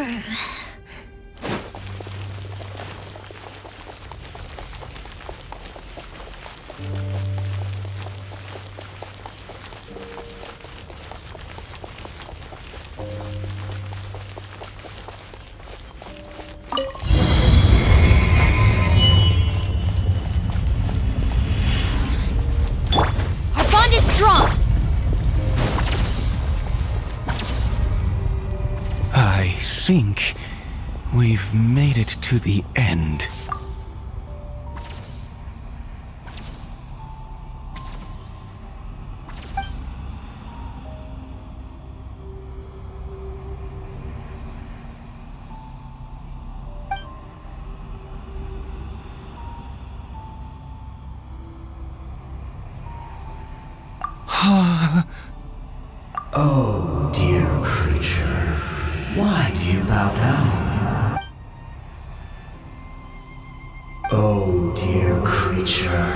Our bond is strong! I think we've made it to the end. Oh, dear creature, why do you bow down? Oh, dear creature,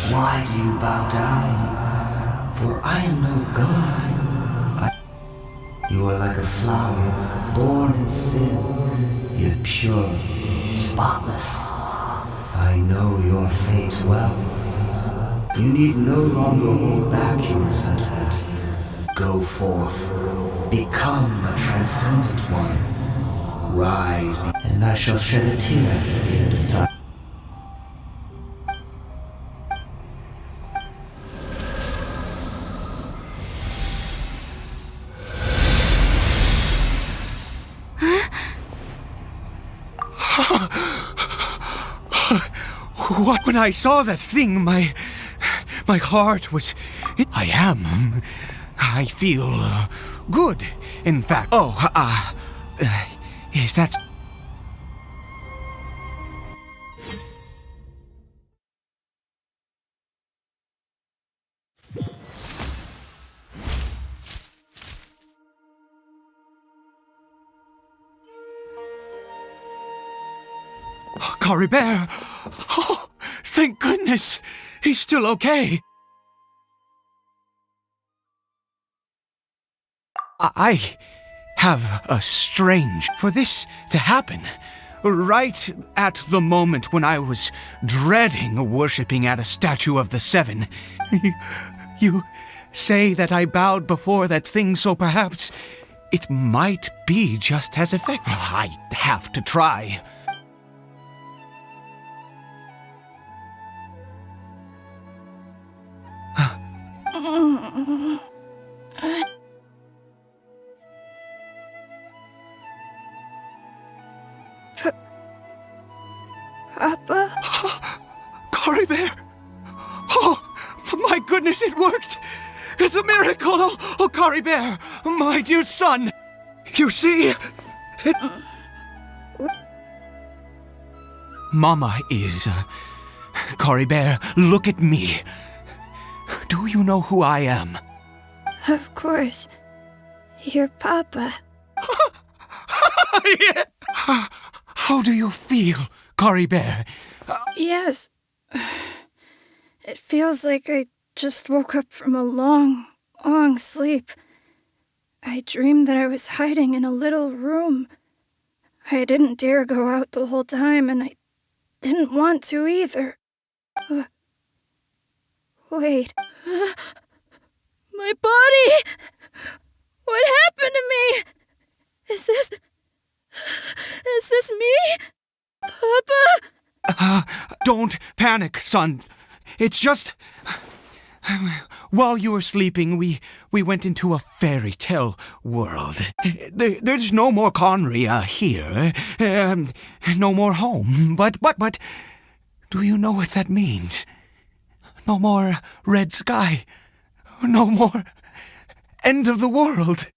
why do you bow down? For I am no god. You are like a flower, born in sin, yet pure, spotless. I know your fate well. You need no longer hold back your resentment. Go forth, become a transcendent one. Rise, and I shall shed a tear at the end of time. What? When I saw that thing, my heart was... I feel good, in fact. Oh, is that... Caribert! Oh, thank goodness! He's still okay! I have a strange... For this to happen, right at the moment when I was dreading worshipping at a statue of the Seven, you say that I bowed before that thing, so perhaps it might be just as effective. I have to try. Papa? Caribert! Oh, my goodness, it worked! It's a miracle! Oh, Caribert, my dear son! You see, it... Mama is... Caribert, look at me. Do you know who I am? Of course. Your Papa. Yeah. How do you feel, Caribert? Yes. It feels like I just woke up from a long, long sleep. I dreamed that I was hiding in a little room. I didn't dare go out the whole time, and I didn't want to either. Wait. My body! What happened to me? Is this me? Papa? Don't panic, son. It's just... While you were sleeping, we went into a fairy tale world. There's no more Conry here. No more home. But... Do you know what that means? No more red sky. No more end of the world.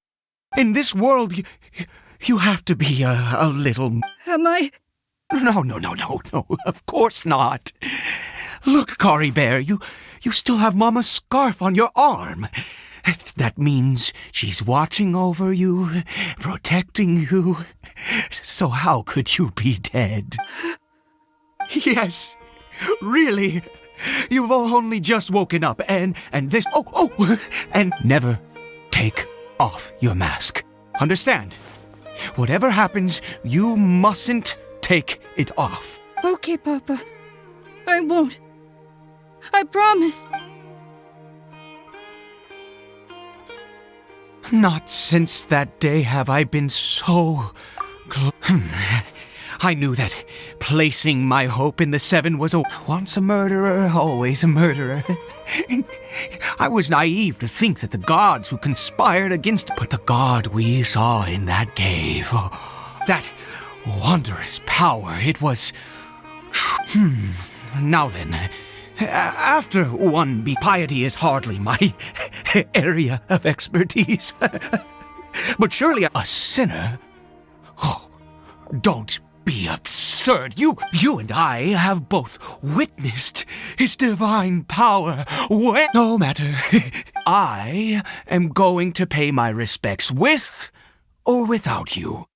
In this world, you have to be a little... Am I... No, of course not. Look, Caribert, you still have Mama's scarf on your arm. That means she's watching over you, protecting you. So how could you be dead? Yes, really. You've only just woken up, and this... Oh, and never take off your mask. Understand? Whatever happens, you mustn't take it off. Okay, Papa. I won't. I promise. Not since that day have I been so I knew that placing my hope in the Seven was once a murderer, always a murderer. I was naive to think that the gods who conspired against... But the god we saw in that cave, that wondrous power, it was... Now then, after one piety is hardly my area of expertise. But surely a sinner... Oh, don't be absurd. You and I have both witnessed his divine power. No matter. I am going to pay my respects with or without you.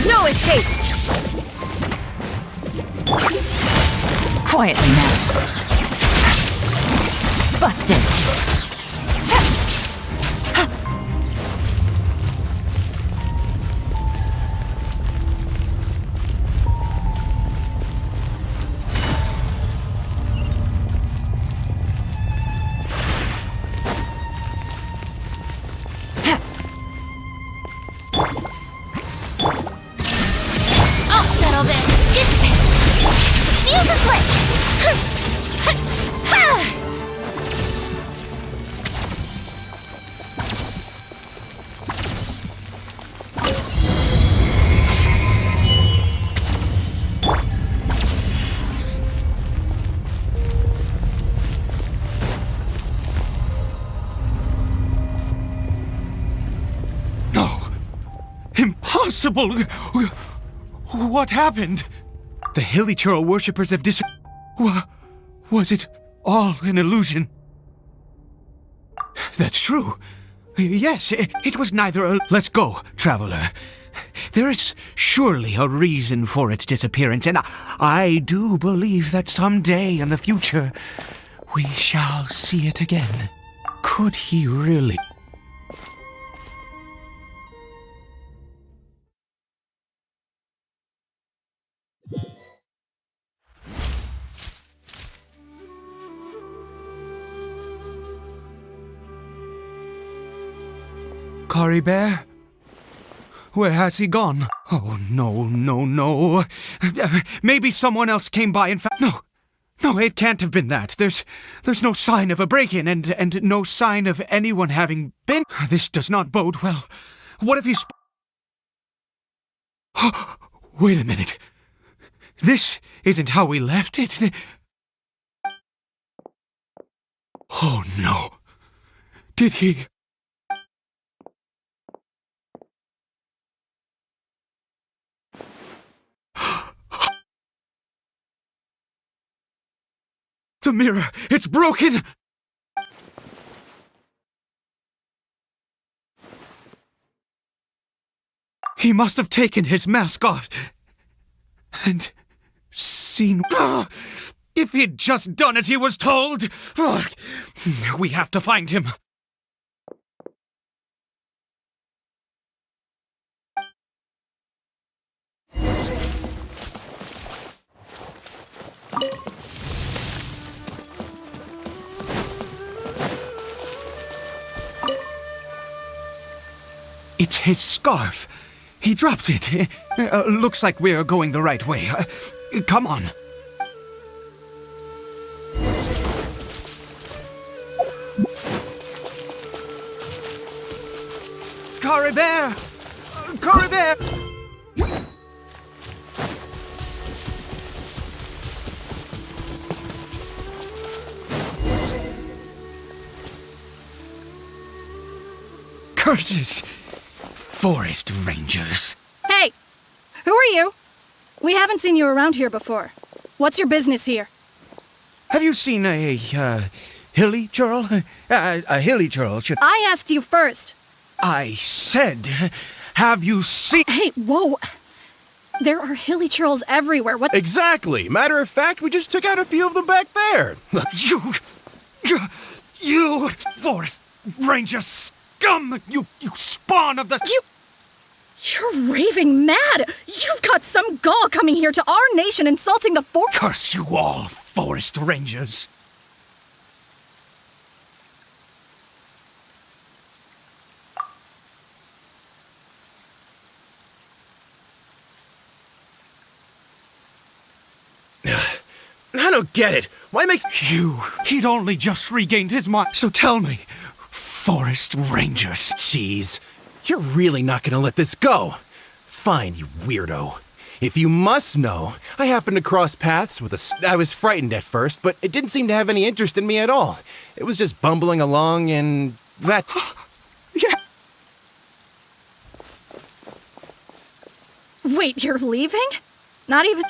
No escape! Quietly now. Busted. Impossible! What happened? The Hilichurl worshippers have Was it all an illusion? That's true. Yes, it was neither a... Let's go, traveler. There is surely a reason for its disappearance, and I do believe that someday in the future we shall see it again. Could he really... Kari Bear? Where has he gone? Oh, no. Maybe someone else came by and found... No, it can't have been that. There's no sign of a break-in and no sign of anyone having been... This does not bode well. What if he's... Wait a minute. This isn't how we left it. Oh no. Did he? The mirror! It's broken! He must have taken his mask off and seen. If he'd just done as he was told! We have to find him. It's his scarf. He dropped it. Looks like we're going the right way. Come on. Caribert! Caribert! Curses! Forest rangers. Hey! Who are you? We haven't seen you around here before. What's your business here? Have you seen a hilly churl? A hilly churl should. I asked you first. I said, have you seen? Hey, whoa! There are hilly churls everywhere. What? Exactly. Matter of fact, we just took out a few of them back there. You forest ranger scum! You spawn of the. You're raving mad! You've got some gall coming here to our nation insulting the Curse you all, forest rangers! I don't get it. Why makes... He'd only just regained his mind. So tell me, forest rangers. Jeez. You're really not gonna let this go. Fine, you weirdo. If you must know, I happened to cross paths with I was frightened at first, but it didn't seem to have any interest in me at all. It was just bumbling along and that... Yeah. Wait, you're leaving? Not even...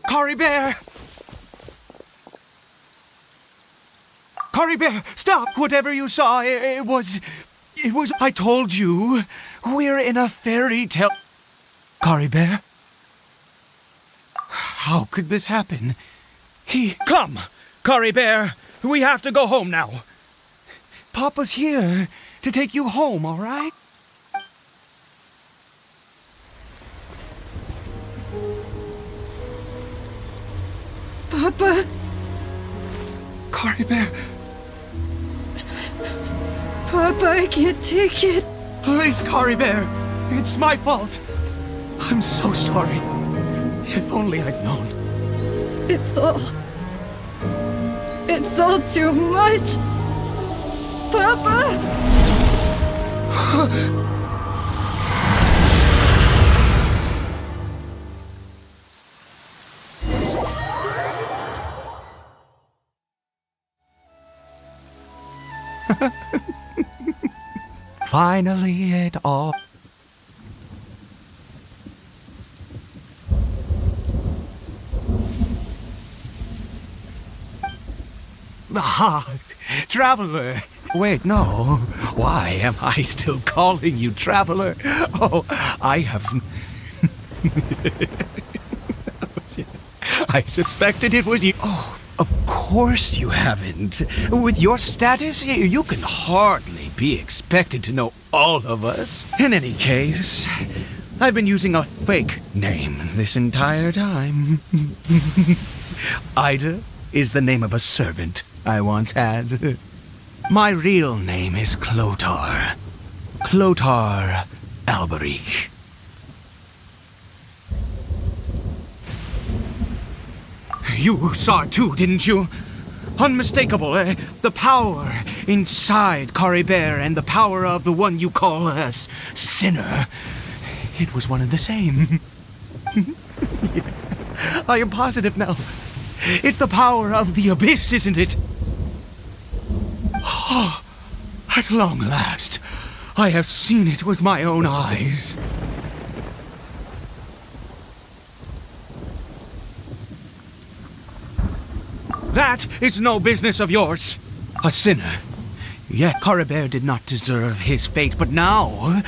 Caribert! Caribert, stop! Whatever you saw, it was... I told you, we're in a fairy tale. Caribert? How could this happen? Come! Caribert, we have to go home now. Papa's here to take you home, all right? Papa... Caribert, Papa, I can't take it. please, Caribert. It's my fault. I'm so sorry. If only I'd known. It's all too much. Papa! Finally, it all. Ah, traveler. Wait, no. Why am I still calling you traveler? Oh, I have. I suspected it was you. Oh, of course you haven't. With your status, you can hardly be expected to know all of us. In any case, I've been using a fake name this entire time. Ida is the name of a servant I once had. My real name is Clotar. Clotar Alberich. You saw it too, didn't you? Unmistakable, the power inside Caribert and the power of the one you call a sinner. It was one and the same. Yeah, I am positive now. It's the power of the abyss, isn't it? Oh, at long last, I have seen it with my own eyes. That is no business of yours. A sinner. Yet Caribert did not deserve his fate, but now...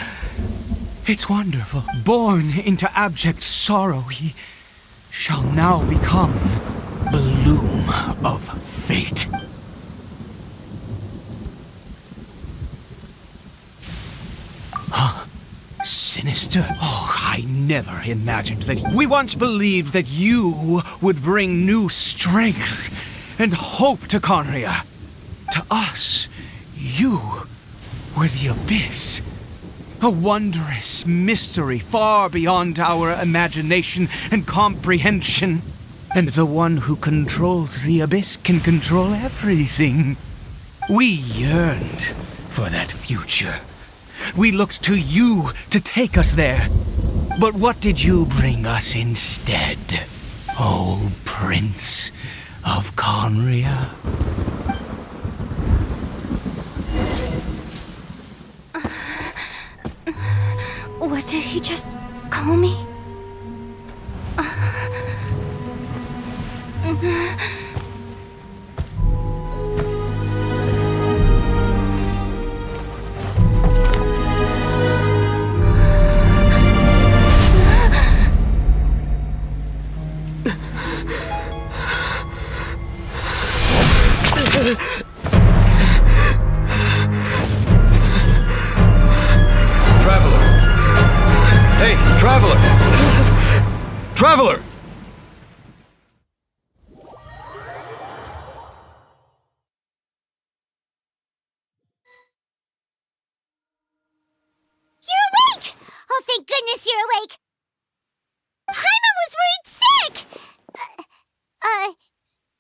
It's wonderful. Born into abject sorrow, he shall now become the loom of fate. Huh? Sinister? Oh, I never imagined that. We once believed that you would bring new strength and hope to Conria. To us, you were the abyss. A wondrous mystery far beyond our imagination and comprehension. And the one who controls the abyss can control everything. We yearned for that future. We looked to you to take us there. But what did you bring us instead, oh Prince of Conria? What did he just call me? Traveler! You're awake! Oh, thank goodness you're awake! Paimon was worried sick!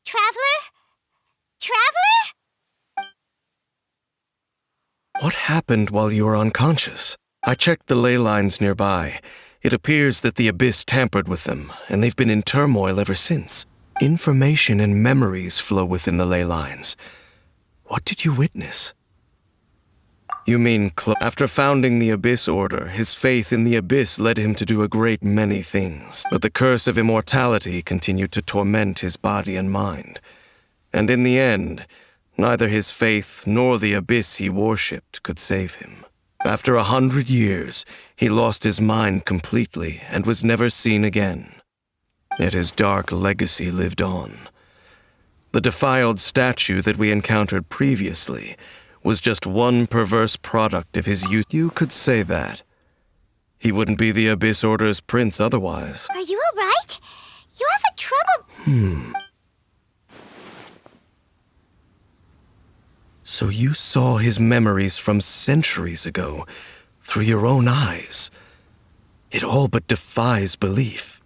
Traveler? Traveler? What happened while you were unconscious? I checked the ley lines nearby. It appears that the Abyss tampered with them, and they've been in turmoil ever since. Information and memories flow within the ley lines. What did you witness? You mean, after founding the Abyss Order, his faith in the Abyss led him to do a great many things. But the curse of immortality continued to torment his body and mind. And in the end, neither his faith nor the Abyss he worshipped could save him. After 100 years, he lost his mind completely and was never seen again. Yet his dark legacy lived on. The defiled statue that we encountered previously was just one perverse product of his youth. You could say that. He wouldn't be the Abyss Order's prince otherwise. Are you alright? You have a trouble... So you saw his memories from centuries ago, through your own eyes. It all but defies belief.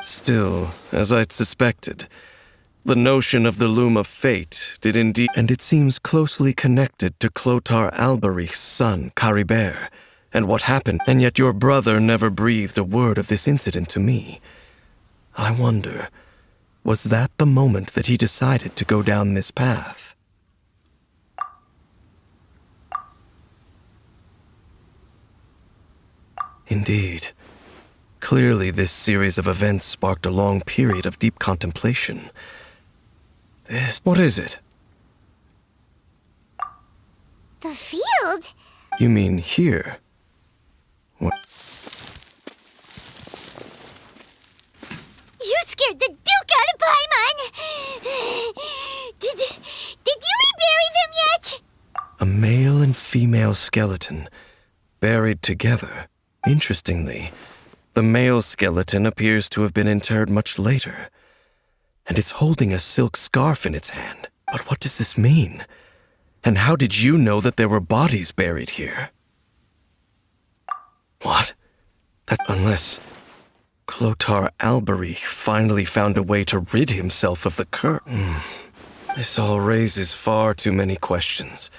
Still, as I'd suspected, the notion of the loom of fate did indeed, and it seems closely connected to Clotar Alberich's son, Caribert, and what happened, and yet your brother never breathed a word of this incident to me. I wonder, was that the moment that he decided to go down this path? Indeed. Clearly, this series of events sparked a long period of deep contemplation. What is it? The field? You mean here? What? You scared the Duke out of Paimon! Did you rebury them yet? A male and female skeleton, buried together. Interestingly, the male skeleton appears to have been interred much later, and it's holding a silk scarf in its hand. But what does this mean? And how did you know that there were bodies buried here? What? That unless Clotar Albery finally found a way to rid himself of the curse. This all raises far too many questions.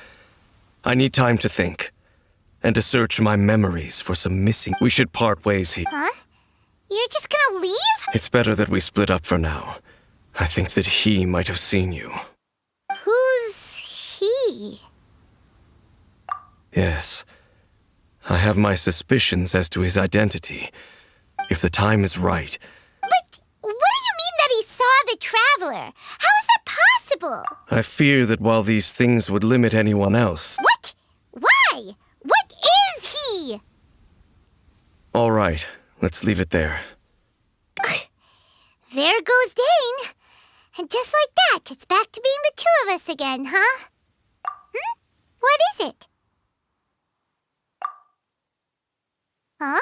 I need time to think, and to search my memories for some missing. We should part ways here. Huh? You're just gonna leave? It's better that we split up for now. I think that he might have seen you. Who's he? Yes. I have my suspicions as to his identity. If the time is right. But what do you mean that he saw the Traveler? How is that possible? I fear that while these things would limit anyone else. What? Why? What is he? All right, let's leave it there. There goes Dane. And just like that, it's back to being the two of us again, huh? What is it? Huh?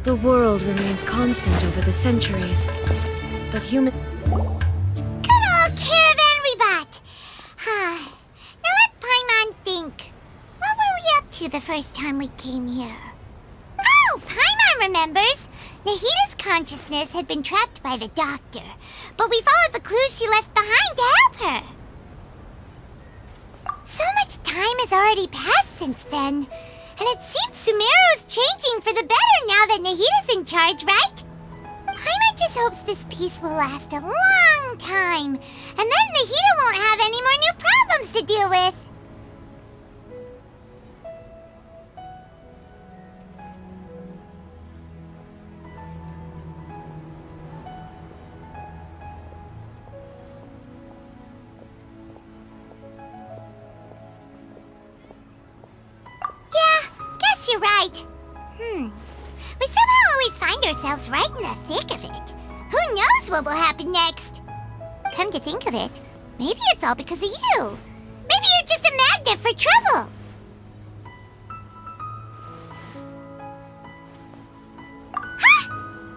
The world remains constant over the centuries, but human... Good old caravan rebot! Now let Paimon think. What were we up to the first time we came here? Oh, Paimon remembers! Nahita's consciousness had been trapped by the doctor, but we followed the clues she left behind to help her. So much time has already passed since then, and it seems Sumeru's changing for the better now that Nahita's in charge, right? Paimon just hopes this peace will last a long time, and then Nahita won't have any more new problems to deal with. You're right. We somehow always find ourselves right in the thick of it. Who knows what will happen next? Come to think of it, maybe it's all because of you. Maybe you're just a magnet for trouble. Huh?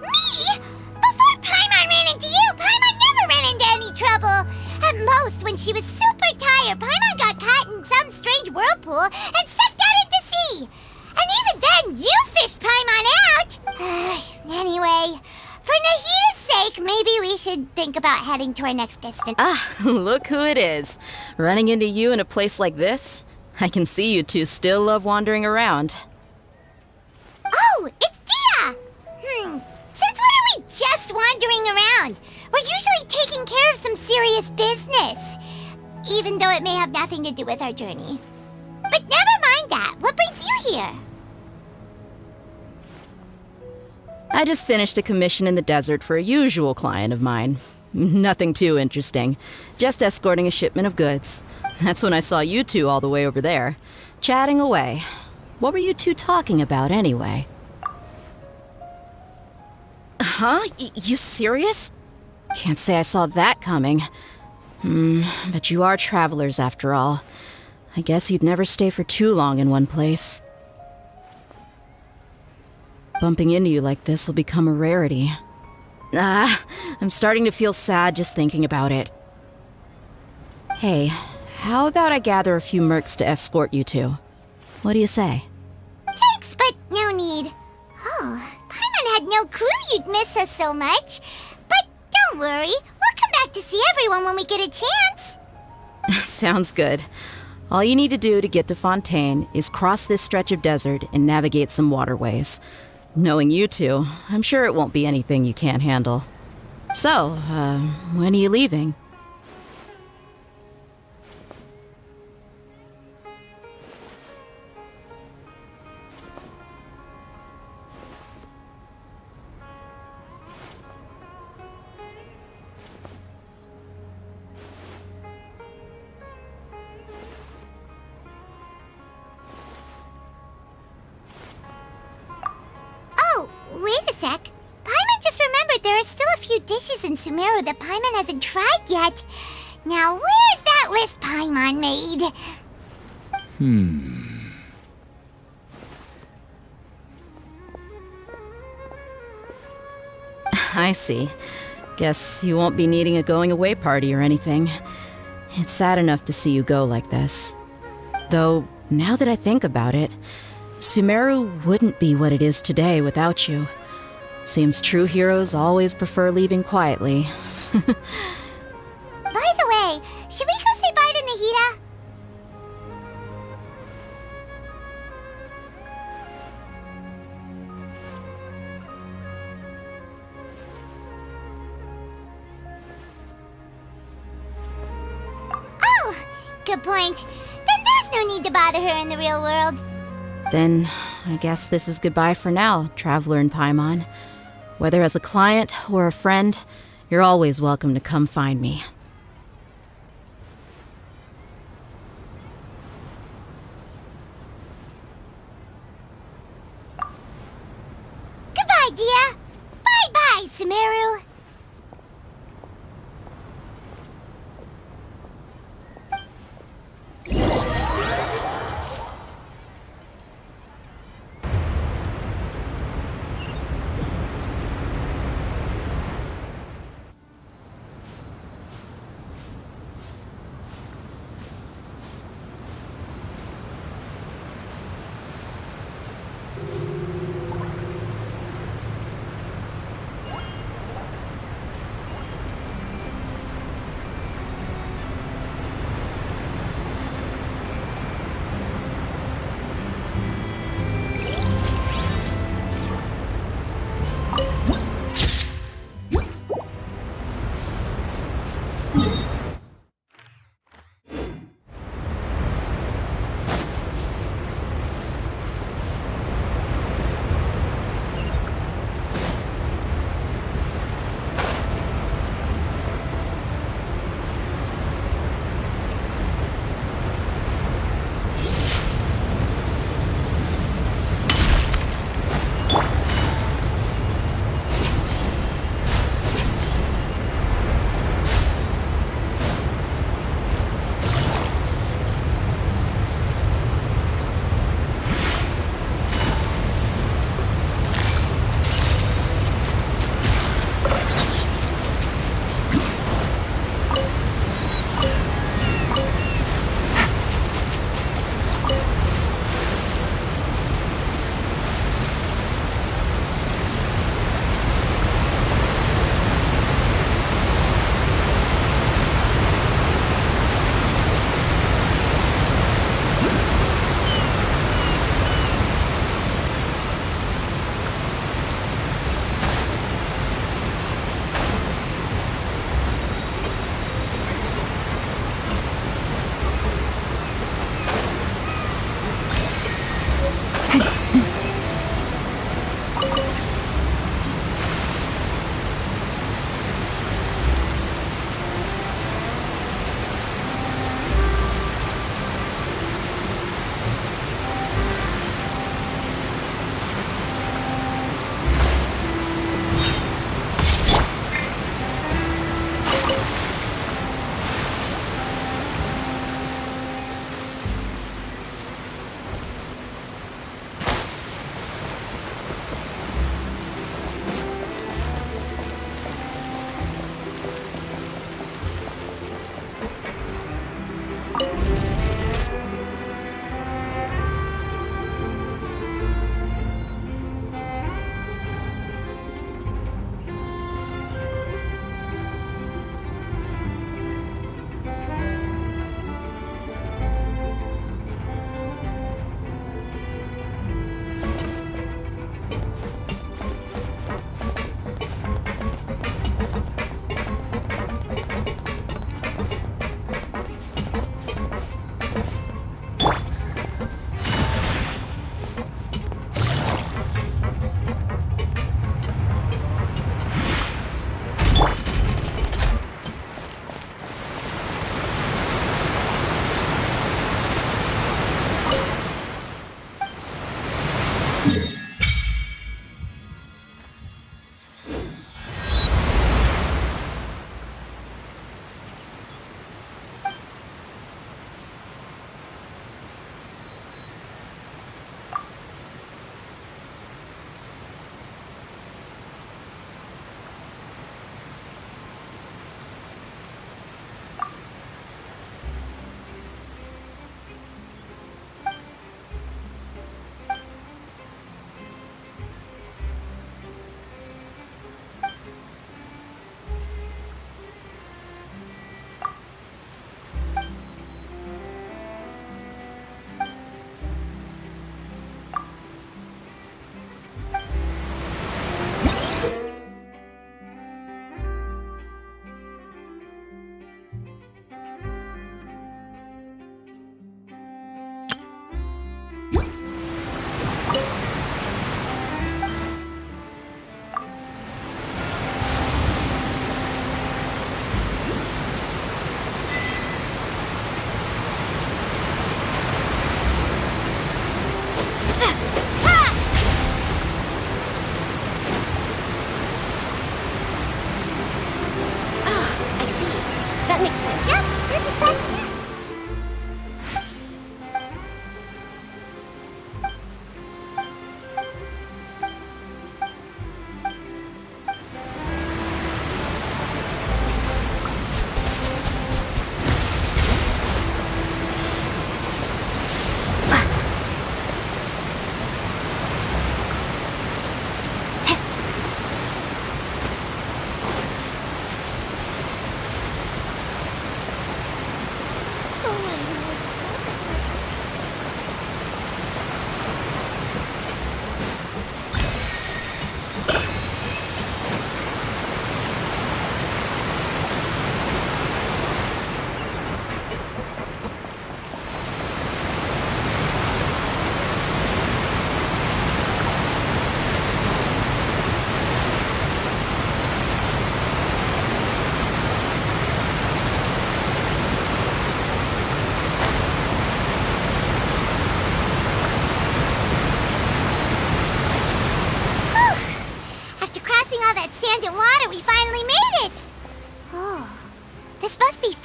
Me? Before Paimon ran into you, Paimon never ran into any trouble. At most, when she was super tired, Paimon got caught in some strange whirlpool and sucked out into sea. And even then, you fished Paimon out! Anyway, for Nahita's sake, maybe we should think about heading to our next destination. Ah, look who it is. Running into you in a place like this? I can see you two still love wandering around. Oh, it's Dia! Since when are we just wandering around? We're usually taking care of some serious business. Even though it may have nothing to do with our journey. But never mind that. What brings you here? I just finished a commission in the desert for a usual client of mine. Nothing too interesting. Just escorting a shipment of goods. That's when I saw you two all the way over there, chatting away. What were you two talking about anyway? Huh? You serious? Can't say I saw that coming. But you are travelers after all. I guess you'd never stay for too long in one place. Bumping into you like this will become a rarity. I'm starting to feel sad just thinking about it. Hey, how about I gather a few mercs to escort you two? What do you say? Thanks, but no need. Oh, Paimon had no clue you'd miss us so much. But don't worry, we'll come back to see everyone when we get a chance. Sounds good. All you need to do to get to Fontaine is cross this stretch of desert and navigate some waterways. Knowing you two, I'm sure it won't be anything you can't handle. So, when are you leaving? Wait a sec. Paimon just remembered there are still a few dishes in Sumeru that Paimon hasn't tried yet. Now, where's that list Paimon made? I see. Guess you won't be needing a going-away party or anything. It's sad enough to see you go like this. Though, now that I think about it, Sumeru wouldn't be what it is today without you. Seems true heroes always prefer leaving quietly. By the way, should we go say bye to Nahita? Oh, good point. Then there's no need to bother her in the real world. Then, I guess this is goodbye for now, Traveler in Paimon. Whether as a client or a friend, you're always welcome to come find me. Goodbye, Dia. Bye-bye, Sumeru.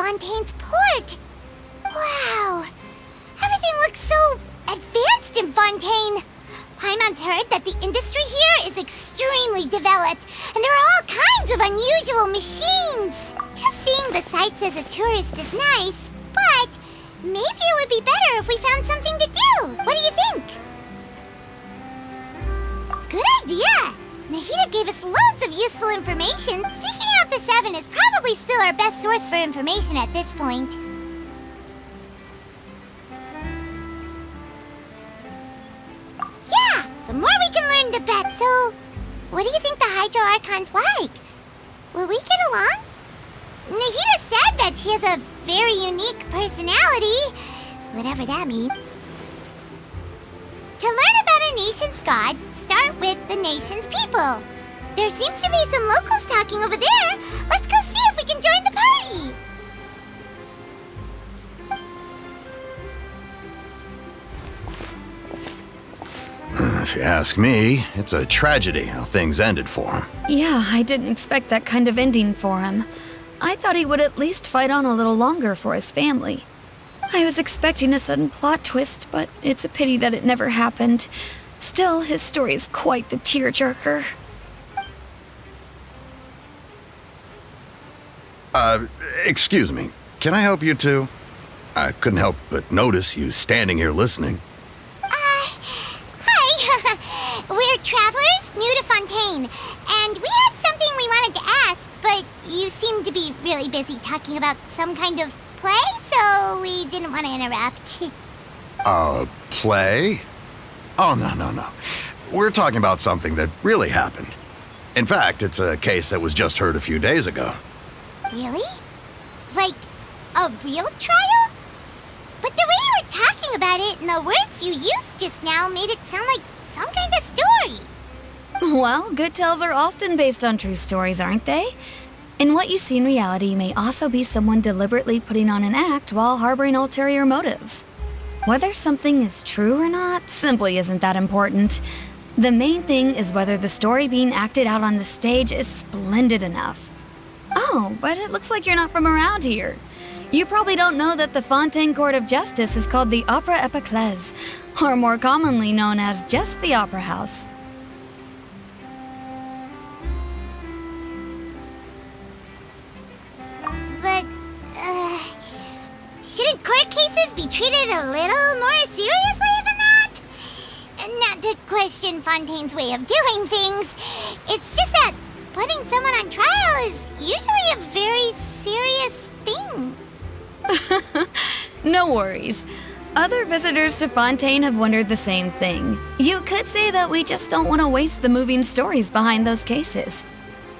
Fontaine's port. Wow, everything looks so advanced in Fontaine. Paimon's heard that the industry here is extremely developed, and there are all kinds of unusual machines. Just seeing the sights as a tourist is nice, but maybe it would be better if we found something to do. What do you think? Good idea! Nahida gave us loads of useful information. Seeking out the Seven is probably still our best source for information at this point. Yeah, the more we can learn, the better. So, what do you think the Hydro Archon's like? Will we get along? Nahida said that she has a very unique personality, whatever that means. To learn about the nation's god start with the nation's people. There seems to be some locals talking over there. Let's go see if we can join the party. If you ask me, it's a tragedy how things ended for him. Yeah, I didn't expect that kind of ending for him. I thought he would at least fight on a little longer for his family. I was expecting a sudden plot twist, but it's a pity that it never happened. Still, his story is quite the tearjerker. Excuse me. Can I help you two? I couldn't help but notice you standing here listening. Hi. We're travelers new to Fontaine, and we had something we wanted to ask, but you seem to be really busy talking about some kind of play, so we didn't want to interrupt. Play? Oh, no. We're talking about something that really happened. In fact, it's a case that was just heard a few days ago. Really? Like, a real trial? But the way you were talking about it and the words you used just now made it sound like some kind of story. Well, good tales are often based on true stories, aren't they? And what you see in reality may also be someone deliberately putting on an act while harboring ulterior motives. Whether something is true or not simply isn't that important. The main thing is whether the story being acted out on the stage is splendid enough. Oh, but it looks like you're not from around here. You probably don't know that the Fontaine Court of Justice is called the Opera Epiclese, or more commonly known as just the Opera House. But, shouldn't court cases be treated a little more seriously than that? Not to question Fontaine's way of doing things. It's just that putting someone on trial is usually a very serious thing. No worries. Other visitors to Fontaine have wondered the same thing. You could say that we just don't want to waste the moving stories behind those cases.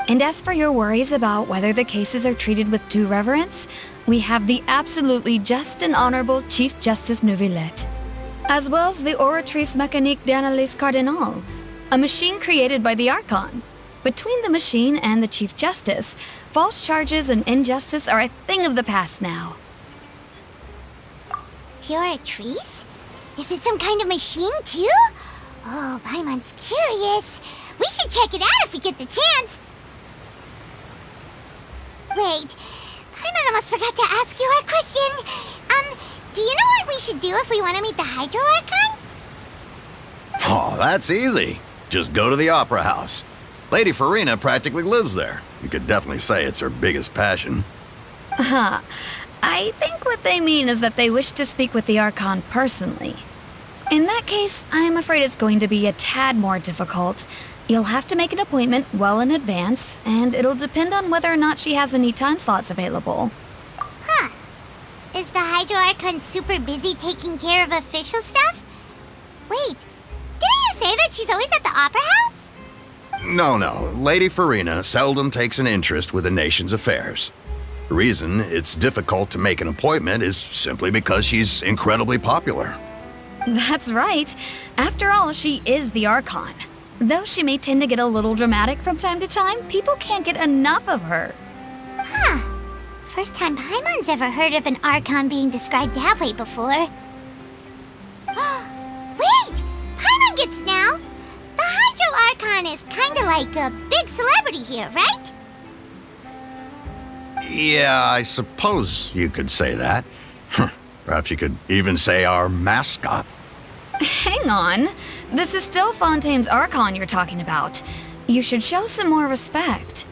And as for your worries about whether the cases are treated with due reverence, we have the absolutely just and honorable Chief Justice Neuvillette, as well as the Oratrice Mécanique d'Analyse Cardinal, a machine created by the Archon. Between the machine and the Chief Justice, false charges and injustice are a thing of the past now. You're a trees? Is it some kind of machine, too? Oh, Paimon's curious. We should check it out if we get the chance. Wait, Paimon almost forgot to ask you our question. Do you know what we should do if we want to meet the Hydro Archon? Oh, that's easy. Just go to the Opera House. Lady Farina practically lives there. You could definitely say it's her biggest passion. I think what they mean is that they wish to speak with the Archon personally. In that case, I am afraid it's going to be a tad more difficult. You'll have to make an appointment well in advance, and it'll depend on whether or not she has any time slots available. Huh. Is the Hydro Archon super busy taking care of official stuff? Wait, didn't you say that she's always at the Opera House? No. Lady Farina seldom takes an interest with the nation's affairs. The reason it's difficult to make an appointment is simply because she's incredibly popular. That's right. After all, she is the Archon. Though she may tend to get a little dramatic from time to time, people can't get enough of her. Huh. First time Paimon's ever heard of an Archon being described that way before. Wait! Paimon gets now! The Hydro Archon is kinda like a big celebrity here, right? Yeah, I suppose you could say that. Perhaps you could even say our mascot. Hang on. This is still Fontaine's Archon you're talking about. You should show some more respect.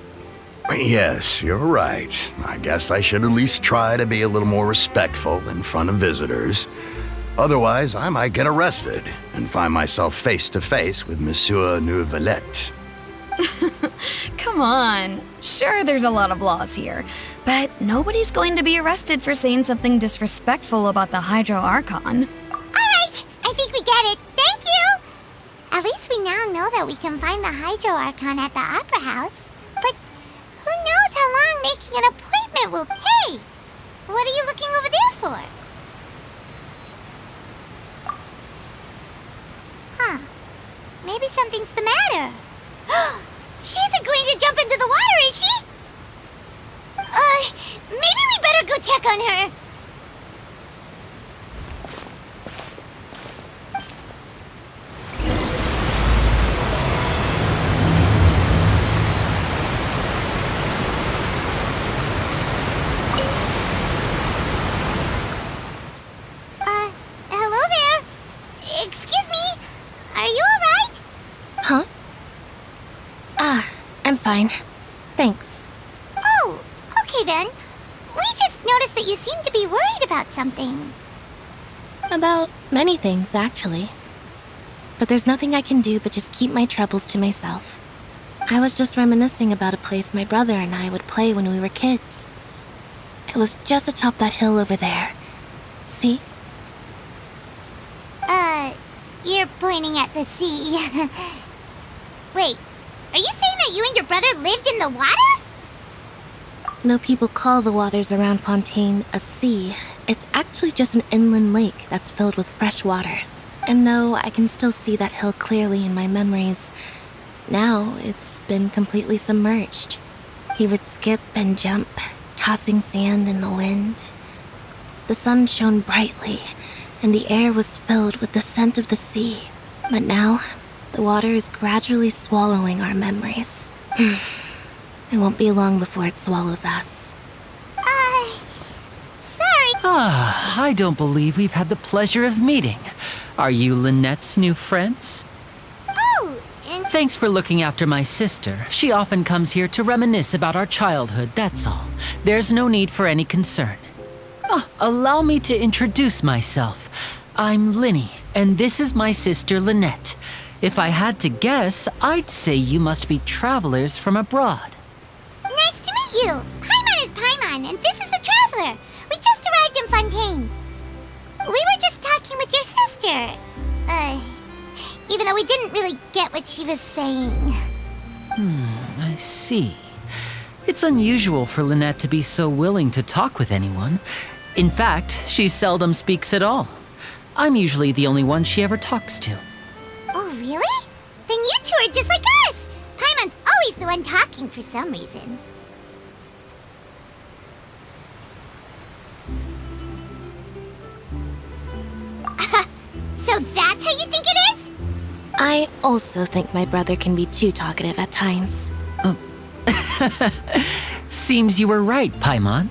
Yes, you're right. I guess I should at least try to be a little more respectful in front of visitors. Otherwise, I might get arrested and find myself face to face with Monsieur Neuvillette. Come on. Sure, there's a lot of laws here, but nobody's going to be arrested for saying something disrespectful about the Hydro Archon. Alright, I think we get it. Thank you! At least we now know that we can find the Hydro Archon at the Opera House. But who knows how long making an appointment will... Hey! What are you looking over there for? Huh. Maybe something's the matter. She isn't going to jump into the water, is she? Maybe we better go check on her. Hello there. Excuse me. Are you alright? Huh? I'm fine. Thanks. Oh, okay then. We just noticed that you seem to be worried about something. About many things, actually. But there's nothing I can do but just keep my troubles to myself. I was just reminiscing about a place my brother and I would play when we were kids. It was just atop that hill over there. See? You're pointing at the sea. Wait, are you saying that you and your brother lived in the water? Though people call the waters around Fontaine a sea, it's actually just an inland lake that's filled with fresh water. And though I can still see that hill clearly in my memories, now it's been completely submerged. He would skip and jump, tossing sand in the wind. The sun shone brightly, and the air was filled with the scent of the sea. But now, the water is gradually swallowing our memories. It won't be long before it swallows us. Sorry. I don't believe we've had the pleasure of meeting. Are you Lynette's new friends? Oh, and Thanks for looking after my sister. She often comes here to reminisce about our childhood, that's all. There's no need for any concern. Allow me to introduce myself. I'm Linny, and this is my sister Lynette. If I had to guess, I'd say you must be travelers from abroad. nice to meet you. Paimon is Paimon, and this is the Traveler. We just arrived in Fontaine. We were just talking with your sister. Even though we didn't really get what she was saying. I see. It's unusual for Lynette to be so willing to talk with anyone. In fact, she seldom speaks at all. I'm usually the only one she ever talks to. Oh, really? Then you two are just like us. Paimon's always the one talking for some reason. So that's how you think it is? I also think my brother can be too talkative at times. Seems you were right, Paimon.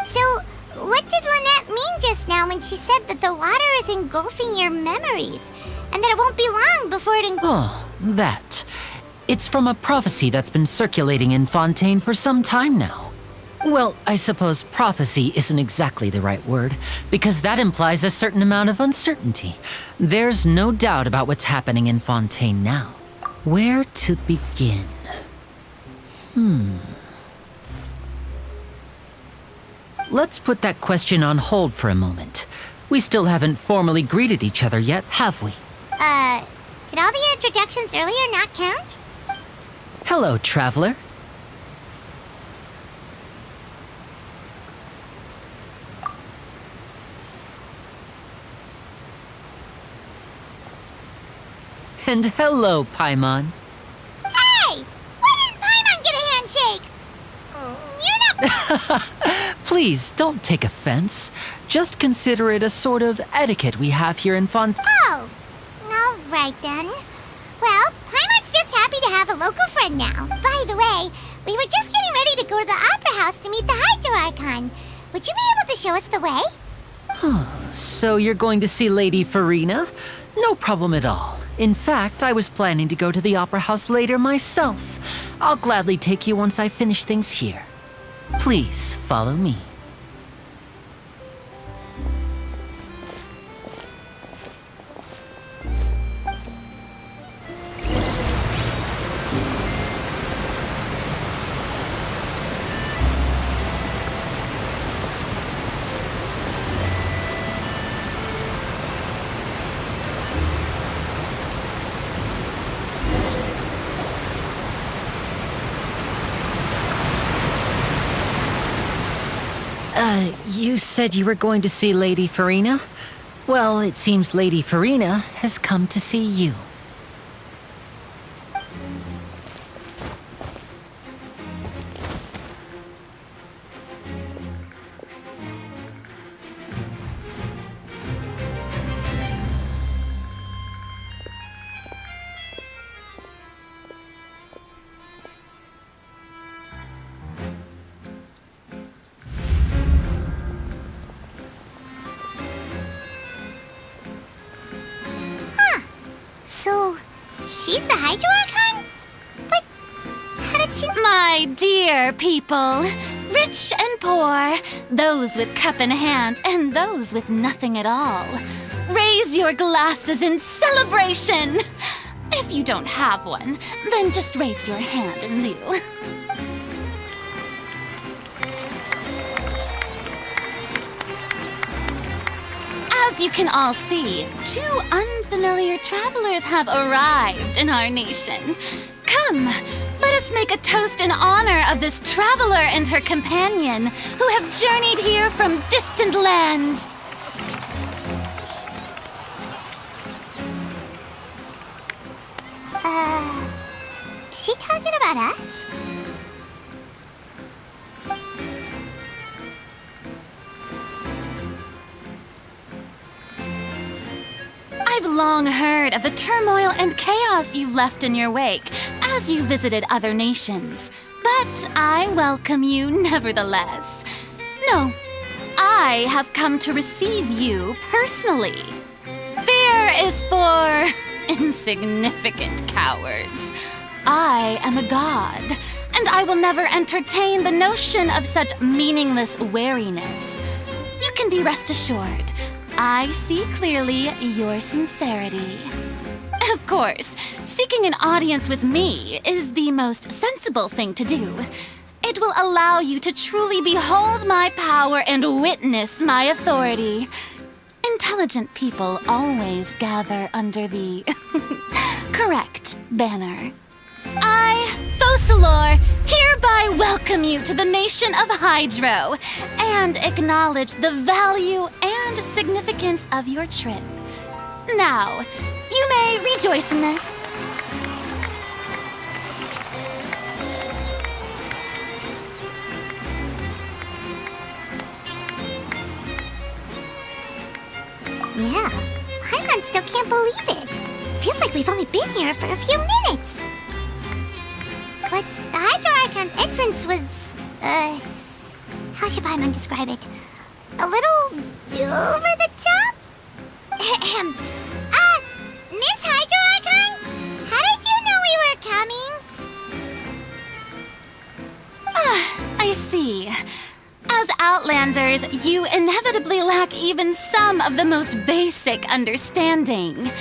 So, what did Lynette mean just now when she said that the water is engulfing your memories? And that it won't be long before it Oh, that. It's from a prophecy that's been circulating in Fontaine for some time now. Well, I suppose prophecy isn't exactly the right word, because that implies a certain amount of uncertainty. There's no doubt about what's happening in Fontaine now. Where to begin? Let's put that question on hold for a moment. We still haven't formally greeted each other yet, have we? Did all the introductions earlier not count? Hello, traveler. And hello, Paimon. Hey! Why didn't Paimon get a handshake? You're not... Please, don't take offense. Just consider it a sort of etiquette we have here in Fontaine. Oh! Alright then. Well, Paimon's just happy to have a local friend now. By the way, we were just getting ready to go to the Opera House to meet the Hydro Archon. Would you be able to show us the way? So you're going to see Lady Farina? No problem at all. In fact, I was planning to go to the Opera House later myself. I'll gladly take you once I finish things here. Please follow me. You said you were going to see Lady Farina? Well, it seems Lady Farina has come to see you. So, she's the Hydro Archon? But how did she... My dear people, rich and poor, those with cup in hand and those with nothing at all, raise your glasses in celebration! If you don't have one, then just raise your hand in lieu. As you can all see, 2 unfamiliar travelers have arrived in our nation. Come, let us make a toast in honor of this traveler and her companion who have journeyed here from distant lands. Is she talking about us? I've long heard of the turmoil and chaos you've left in your wake as you visited other nations, but I welcome you nevertheless. No, I have come to receive you personally. Fear is for insignificant cowards. I am a god, and I will never entertain the notion of such meaningless wariness. You can be rest assured, I see clearly your sincerity. Of course, seeking an audience with me is the most sensible thing to do. It will allow you to truly behold my power and witness my authority. Intelligent people always gather under the correct banner. I, Focalor, hereby welcome you to the nation of Hydro and acknowledge the value and significance of your trip. Now, you may rejoice in this. Yeah, Paimon still can't believe it. Feels like we've only been here for a few minutes. But the Hydro Archon's entrance was, how should Paimon describe it? A little over the top? Ahem. Miss Hydro Archon? How did you know we were coming? I see. As Outlanders, you inevitably lack even some of the most basic understanding.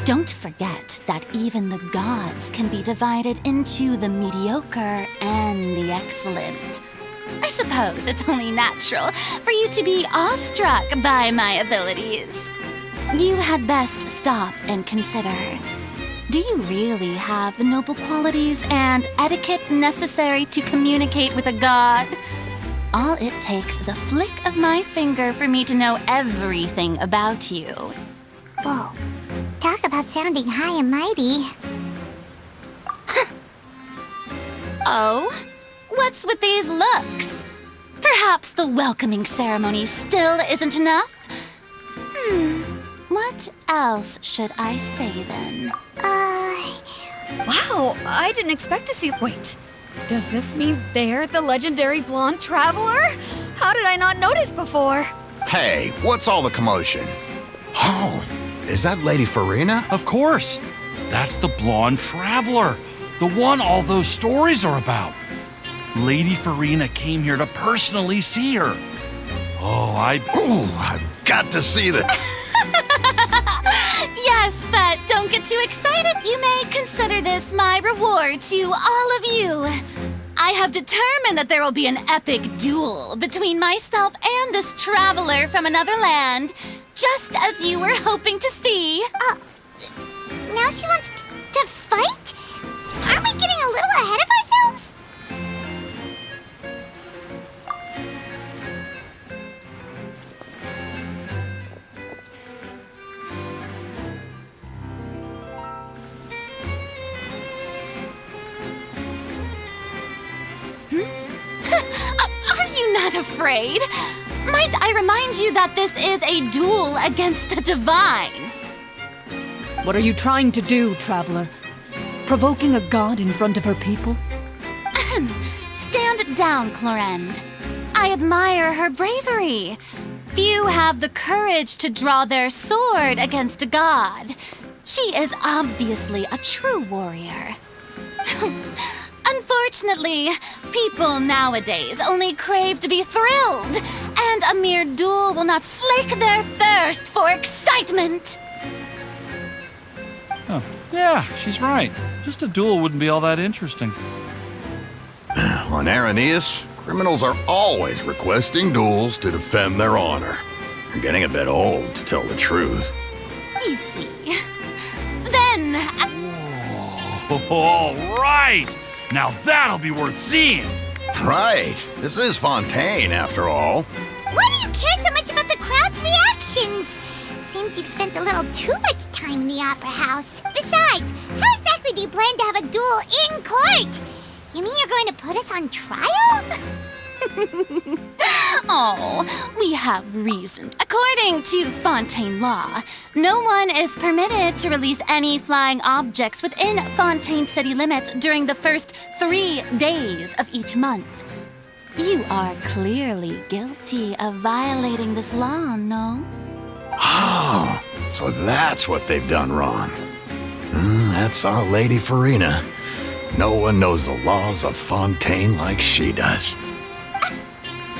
Don't forget that even the gods can be divided into the mediocre and the excellent. I suppose it's only natural for you to be awestruck by my abilities. You had best stop and consider. Do you really have the noble qualities and etiquette necessary to communicate with a god? All it takes is a flick of my finger for me to know everything about you. Whoa, talk about sounding high and mighty. Oh? What's with these looks? Perhaps the welcoming ceremony still isn't enough? What else should I say then? Wow, I didn't expect to see. Wait, does this mean they're the legendary blonde traveler? How did I not notice before? Hey, what's all the commotion? Oh, is that Lady Farina? Of course. That's the blonde traveler, the one all those stories are about. Lady Farina came here to personally see her. I've got to see this. Yes, but don't get too excited. You may consider this my reward to all of you. I have determined that there will be an epic duel between myself and this traveler from another land, just as you were hoping to see. Now she wants to fight? Aren't we getting a little ahead of ourselves? not afraid. Might I remind you that this is a duel against the divine? What are you trying to do, traveler? Provoking a god in front of her people? Stand down, Clorend. I admire her bravery. Few have the courage to draw their sword against a god. She is obviously a true warrior. Unfortunately, people nowadays only crave to be thrilled, and a mere duel will not slake their thirst for excitement. Oh, yeah, she's right. Just a duel wouldn't be all that interesting. On Araneus, criminals are always requesting duels to defend their honor. You're getting a bit old, to tell the truth. You see. Then... All right! Now that'll be worth seeing! Right. This is Fontaine, after all. Why do you care so much about the crowd's reactions? Seems you've spent a little too much time in the Opera House. Besides, how exactly do you plan to have a duel in court? You mean you're going to put us on trial? Oh, we have reason. According to Fontaine law, no one is permitted to release any flying objects within Fontaine city limits during the first 3 days of each month. You are clearly guilty of violating this law, no? Oh, so that's what they've done wrong. That's our Lady Farina. No one knows the laws of Fontaine like she does.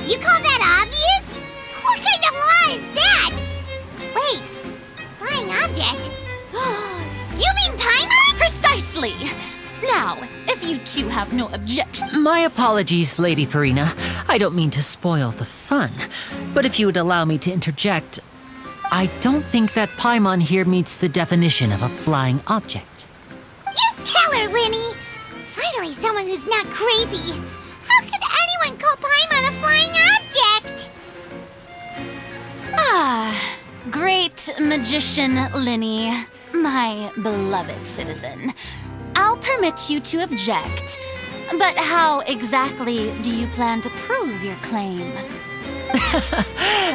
You call that obvious? What kind of law is that? Wait, flying object? You mean Paimon? Precisely! Now, if you two have no objection... My apologies, Lady Farina. I don't mean to spoil the fun. But if you would allow me to interject, I don't think that Paimon here meets the definition of a flying object. You tell her, Linny! Finally someone who's not crazy. How could anyone call Paimon a flying object? Ah, great magician Linny, my beloved citizen. I'll permit you to object, but how exactly do you plan to prove your claim?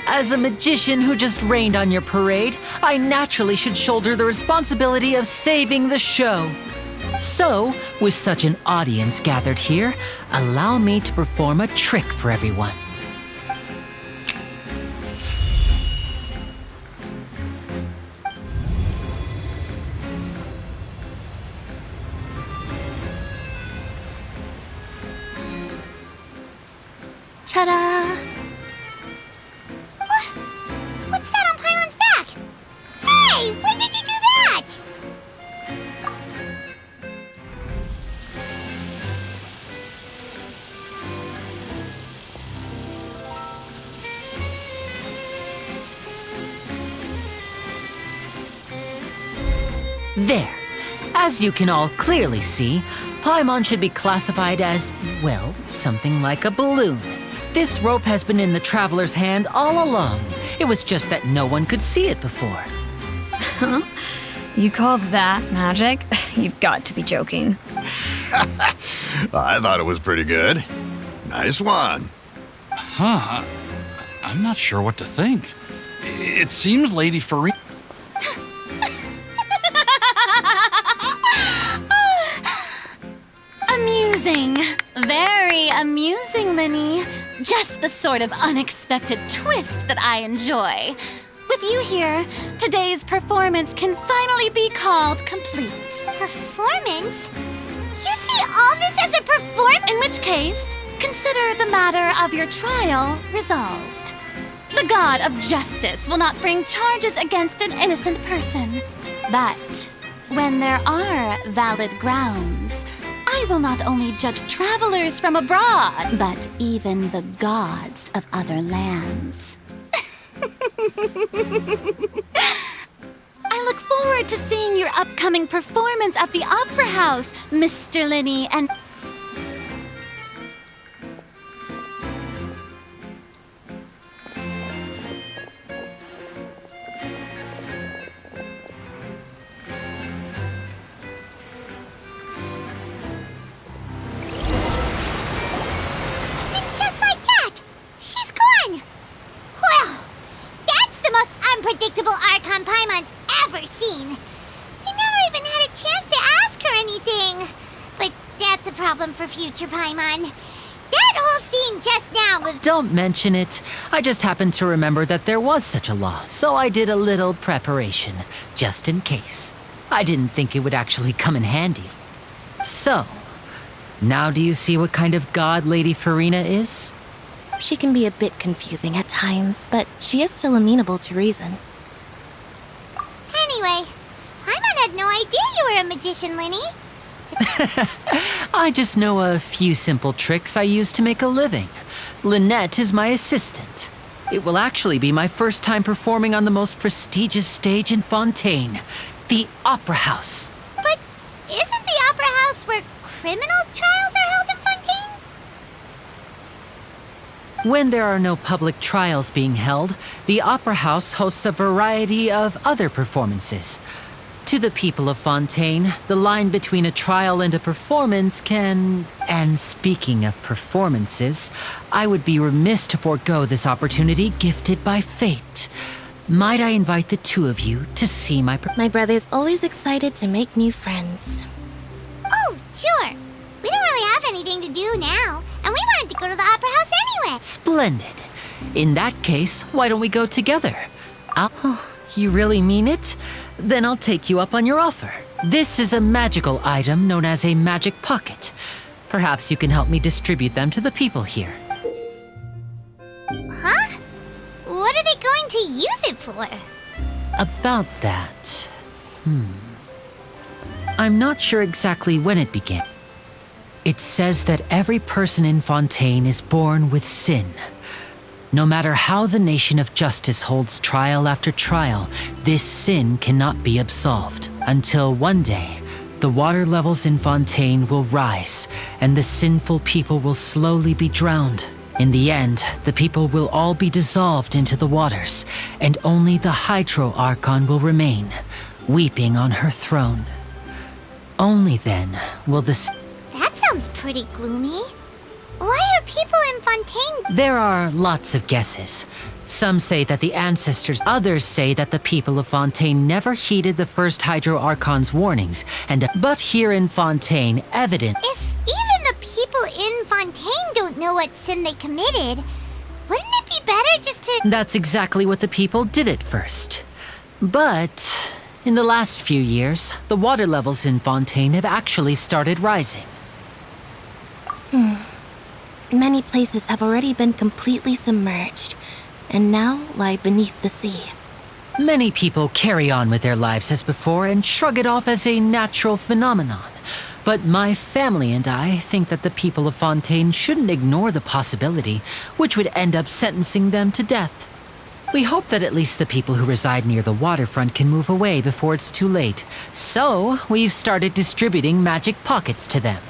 As a magician who just rained on your parade, I naturally should shoulder the responsibility of saving the show. So, with such an audience gathered here, allow me to perform a trick for everyone. Ta-da! What's that on Paimon's back? Hey, when did you do that? There. As you can all clearly see, Paimon should be classified as, well, something like a balloon. This rope has been in the traveler's hand all along. It was just that no one could see it before. Huh? You call that magic? You've got to be joking. I thought it was pretty good. Nice one. Huh. I'm not sure what to think. It seems Lady Farina... Amusing. Very amusing, Linny. Just the sort of unexpected twist that I enjoy. With you here, today's performance can finally be called complete. Performance? You see all this as a performance? In which case, consider the matter of your trial resolved. The god of justice will not bring charges against an innocent person. But when there are valid grounds, I will not only judge travelers from abroad, but even the gods of other lands. I look forward to seeing your upcoming performance at the Opera House, Mr. Linny, and... And just like that, she a problem for future Paimon. That whole scene just now was... Don't mention it. I just happened to remember that there was such a law, so I did a little preparation, just in case. I didn't think it would actually come in handy. So, now do you see what kind of god Lady Farina is? She can be a bit confusing at times, but she is still amenable to reason. Anyway, Paimon had no idea you were a magician, Linny. I just know a few simple tricks I use to make a living. Lynette is my assistant. It will actually be my first time performing on the most prestigious stage in Fontaine, the Opera House. But isn't the Opera House where criminal trials are held in Fontaine? When there are no public trials being held, the Opera House hosts a variety of other performances. To the people of Fontaine, the line between a trial and a performance can... And speaking of performances, I would be remiss to forego this opportunity gifted by fate. Might I invite the two of you to see my... My brother's always excited to make new friends. Oh, sure. We don't really have anything to do now, and we wanted to go to the Opera House anyway. Splendid. In that case, why don't we go together? Oh, you really mean it? Then I'll take you up on your offer. This is a magical item known as a magic pocket. Perhaps you can help me distribute them to the people here. Huh? What are they going to use it for? About that... I'm not sure exactly when it began. It says that every person in Fontaine is born with sin. No matter how the nation of justice holds trial after trial, this sin cannot be absolved. Until one day, the water levels in Fontaine will rise, and the sinful people will slowly be drowned. In the end, the people will all be dissolved into the waters, and only the Hydro Archon will remain, weeping on her throne. Only then will the... That sounds pretty gloomy. Why are people in Fontaine... There are lots of guesses. Some say that the ancestors, others say that the people of Fontaine never heeded the first Hydro Archon's warnings, but here in Fontaine, evident... If even the people in Fontaine don't know what sin they committed, wouldn't it be better just to... That's exactly what the people did at first. But in the last few years, the water levels in Fontaine have actually started rising. Many places have already been completely submerged, and now lie beneath the sea. Many people carry on with their lives as before and shrug it off as a natural phenomenon. But my family and I think that the people of Fontaine shouldn't ignore the possibility, which would end up sentencing them to death. We hope that at least the people who reside near the waterfront can move away before it's too late. So, we've started distributing magic pockets to them.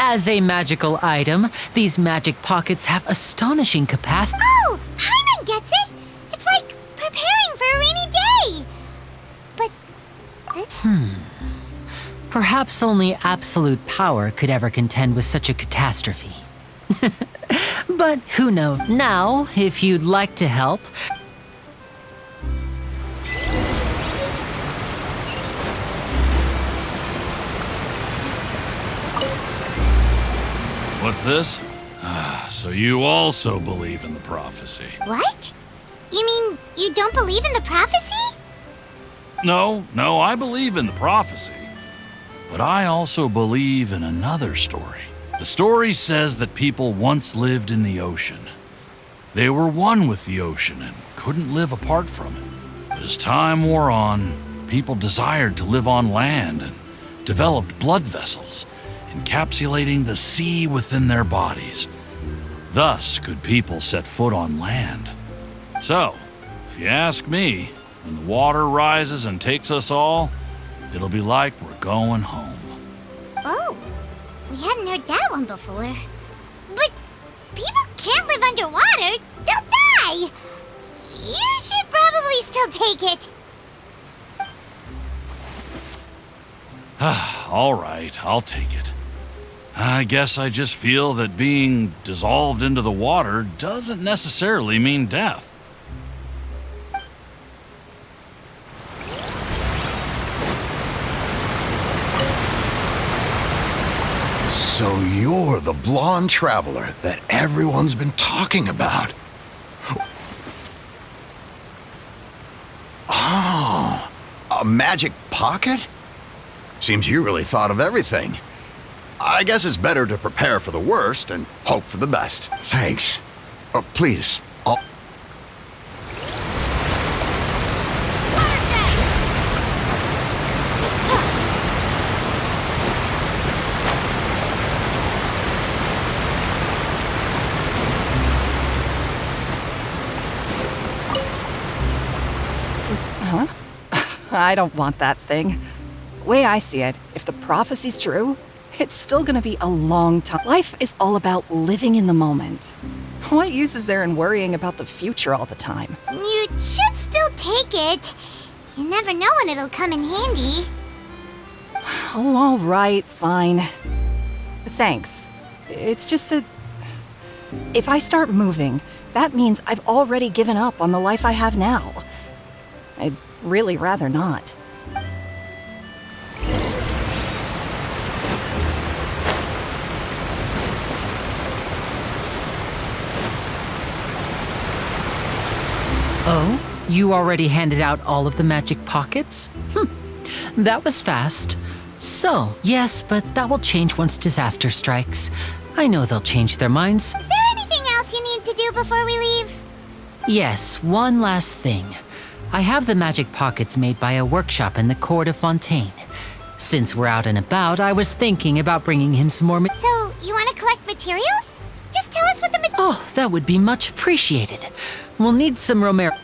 As a magical item, these magic pockets have astonishing capacity. Oh, Paimon gets it! It's like preparing for a rainy day! But... Perhaps only absolute power could ever contend with such a catastrophe. But who knows? Now, if you'd like to help... What's this? So you also believe in the prophecy? What? You mean you don't believe in the prophecy? No, I believe in the prophecy. But I also believe in another story. The story says that people once lived in the ocean. They were one with the ocean and couldn't live apart from it. But as time wore on, people desired to live on land and developed blood vessels, encapsulating the sea within their bodies. Thus could people set foot on land. So, if you ask me, when the water rises and takes us all, it'll be like we're going home. Oh, we hadn't heard that one before. But people can't live underwater. They'll die. You should probably still take it. All right, I'll take it. I guess I just feel that being dissolved into the water doesn't necessarily mean death. So you're the blonde traveler that everyone's been talking about. Oh, a magic pocket? Seems you really thought of everything. I guess it's better to prepare for the worst and hope for the best. Thanks. Please, I'll... Huh? I don't want that thing. The way I see it, if the prophecy's true, it's still gonna be a long time. Life is all about living in the moment. What use is there in worrying about the future all the time? You should still take it. You never know when it'll come in handy. Oh, all right, fine. Thanks. It's just that if I start moving, that means I've already given up on the life I have now. I'd really rather not. Oh? You already handed out all of the magic pockets? That was fast. So, yes, but that will change once disaster strikes. I know they'll change their minds. Is there anything else you need to do before we leave? Yes, one last thing. I have the magic pockets made by a workshop in the court of Fontaine. Since we're out and about, I was thinking about bringing him some more So, you want to collect materials? Just tell us what the Oh, that would be much appreciated. We'll need some Romero.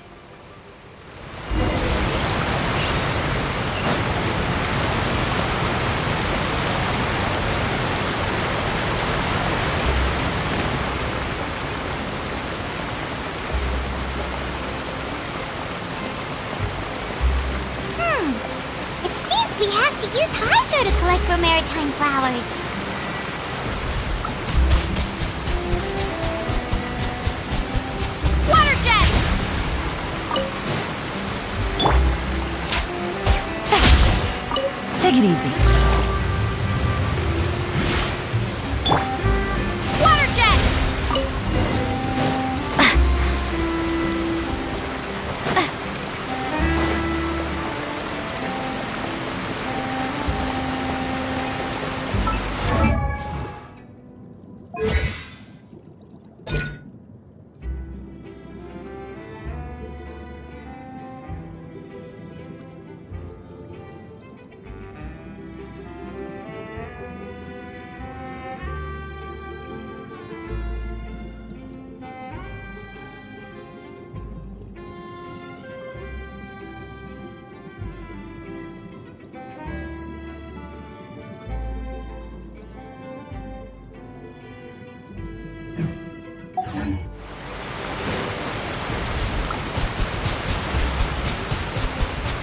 It seems we have to use Hydro to collect Romaritime flowers. Water jet! Take it easy. Water jet!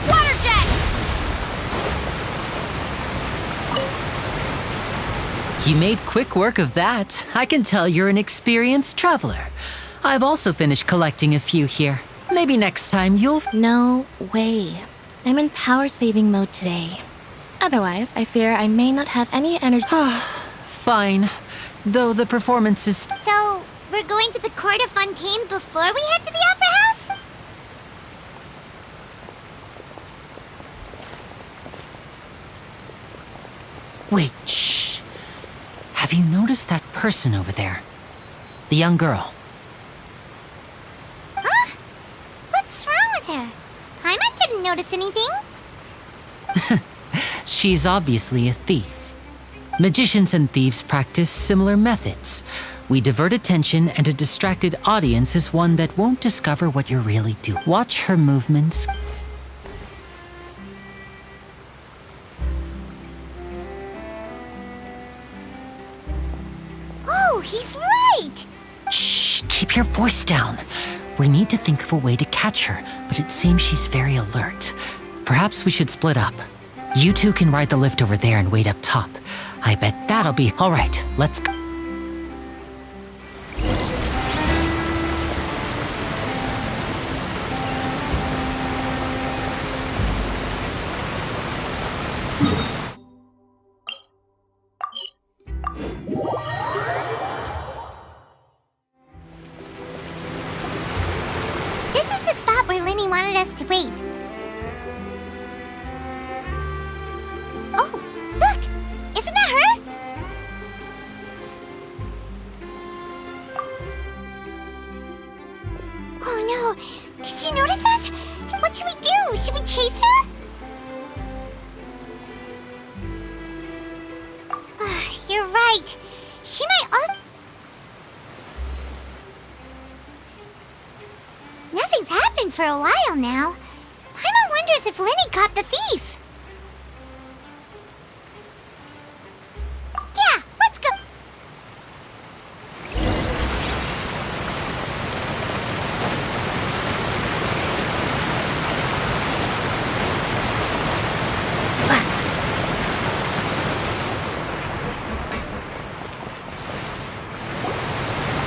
Water jet! You made quick work of that. I can tell you're an experienced traveler. I've also finished collecting a few here. Maybe next time you'll... No way. I'm in power saving mode today. Otherwise, I fear I may not have any energy. Fine. Though the performance is... So, we're going to the court of Fontaine before we head to the Opera House? Wait, shh. Have you noticed that person over there? The young girl. Huh? What's wrong with her? Paimon didn't notice anything. She's obviously a thief. Magicians and thieves practice similar methods. We divert attention, and a distracted audience is one that won't discover what you're really doing. Watch her movements. Oh, he's right! Shh, keep your voice down. We need to think of a way to catch her, but it seems she's very alert. Perhaps we should split up. You two can ride the lift over there and wait up top. I bet that'll be... All right, let's go. she notice us? What should we do? Should we chase her? You're right. She might also... Nothing's happened for a while now. Paimon wonders if Lenny caught the thief. Yeah, let's go.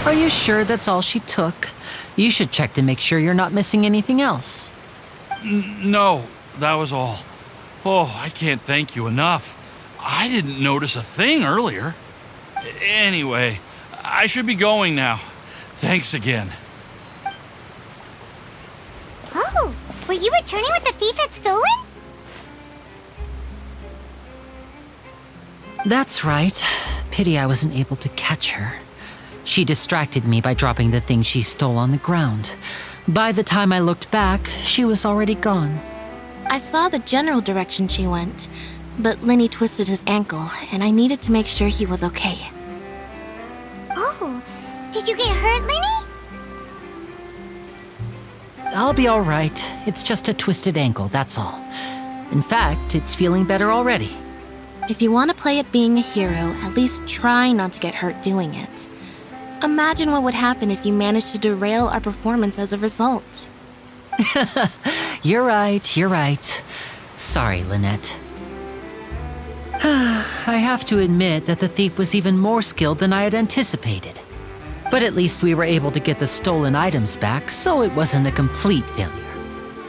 Are you sure that's all she took? You should check to make sure you're not missing anything else. No, that was all. Oh, I can't thank you enough. I didn't notice a thing earlier. Anyway, I should be going now. Thanks again. Oh, were you returning what the thief had stolen? That's right. Pity I wasn't able to catch her. She distracted me by dropping the thing she stole on the ground. By the time I looked back, she was already gone. I saw the general direction she went, but Lenny twisted his ankle, and I needed to make sure he was okay. Oh, did you get hurt, Lenny? I'll be all right. It's just a twisted ankle, that's all. In fact, it's feeling better already. If you want to play at being a hero, at least try not to get hurt doing it. Imagine what would happen if you managed to derail our performance as a result. You're right. Sorry, Lynette. I have to admit that the thief was even more skilled than I had anticipated. But at least we were able to get the stolen items back, so it wasn't a complete failure.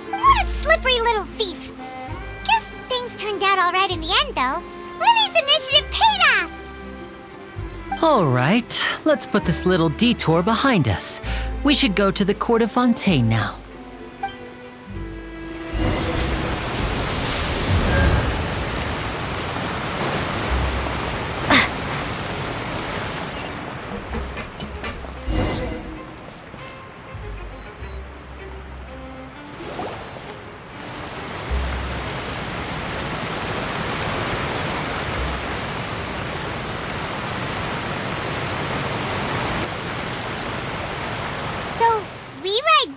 What a slippery little thief! Guess things turned out all right in the end, though. Lenny's initiative paid off! All right, let's put this little detour behind us. We should go to the Court of Fontaine now.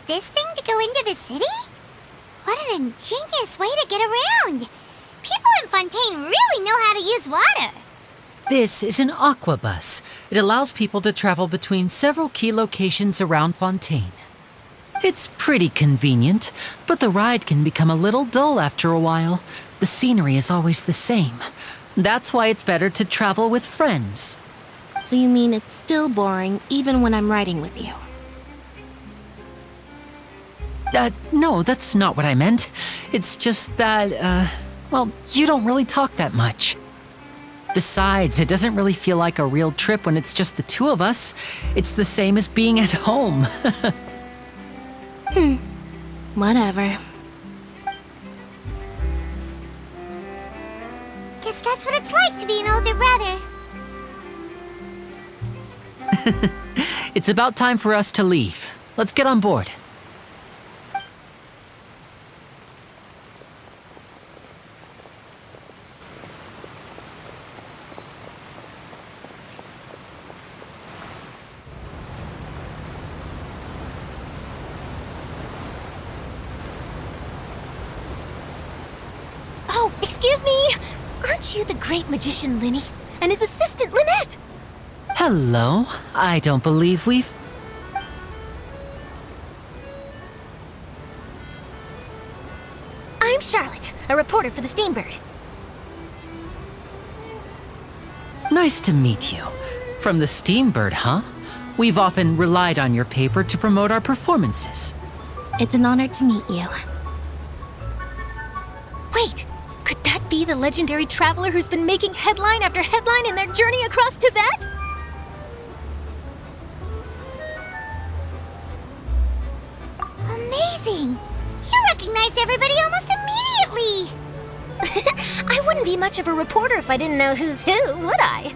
This thing to go into the city? What an ingenious way to get around! People in Fontaine really know how to use water! This is an aquabus. It allows people to travel between several key locations around Fontaine. It's pretty convenient, but the ride can become a little dull after a while. The scenery is always the same. That's why it's better to travel with friends. So you mean it's still boring even when I'm riding with you? No, that's not what I meant. It's just that, well, you don't really talk that much. Besides, it doesn't really feel like a real trip when it's just the two of us. It's the same as being at home. Whatever. Guess that's what it's like to be an older brother. It's about time for us to leave. Let's get on board. Oh, excuse me! Aren't you the great magician Lenny? And his assistant Lynette? Hello. I don't believe we've... I'm Charlotte, a reporter for the Steambird. Nice to meet you. From the Steambird, huh? We've often relied on your paper to promote our performances. It's an honor to meet you. Wait, could that be the legendary traveler who's been making headline after headline in their journey across Tibet? Amazing! You recognized everybody almost immediately! I wouldn't be much of a reporter if I didn't know who's who, would I?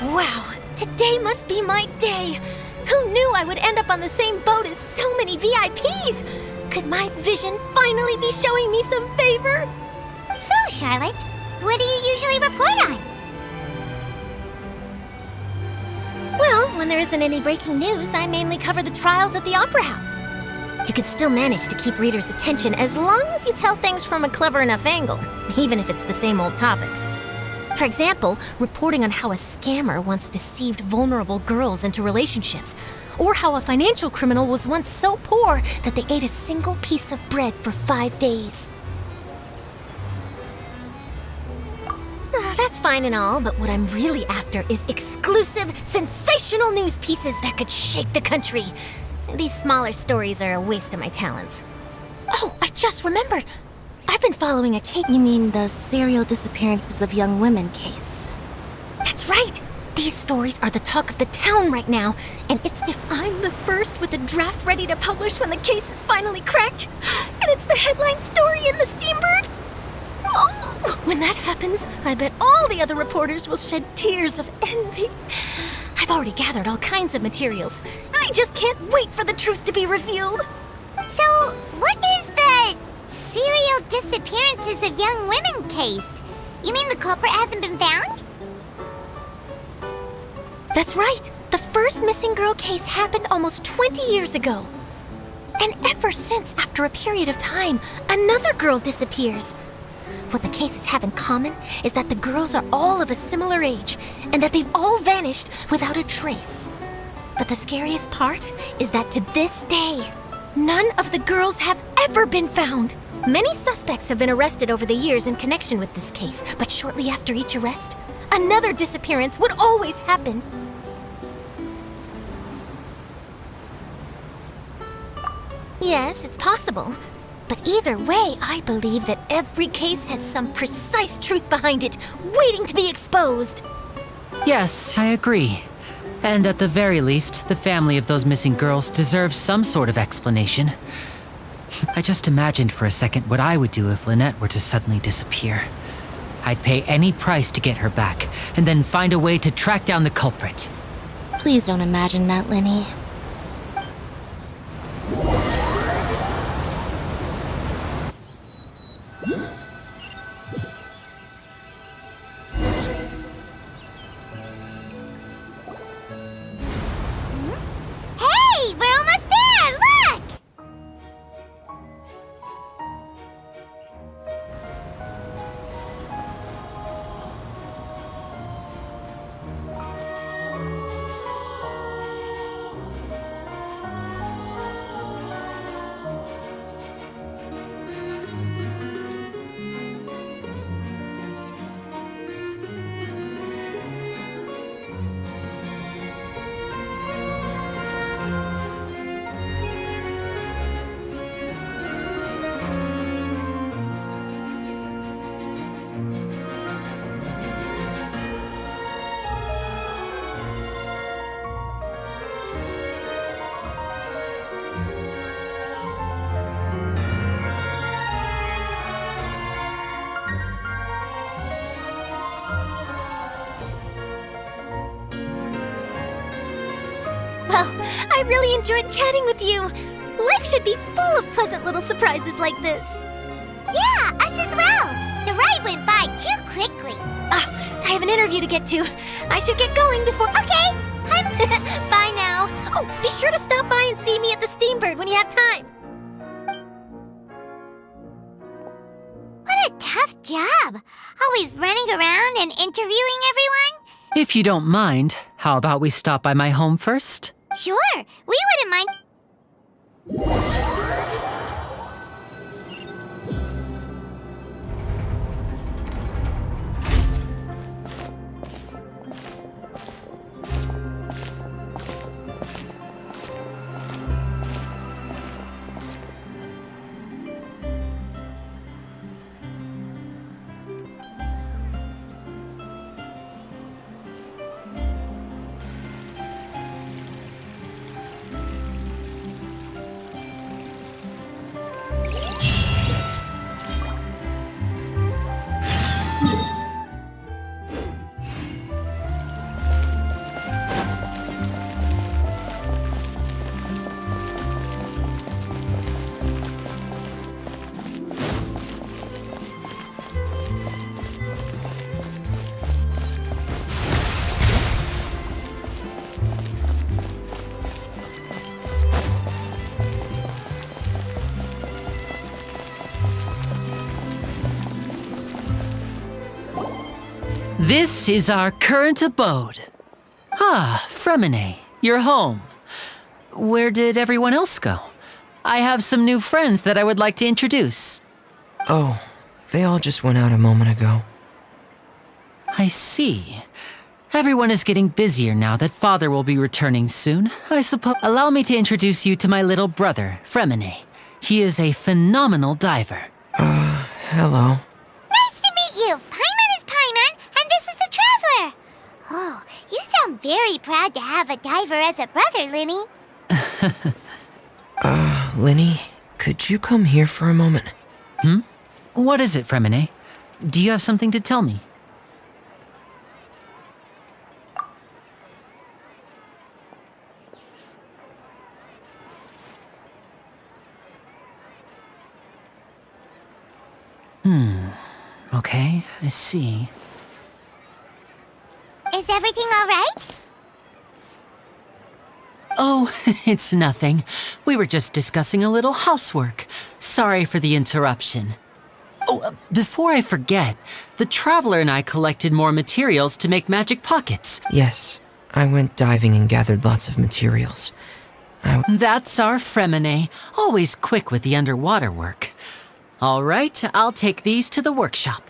Wow, today must be my day. Who knew I would end up on the same boat as so many VIPs? Could my vision finally be showing me some favor? So, Charlotte, what do you usually report on? Well, when there isn't any breaking news, I mainly cover the trials at the Opera House. You can still manage to keep readers' attention as long as you tell things from a clever enough angle, even if it's the same old topics. For example, reporting on how a scammer once deceived vulnerable girls into relationships, or how a financial criminal was once so poor that they ate a single piece of bread for 5 days. That's fine and all, but what I'm really after is exclusive, sensational news pieces that could shake the country. These smaller stories are a waste of my talents. Oh, I just remembered. I've been following a case. You mean the serial disappearances of young women case? That's right. These stories are the talk of the town right now, and it's if I'm the first with a draft ready to publish when the case is finally cracked, and it's the headline story in the Steambird. Oh, when that happens, I bet all the other reporters will shed tears of envy. I've already gathered all kinds of materials. I just can't wait for the truth to be revealed. So, what is the serial disappearances of young women case? You mean the culprit hasn't been found? That's right. The first missing girl case happened almost 20 years ago. And ever since, after a period of time, another girl disappears. What the cases have in common is that the girls are all of a similar age, and that they've all vanished without a trace. But the scariest part is that to this day, none of the girls have ever been found. Many suspects have been arrested over the years in connection with this case, but shortly after each arrest, another disappearance would always happen. Yes, it's possible. But either way, I believe that every case has some precise truth behind it, waiting to be exposed. Yes, I agree. And at the very least, the family of those missing girls deserves some sort of explanation. I just imagined for a second what I would do if Lynette were to suddenly disappear. I'd pay any price to get her back, and then find a way to track down the culprit. Please don't imagine that, Lenny. Hey, we're almost there! Look! Well, I really enjoyed chatting with you. Life should be full of pleasant little surprises like this. Yeah, us as well. The ride went by too quickly. I have an interview to get to. I should get going before... Okay, Bye now. Oh, be sure to stop by and see me at the Steambird when you have time. What a tough job. Always running around and interviewing everyone. If you don't mind, how about we stop by my home first? Sure, we wouldn't mind. This is our current abode. Ah, Fremine, you're home. Where did everyone else go? I have some new friends that I would like to introduce. Oh, they all just went out a moment ago. I see. Everyone is getting busier now that Father will be returning soon. I suppose. Allow me to introduce you to my little brother, Fremine. He is a phenomenal diver. Hello. Nice to meet you. Paimon is Paimon, and this is the Traveler. Oh, you sound very proud to have a diver as a brother, Linny. Linny, could you come here for a moment? What is it, Fremine? Do you have something to tell me? Okay, I see. Is everything all right? Oh, it's nothing. We were just discussing a little housework. Sorry for the interruption. Oh, before I forget, the Traveler and I collected more materials to make magic pockets. Yes, I went diving and gathered lots of materials. That's our Fremine, always quick with the underwater work. All right, I'll take these to the workshop.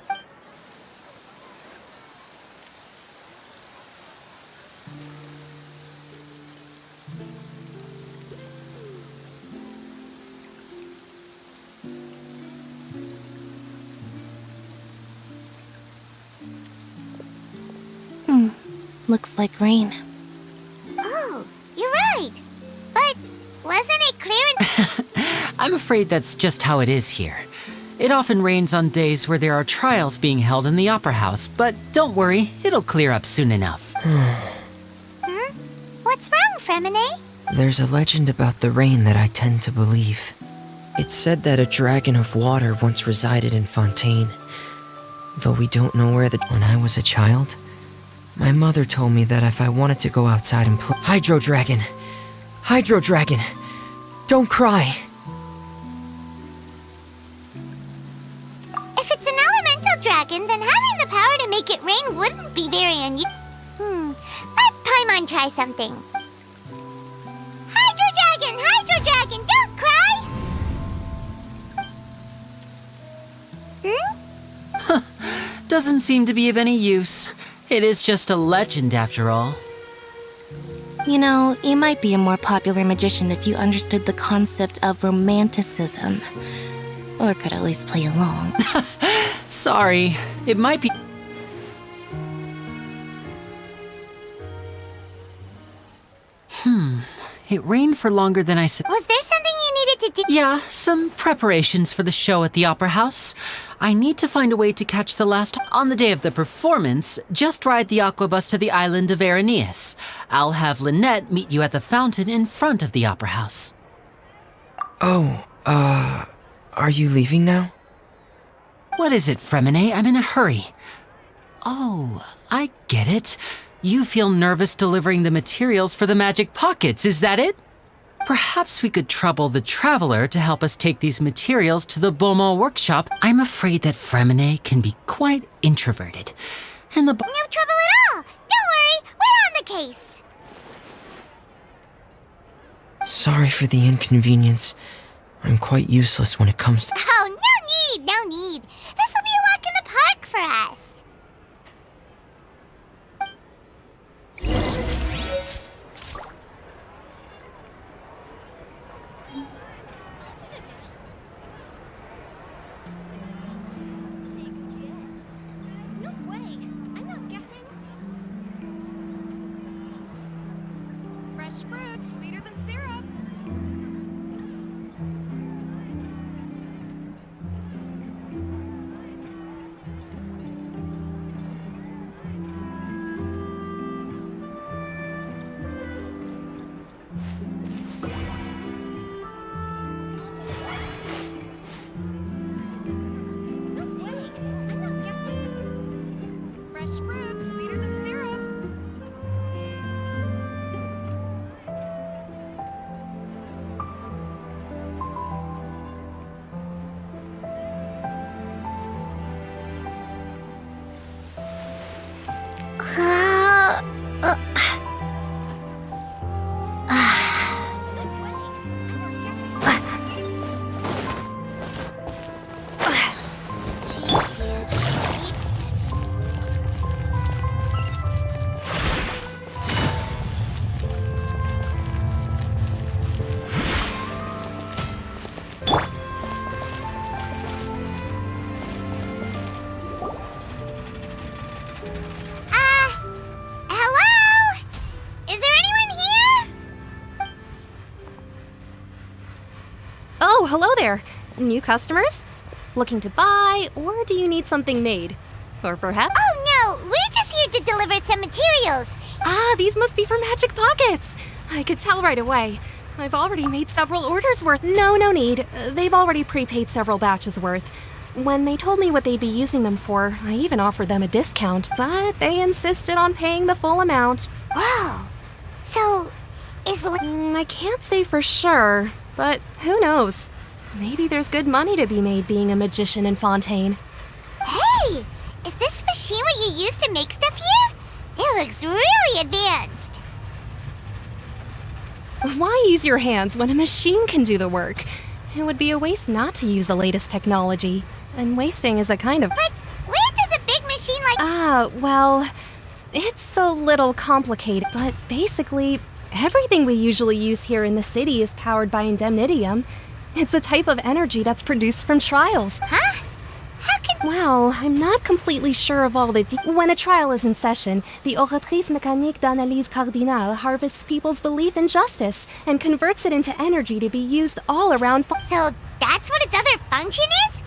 Looks like rain. Oh, you're right. But wasn't it clear I'm afraid that's just how it is here. It often rains on days where there are trials being held in the Opera House, but don't worry, it'll clear up soon enough. What's wrong, Fremine? There's a legend about the rain that I tend to believe. It's said that a dragon of water once resided in Fontaine. Though we don't know where when I was a child, my mother told me that if I wanted to go outside and play— Hydro Dragon! Hydro Dragon! Don't cry! If it's an elemental dragon, then having the power to make it rain wouldn't be very unusual. Let Paimon try something. Hydro Dragon, don't cry! Doesn't seem to be of any use. It is just a legend after all. You know, you might be a more popular magician if you understood the concept of romanticism. Or could at least play along. Sorry, it might be... It rained for longer than I said. Was there something you needed to do? Yeah, some preparations for the show at the Opera House. I need to find a way to catch the last... On the day of the performance, just ride the aquabus to the island of Araneus. I'll have Lynette meet you at the fountain in front of the Opera House. Oh, are you leaving now? What is it, Fremine? I'm in a hurry. Oh, I get it. You feel nervous delivering the materials for the magic pockets, is that it? Perhaps we could trouble the Traveler to help us take these materials to the Beaumont workshop. I'm afraid that Fremine can be quite introverted. And the... No trouble at all! Don't worry, we're on the case! Sorry for the inconvenience. I'm quite useless when it comes to... Oh, no need! This'll be a walk in the park for us! Fresh fruit, sweeter than syrup. hello there. New customers? Looking to buy, or do you need something made? Or perhaps... Oh no, we're just here to deliver some materials. Ah, these must be for Magic Pockets. I could tell right away. I've already made several orders worth. No need. They've already prepaid several batches worth. When they told me what they'd be using them for, I even offered them a discount, but they insisted on paying the full amount. Wow. So, I can't say for sure, but who knows? Maybe there's good money to be made being a magician in Fontaine. Hey! Is this machine what you use to make stuff here? It looks really advanced. Why use your hands when a machine can do the work? It would be a waste not to use the latest technology. And wasting is a kind of... But where does a big machine like... Well, it's a little complicated, but basically, everything we usually use here in the city is powered by indemnitium. It's a type of energy that's produced from trials. Huh? How can... Well, I'm not completely sure of all the When a trial is in session, the Oratrice Mécanique d'Analyse Cardinale harvests people's belief in justice and converts it into energy to be used all around... So that's what its other function is?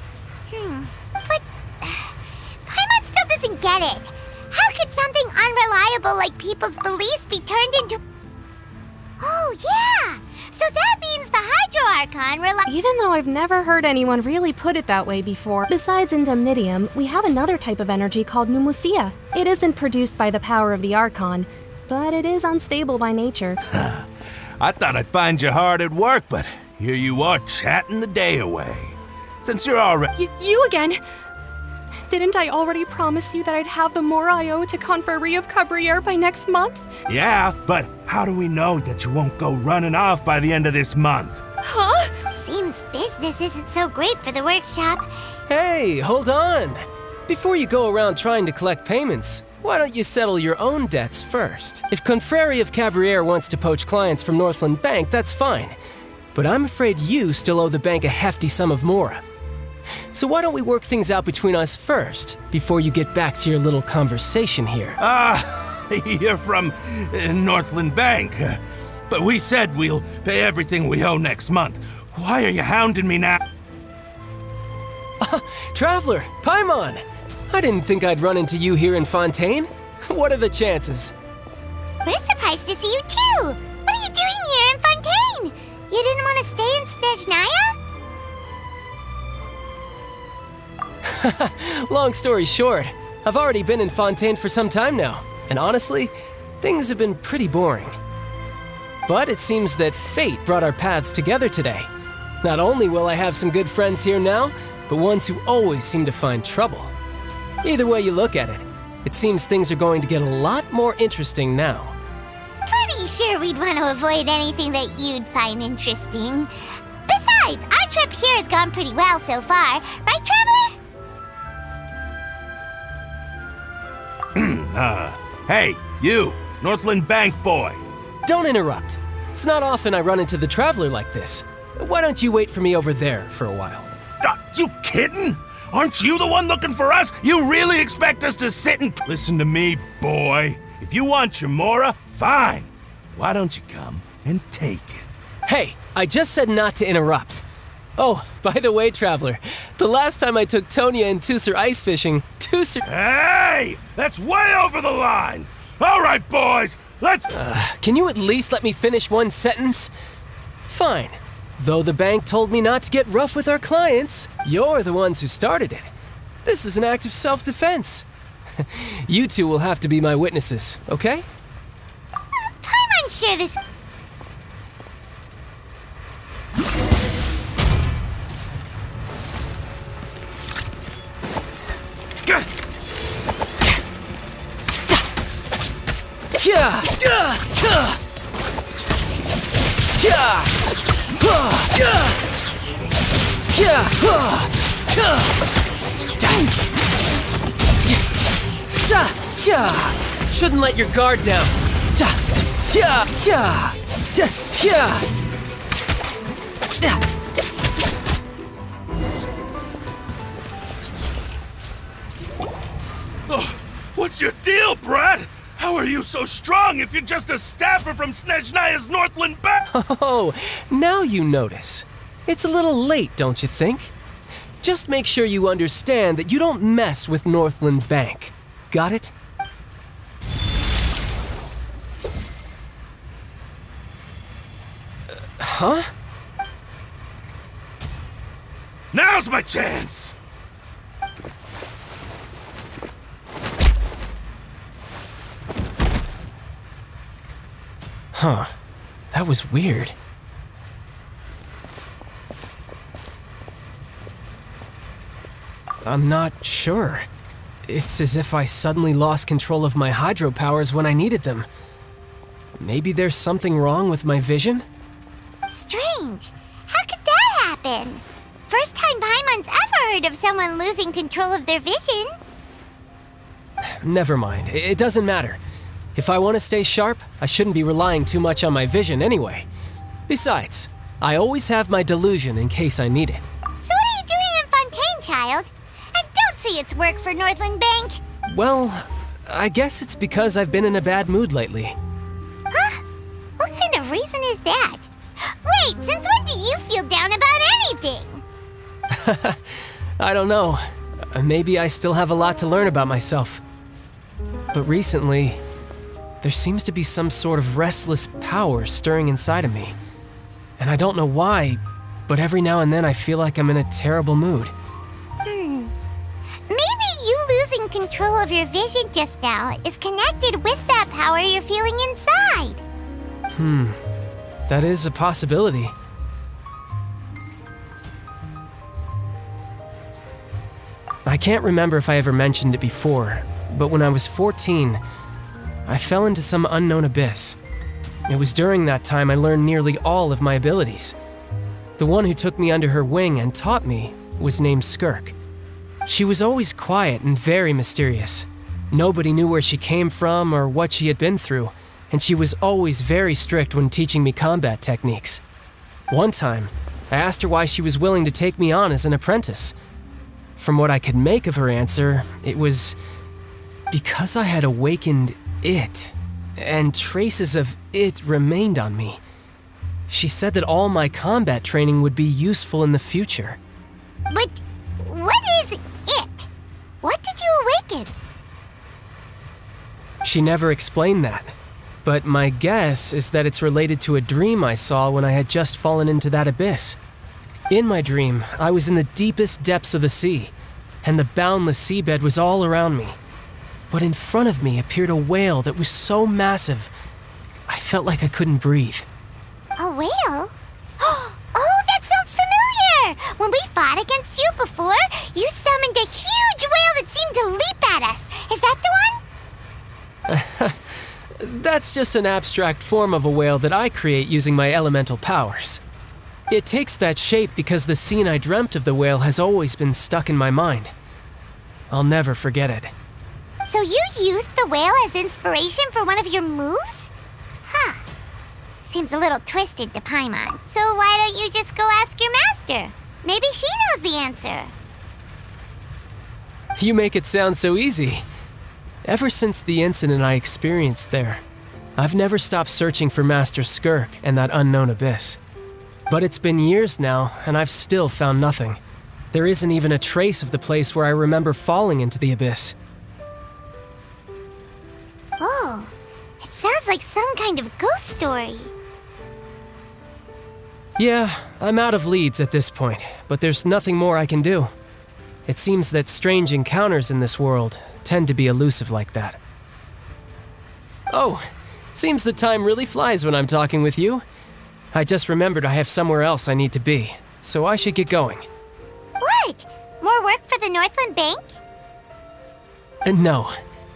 But... Paimon still doesn't get it. How could something unreliable like people's beliefs be turned into... Oh, yeah! So that means the Hydro Archon Even though I've never heard anyone really put it that way before, besides indemnitium, we have another type of energy called pneumosia. It isn't produced by the power of the Archon, but it is unstable by nature. I thought I'd find you hard at work, but here you are chatting the day away. Since you're already... You again! Didn't I already promise you that I'd have the more I owe to Confrérie of Cabriere by next month? Yeah, but how do we know that you won't go running off by the end of this month? Huh? Seems business isn't so great for the workshop. Hey, hold on. Before you go around trying to collect payments, why don't you settle your own debts first? If Confrérie of Cabriere wants to poach clients from Northland Bank, that's fine. But I'm afraid you still owe the bank a hefty sum of mora. So why don't we work things out between us first, before you get back to your little conversation here? You're from Northland Bank. But we said we'll pay everything we owe next month. Why are you hounding me now? Traveler, Paimon! I didn't think I'd run into you here in Fontaine. What are the chances? We're surprised to see you too! What are you doing here in Fontaine? You didn't want to stay in Snezhnaya? Long story short, I've already been in Fontaine for some time now, and honestly, things have been pretty boring. But it seems that fate brought our paths together today. Not only will I have some good friends here now, but ones who always seem to find trouble. Either way you look at it, it seems things are going to get a lot more interesting now. Pretty sure we'd want to avoid anything that you'd find interesting. Besides, our trip here has gone pretty well so far, right, Traveler? Hey, you, Northland Bank boy. Don't interrupt. It's not often I run into the Traveler like this. Why don't you wait for me over there for a while? You kidding? Aren't you the one looking for us? You really expect us to sit and... Listen to me, boy. If you want your mora, fine. Why don't you come and take it? Hey, I just said not to interrupt. Oh, by the way, Traveler, the last time I took Tonya and Tusser ice fishing, Tusser... Hey! That's way over the line! All right, boys, let's... Can you at least let me finish one sentence? Fine. Though the bank told me not to get rough with our clients, you're the ones who started it. This is an act of self-defense. You two will have to be my witnesses, okay? I'm unsure this... Shouldn't let your guard down. What's your deal, Brad? How are you so strong if you're just a staffer from Snezhnaya's Northland Bank? Oh, now you notice. It's a little late, don't you think? Just make sure you understand that you don't mess with Northland Bank. Got it? Huh? Now's my chance! Huh. That was weird. I'm not sure. It's as if I suddenly lost control of my hydro powers when I needed them. Maybe there's something wrong with my vision? Strange. How could that happen? First time Paimon's ever heard of someone losing control of their vision. Never mind. It doesn't matter. If I want to stay sharp, I shouldn't be relying too much on my vision anyway. Besides, I always have my delusion in case I need it. So what are you doing in Fontaine, child? I don't see its work for Northland Bank. Well, I guess it's because I've been in a bad mood lately. Huh? What kind of reason is that? Wait, since when do you feel down about anything? I don't know. Maybe I still have a lot to learn about myself. But recently, there seems to be some sort of restless power stirring inside of me. And I don't know why, but every now and then I feel like I'm in a terrible mood. Maybe you losing control of your vision just now is connected with that power you're feeling inside. That is a possibility. I can't remember if I ever mentioned it before, but when I was 14, I fell into some unknown abyss. It was during that time I learned nearly all of my abilities. The one who took me under her wing and taught me was named Skirk. She was always quiet and very mysterious. Nobody knew where she came from or what she had been through, and she was always very strict when teaching me combat techniques. One time, I asked her why she was willing to take me on as an apprentice. From what I could make of her answer, it was because I had awakened it, and traces of it remained on me. She said that all my combat training would be useful in the future. But what is it? What did you awaken? She never explained that, but my guess is that it's related to a dream I saw when I had just fallen into that abyss. In my dream, I was in the deepest depths of the sea, and the boundless seabed was all around me. But in front of me appeared a whale that was so massive, I felt like I couldn't breathe. A whale? Oh, that sounds familiar! When we fought against you before, you summoned a huge whale that seemed to leap at us. Is that the one? That's just an abstract form of a whale that I create using my elemental powers. It takes that shape because the scene I dreamt of the whale has always been stuck in my mind. I'll never forget it. So you used the whale as inspiration for one of your moves? Huh. Seems a little twisted to Paimon. So why don't you just go ask your master? Maybe she knows the answer. You make it sound so easy. Ever since the incident I experienced there, I've never stopped searching for Master Skirk and that unknown abyss. But it's been years now, and I've still found nothing. There isn't even a trace of the place where I remember falling into the abyss. Oh, it sounds like some kind of ghost story. Yeah, I'm out of leads at this point, but there's nothing more I can do. It seems that strange encounters in this world tend to be elusive like that. Oh, seems the time really flies when I'm talking with you. I just remembered I have somewhere else I need to be, so I should get going. What? More work for the Northland Bank? No,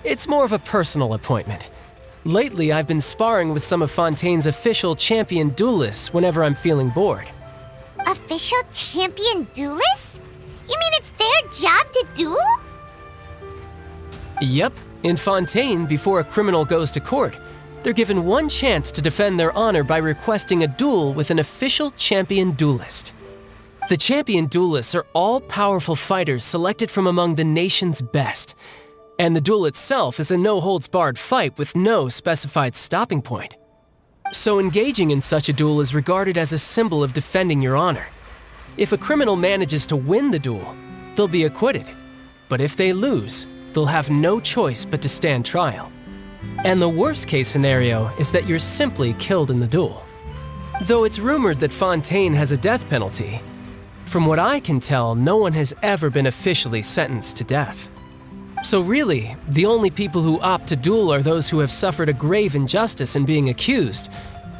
it's more of a personal appointment. Lately, I've been sparring with some of Fontaine's official champion duelists whenever I'm feeling bored. Official champion duelists? You mean it's their job to duel? Yep, in Fontaine, before a criminal goes to court, they're given one chance to defend their honor by requesting a duel with an official champion duelist. The champion duelists are all-powerful fighters selected from among the nation's best, and the duel itself is a no-holds-barred fight with no specified stopping point. So engaging in such a duel is regarded as a symbol of defending your honor, If a criminal manages to win the duel, they'll be acquitted. But if they lose, they'll have no choice but to stand trial. And the worst case scenario is that you're simply killed in the duel. Though it's rumored that Fontaine has a death penalty, from what I can tell, no one has ever been officially sentenced to death. So really, the only people who opt to duel are those who have suffered a grave injustice in being accused,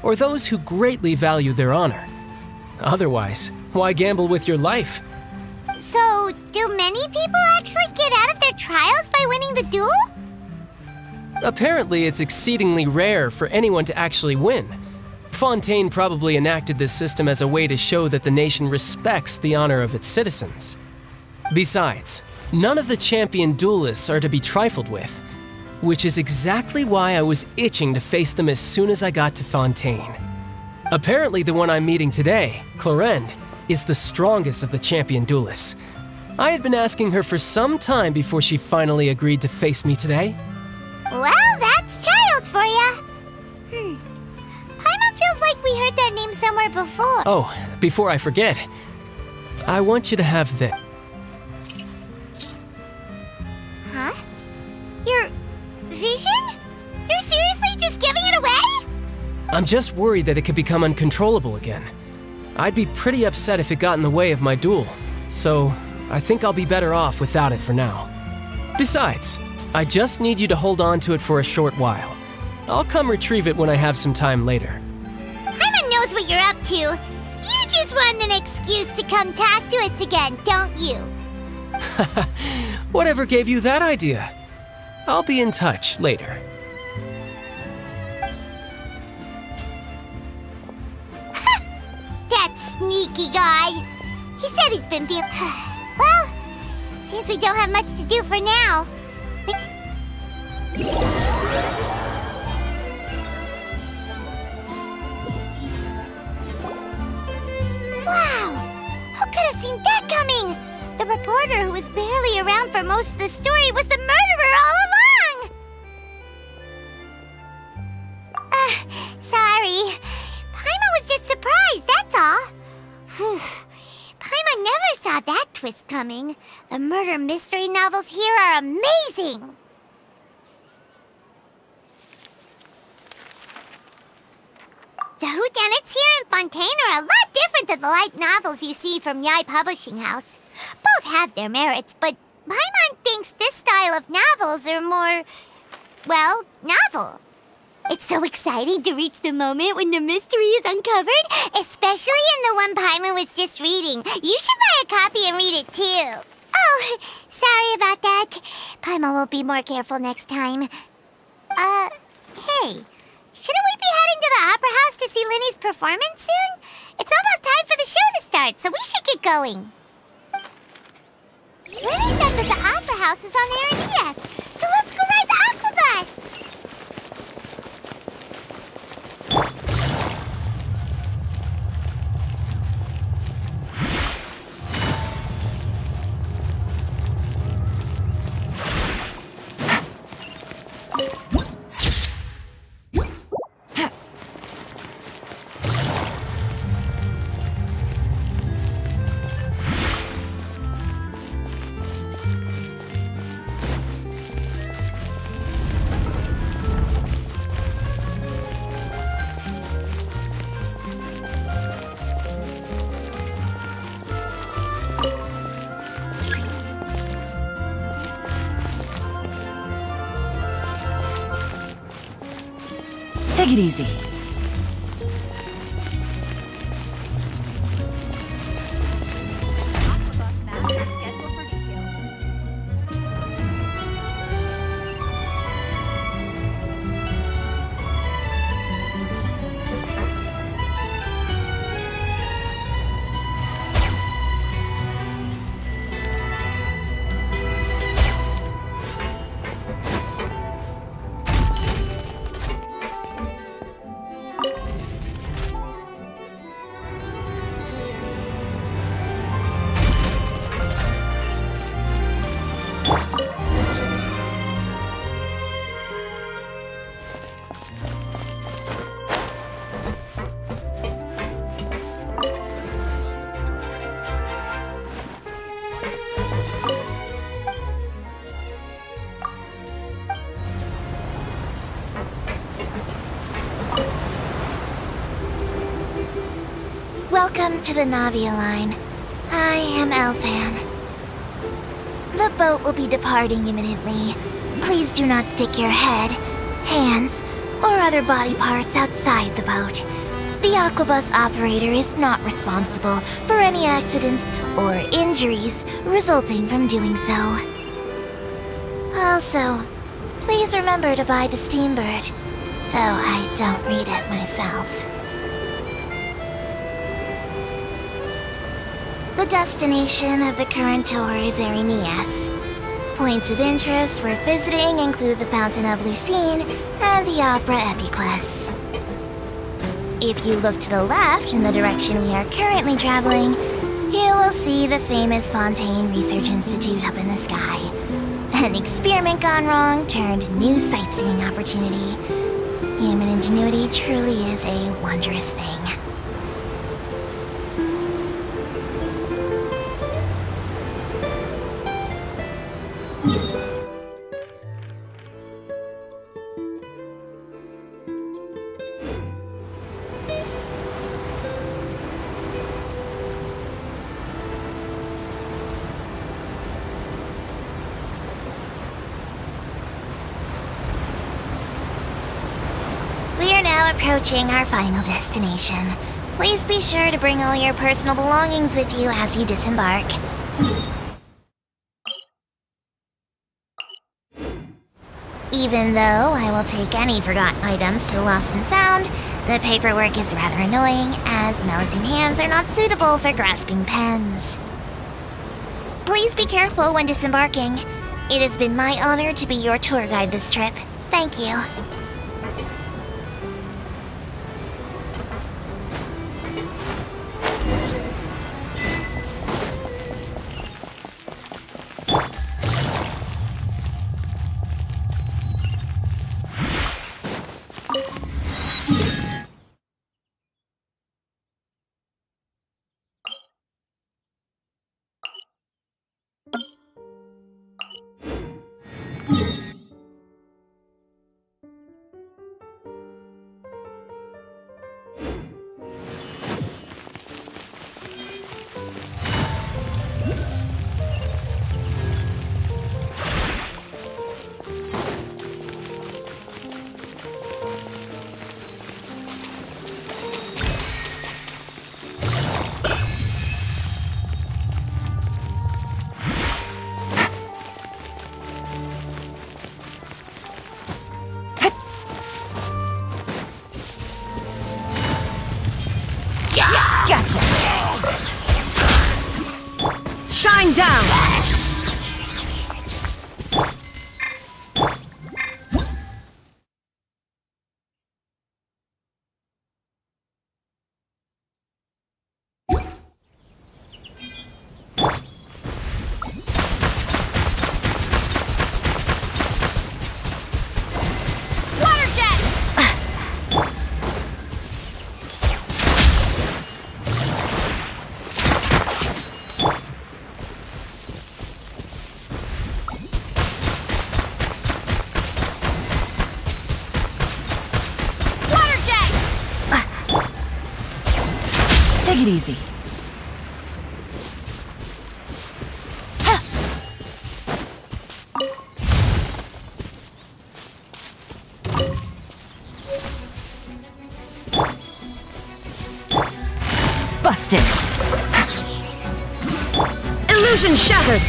or those who greatly value their honor. Otherwise, why gamble with your life? So, do many people actually get out of their trials by winning the duel? Apparently, it's exceedingly rare for anyone to actually win. Fontaine probably enacted this system as a way to show that the nation respects the honor of its citizens. Besides, none of the champion duelists are to be trifled with, which is exactly why I was itching to face them as soon as I got to Fontaine. Apparently, the one I'm meeting today, Clorinde, is the strongest of the champion duelists. I had been asking her for some time before she finally agreed to face me today. Well, that's child for ya. Paimon feels like we heard that name somewhere before. Oh, before I forget, I want you to have this. Huh? Your vision? You're seriously just giving it away? I'm just worried that it could become uncontrollable again. I'd be pretty upset if it got in the way of my duel, so I think I'll be better off without it for now. Besides, I just need you to hold on to it for a short while. I'll come retrieve it when I have some time later. Paimon knows what you're up to. You just want an excuse to come talk to us again, don't you? Whatever gave you that idea? I'll be in touch later. That sneaky guy. He said he's been Well, seems we don't have much to do for now. Wow! Who could have seen that coming? The reporter who was barely around for most of the story was the murderer all along! Sorry. Paimon was just surprised, that's all. Whew. Paimon never saw that twist coming. The murder mystery novels here are amazing! The whodunits here in Fontaine are a lot different than the light novels you see from Yai Publishing House. Both have their merits, but Paimon thinks this style of novels are more, well, novel. It's so exciting to reach the moment when the mystery is uncovered, especially in the one Paimon was just reading. You should buy a copy and read it too. Oh, sorry about that. Paimon will be more careful next time. Hey, shouldn't we be heading to the Opera House to see Linny's performance soon? It's almost time for the show to start, so we should get going. Linny said that the Opera House is on Aranias, so let's go ride the Aquabus! Take it easy. Welcome to the Navia line. I am Elfan. The boat will be departing imminently. Please do not stick your head, hands, or other body parts outside the boat. The Aquabus operator is not responsible for any accidents or injuries resulting from doing so. Also, please remember to buy the Steambird, though I don't read it myself. The destination of the current tour is Erinias. Points of interest worth visiting include the Fountain of Lucine and the Opera Epiclese. If you look to the left in the direction we are currently traveling, you will see the famous Fontaine Research Institute up in the sky. An experiment gone wrong turned new sightseeing opportunity. Human ingenuity truly is a wondrous thing. We are now approaching our final destination. Please be sure to bring all your personal belongings with you as you disembark. Even though I will take any forgotten items to the lost and found, the paperwork is rather annoying, as Melusine hands are not suitable for grasping pens. Please be careful when disembarking. It has been my honor to be your tour guide this trip. Thank you. Gotcha! Shine down! Take it easy. Busted. Illusion shattered!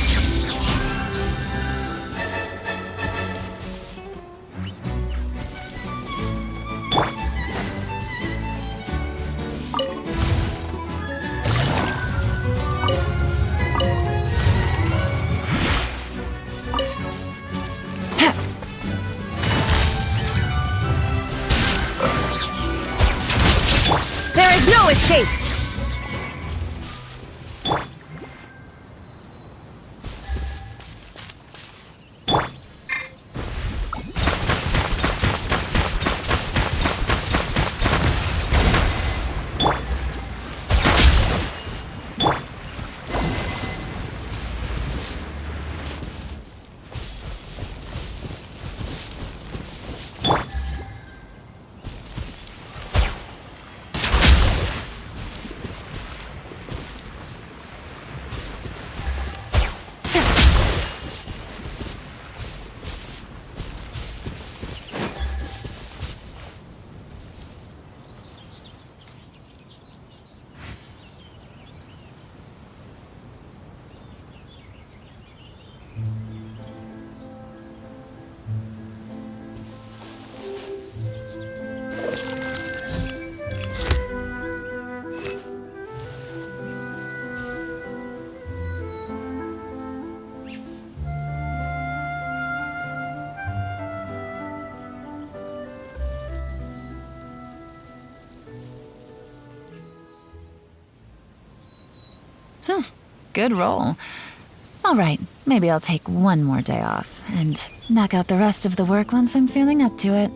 There is no escape! Good roll. All right, maybe I'll take one more day off and knock out the rest of the work once I'm feeling up to it.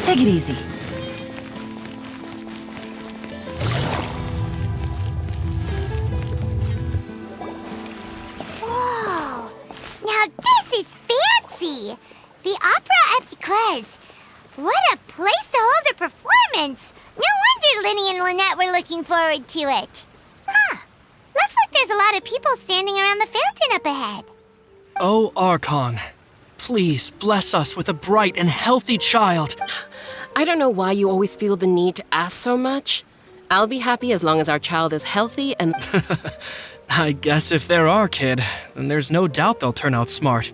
Take it easy. Whoa! Now this is fancy! The Opera Epiclese. What a place to hold a performance! No wonder Linny and Lynette were looking forward to it. Huh. Looks like there's a lot of people standing around the fountain up ahead. Oh, Archon, please bless us with a bright and healthy child. I don't know why you always feel the need to ask so much. I'll be happy as long as our child is healthy and... I guess if they're our kid, then there's no doubt they'll turn out smart.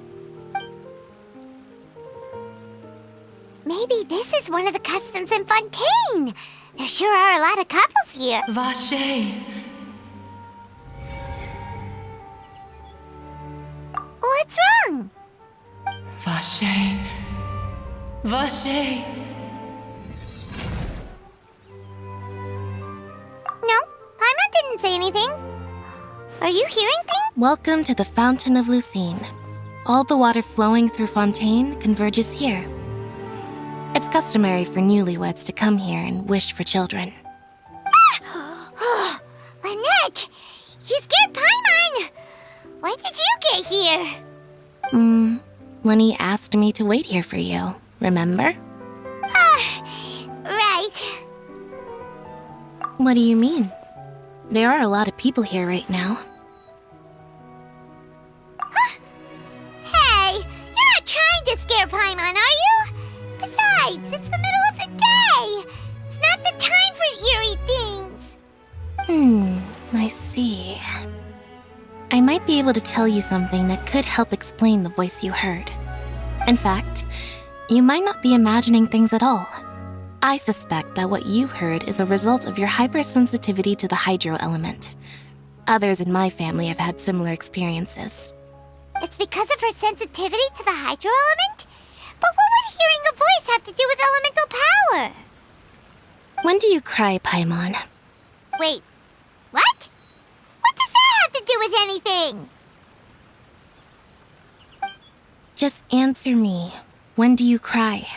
Maybe this is one of the customs in Fontaine. There sure are a lot of couples here. Vache. What's wrong? Vache. Vache. No, Paimon didn't say anything. Are you hearing things? Welcome to the Fountain of Lucine. All the water flowing through Fontaine converges here. It's customary for newlyweds to come here and wish for children. Ah! Lynette! You scared Paimon! When did you get here? Lenny asked me to wait here for you, remember? Right. What do you mean? There are a lot of people here right now. Hey, you're not trying to scare Paimon, are you? Besides, it's the middle of the day. It's not the time for eerie things. I see. I might be able to tell you something that could help explain the voice you heard. In fact, you might not be imagining things at all. I suspect that what you heard is a result of your hypersensitivity to the hydro element. Others in my family have had similar experiences. It's because of her sensitivity to the hydro element? But what would hearing a voice have to do with elemental power? When do you cry, Paimon? Wait, what? What does that have to do with anything? Just answer me. When do you cry?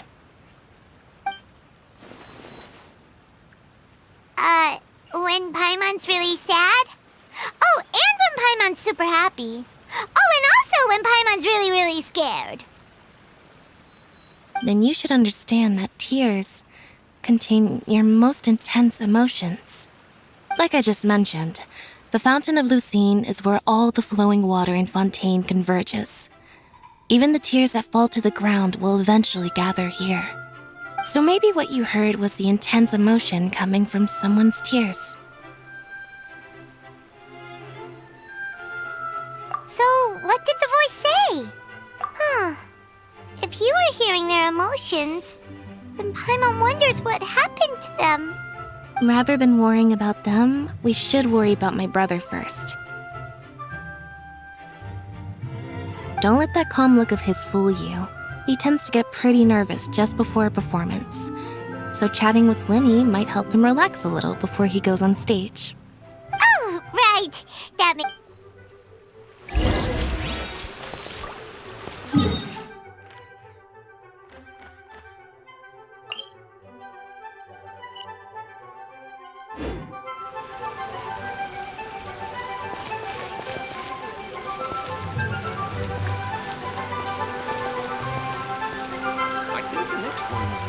When Paimon's really sad? Oh, and when Paimon's super happy. Oh, and also when Paimon's really, really scared. Then you should understand that tears contain your most intense emotions. Like I just mentioned, the Fountain of Lucine is where all the flowing water in Fontaine converges. Even the tears that fall to the ground will eventually gather here. So maybe what you heard was the intense emotion coming from someone's tears. So, what did the voice say? If you were hearing their emotions, then Paimon wonders what happened to them. Rather than worrying about them, we should worry about my brother first. Don't let that calm look of his fool you. He tends to get pretty nervous just before a performance. So chatting with Linny might help him relax a little before he goes on stage. Oh, right. That makes... I think the next one is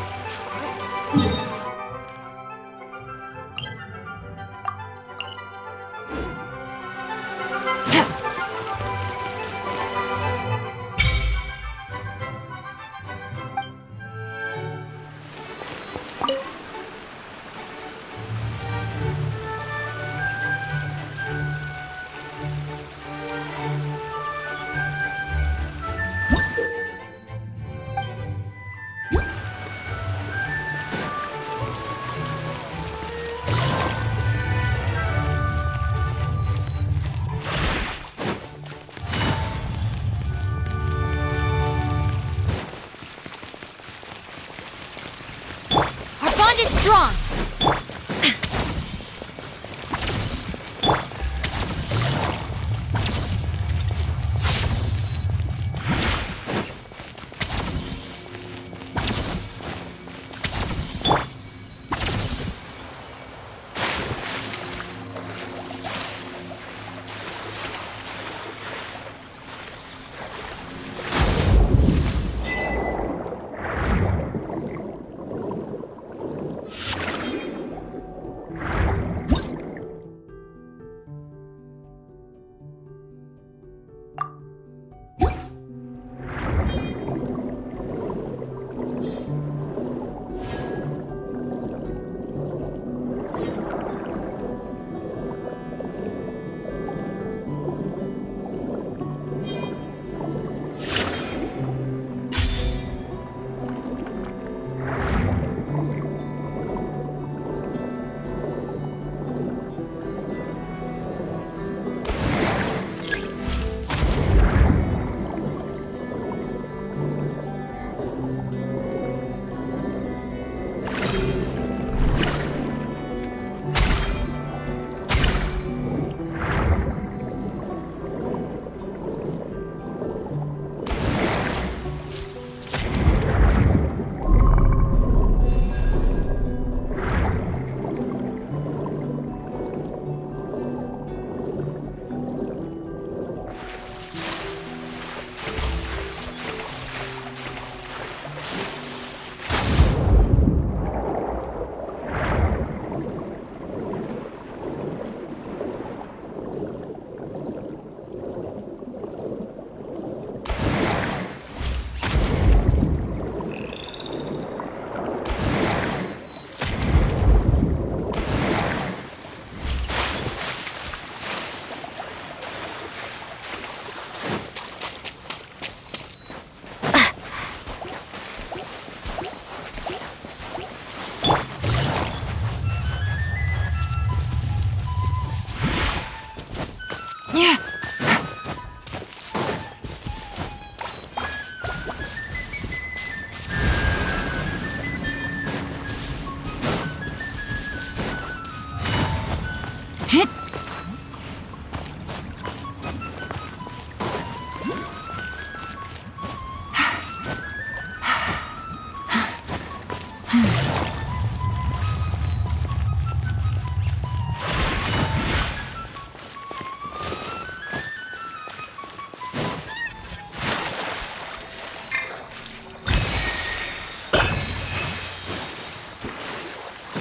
Yeah.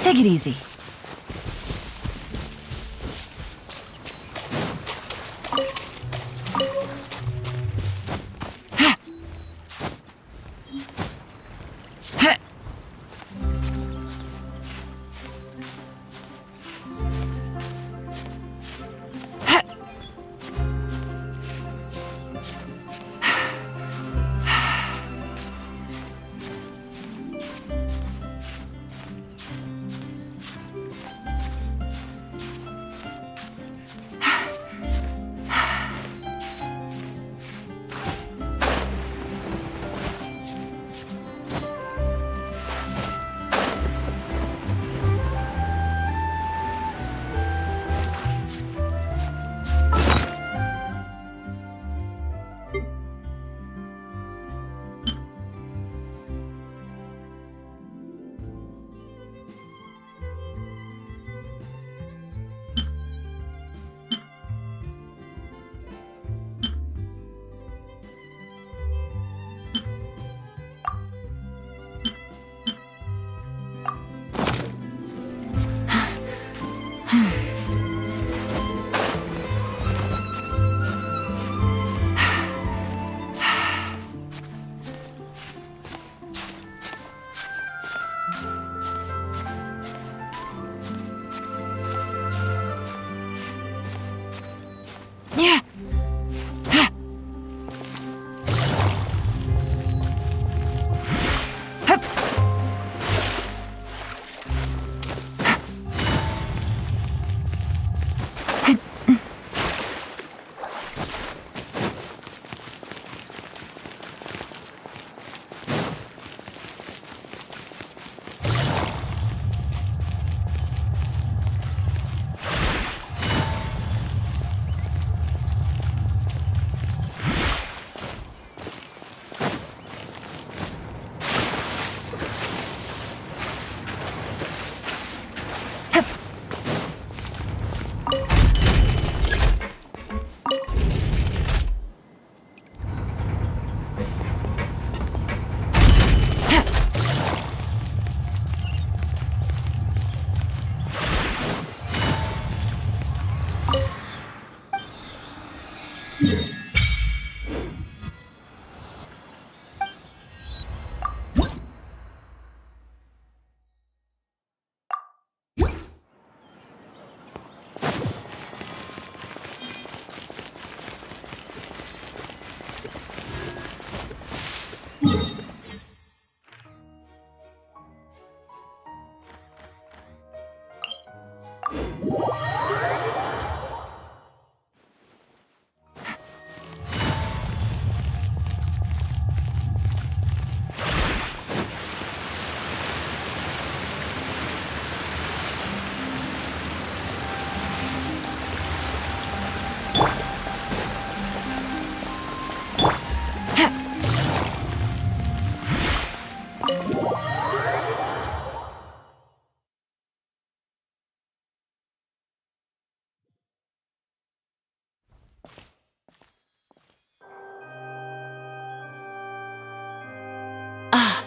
Take it easy. Yeah.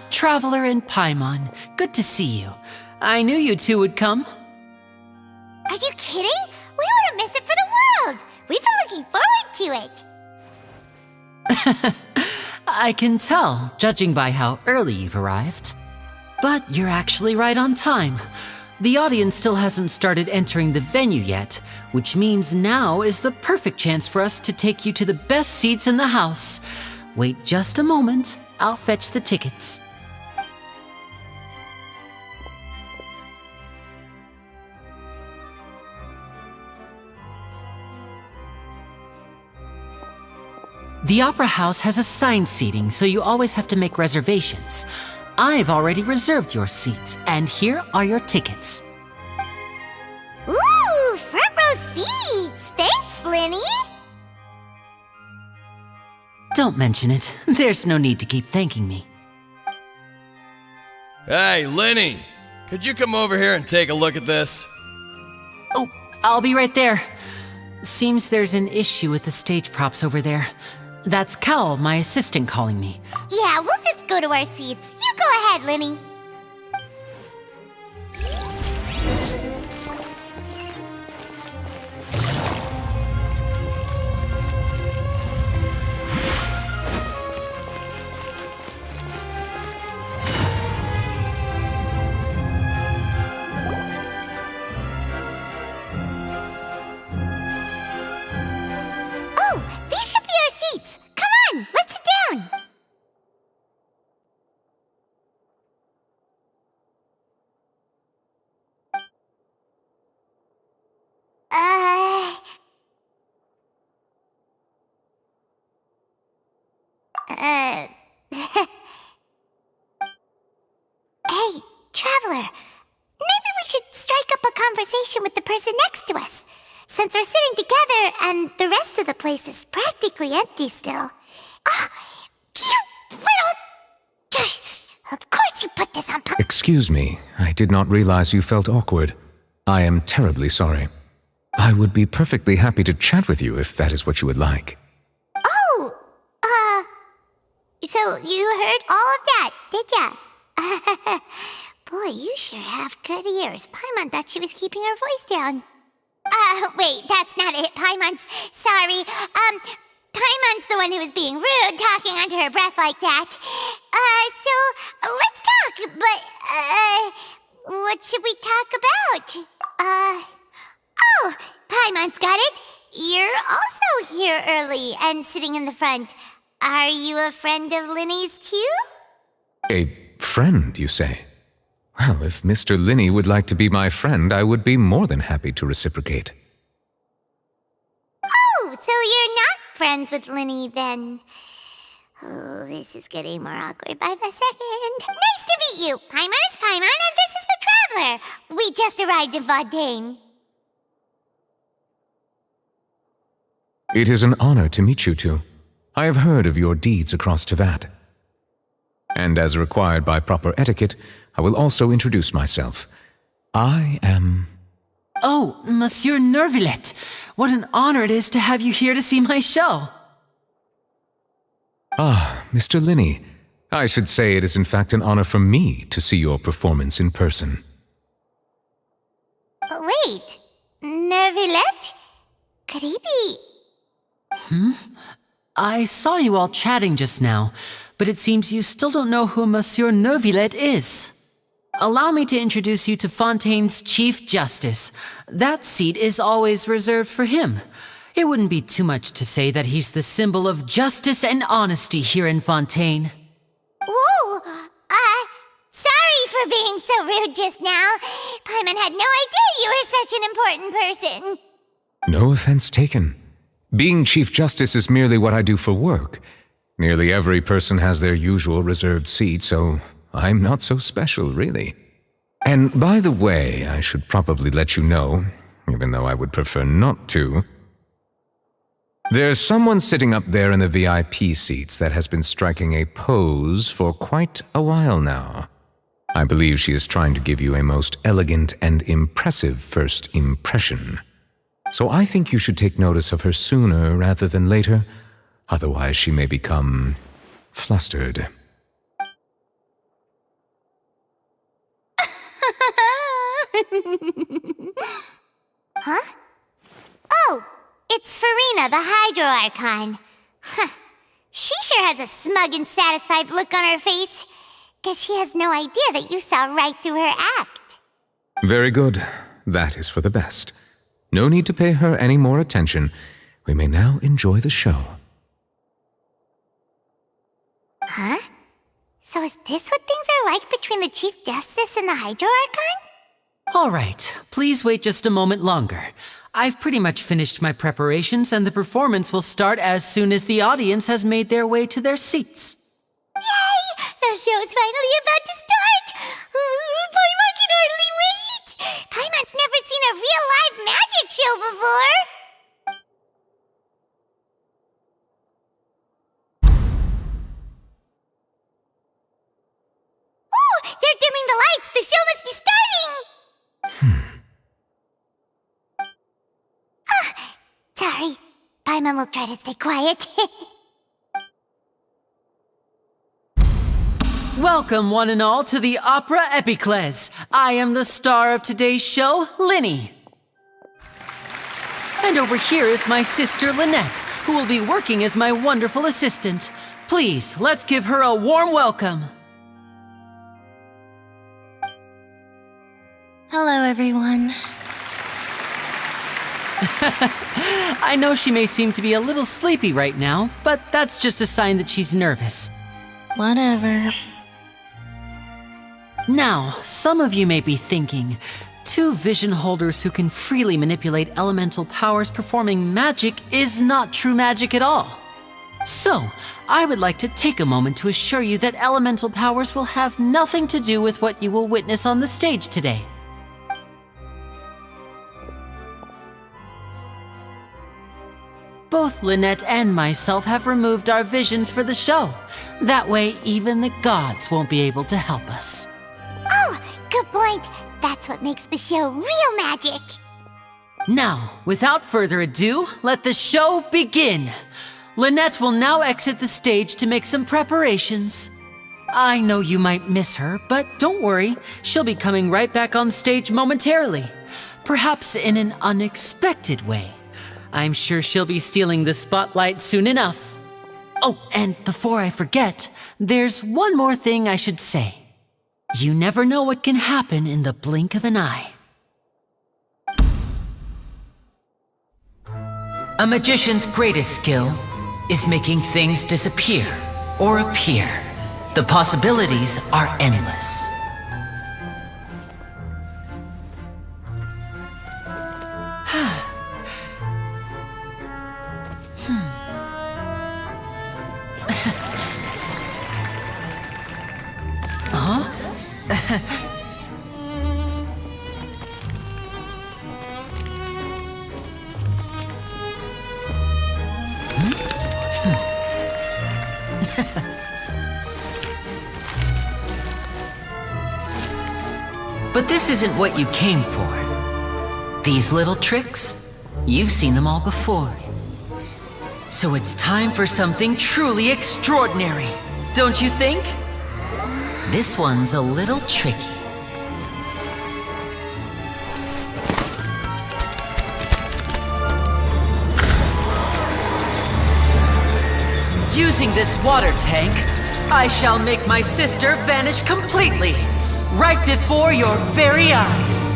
Traveler and Paimon, good to see you. I knew you two would come. Are you kidding? We wouldn't miss it for the world! We've been looking forward to it! I can tell, judging by how early you've arrived. But you're actually right on time. The audience still hasn't started entering the venue yet, which means now is the perfect chance for us to take you to the best seats in the house. Wait just a moment, I'll fetch the tickets. The Opera House has assigned seating, so you always have to make reservations. I've already reserved your seats, and here are your tickets. Ooh, front row seats! Thanks, Linny! Don't mention it. There's no need to keep thanking me. Hey, Lenny! Could you come over here and take a look at this? Oh, I'll be right there. Seems there's an issue with the stage props over there. That's Cal, my assistant, calling me. Yeah, we'll just go to our seats. You go ahead, Linny. These should be our seats. Come on, let's sit down. Hey, Traveler. Maybe we should strike up a conversation with the person next to us. Since we're sitting together and the rest of the place is practically empty still. Ah, you little... Of course you put this on purpose. Excuse me, I did not realize you felt awkward. I am terribly sorry. I would be perfectly happy to chat with you if that is what you would like. Oh, so you heard all of that, did ya? Boy, you sure have good ears. Paimon thought she was keeping her voice down. Wait, that's not it, Paimon's. Sorry. Paimon's the one who was being rude, talking under her breath like that. So, let's talk, but, what should we talk about? Oh, Paimon's got it. You're also here early and sitting in the front. Are you a friend of Linny's too? A friend, you say? Well, if Mr. Linney would like to be my friend, I would be more than happy to reciprocate. Oh, so you're not friends with Linny then? Oh, this is getting more awkward by the second. Nice to meet you. Paimon is Paimon, and this is the Traveler. We just arrived in Fontaine. It is an honor to meet you two. I have heard of your deeds across Tevat. And as required by proper etiquette, I will also introduce myself. I am... Oh, Monsieur Nervillet. What an honor it is to have you here to see my show. Ah, Mr. Linney. I should say it is in fact an honor for me to see your performance in person. Wait, Nervillet? Could he be... I saw you all chatting just now, but it seems you still don't know who Monsieur Nervillet is. Allow me to introduce you to Fontaine's Chief Justice. That seat is always reserved for him. It wouldn't be too much to say that he's the symbol of justice and honesty here in Fontaine. Whoa! Sorry for being so rude just now. Paimon had no idea you were such an important person. No offense taken. Being Chief Justice is merely what I do for work. Nearly every person has their usual reserved seat, so I'm not so special, really. And by the way, I should probably let you know, even though I would prefer not to. There's someone sitting up there in the VIP seats that has been striking a pose for quite a while now. I believe she is trying to give you a most elegant and impressive first impression. So I think you should take notice of her sooner rather than later, otherwise she may become flustered. Huh? Oh, it's Farina, the Hydro Archon. Huh. She sure has a smug and satisfied look on her face. Guess she has no idea that you saw right through her act. Very good. That is for the best. No need to pay her any more attention. We may now enjoy the show. Huh? So is this what things are like between the Chief Justice and the Hydro Archon? All right, please wait just a moment longer. I've pretty much finished my preparations, and the performance will start as soon as the audience has made their way to their seats. Yay! The show's finally about to start! Paimon can hardly wait! Paimon's never seen a real live magic show before! Oh! They're dimming the lights! The show must be starting! Sorry. Paimon will try to stay quiet. Welcome, one and all, to the Opera Epiclese. I am the star of today's show, Linny. And over here is my sister, Lynette, who will be working as my wonderful assistant. Please, let's give her a warm welcome. Hello, everyone. I know she may seem to be a little sleepy right now, but that's just a sign that she's nervous. Whatever. Now, some of you may be thinking, two vision holders who can freely manipulate elemental powers performing magic is not true magic at all. So, I would like to take a moment to assure you that elemental powers will have nothing to do with what you will witness on the stage today. Both Lynette and myself have removed our visions for the show. That way, even the gods won't be able to help us. Oh, good point. That's what makes the show real magic. Now, without further ado, let the show begin. Lynette will now exit the stage to make some preparations. I know you might miss her, but don't worry. She'll be coming right back on stage momentarily. Perhaps in an unexpected way. I'm sure she'll be stealing the spotlight soon enough. Oh, and before I forget, there's one more thing I should say. You never know what can happen in the blink of an eye. A magician's greatest skill is making things disappear or appear. The possibilities are endless. But this isn't what you came for. These little tricks, you've seen them all before. So it's time for something truly extraordinary, don't you think? This one's a little tricky. Using this water tank, I shall make my sister vanish completely, right before your very eyes.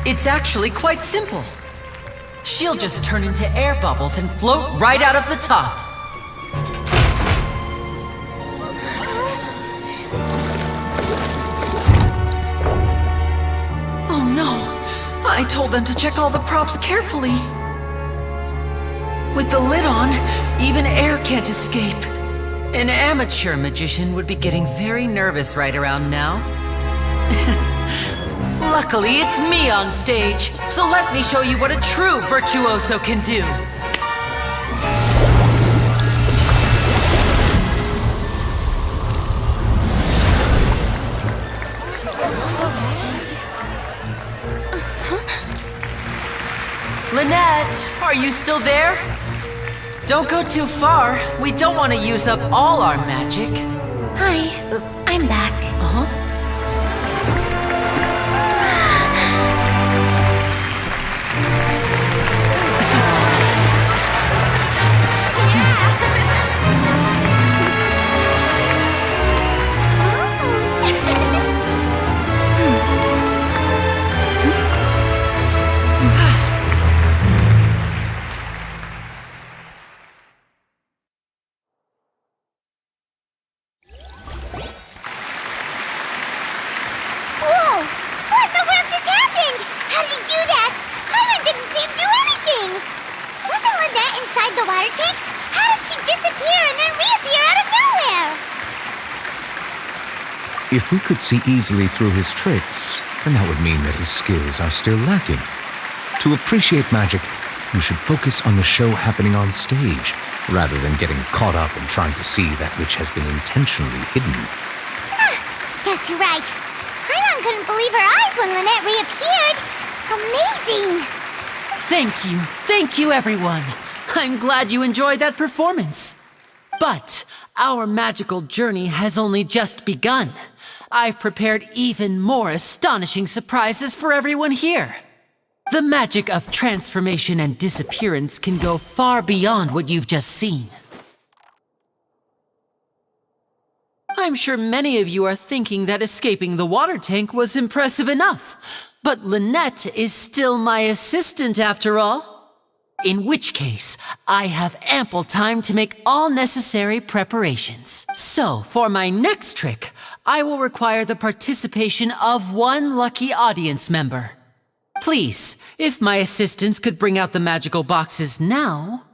It's actually quite simple. She'll just turn into air bubbles and float right out of the top. Oh no! I told them to check all the props carefully. With the lid on, even air can't escape. An amateur magician would be getting very nervous right around now. Luckily, it's me on stage, so let me show you what a true virtuoso can do. Lynette, are you still there? Don't go too far. We don't want to use up all our magic. Hi, I'm back. Uh-huh. water tank? How did she disappear and then reappear out of nowhere? If we could see easily through his tricks, then that would mean that his skills are still lacking. To appreciate magic, you should focus on the show happening on stage, rather than getting caught up in trying to see that which has been intentionally hidden. Guess you're right. Paimon couldn't believe her eyes when Lynette reappeared. Amazing! Thank you everyone. I'm glad you enjoyed that performance. But our magical journey has only just begun. I've prepared even more astonishing surprises for everyone here. The magic of transformation and disappearance can go far beyond what you've just seen. I'm sure many of you are thinking that escaping the water tank was impressive enough, but Lynette is still my assistant after all. In which case, I have ample time to make all necessary preparations. So, for my next trick, I will require the participation of one lucky audience member. Please, if my assistants could bring out the magical boxes now.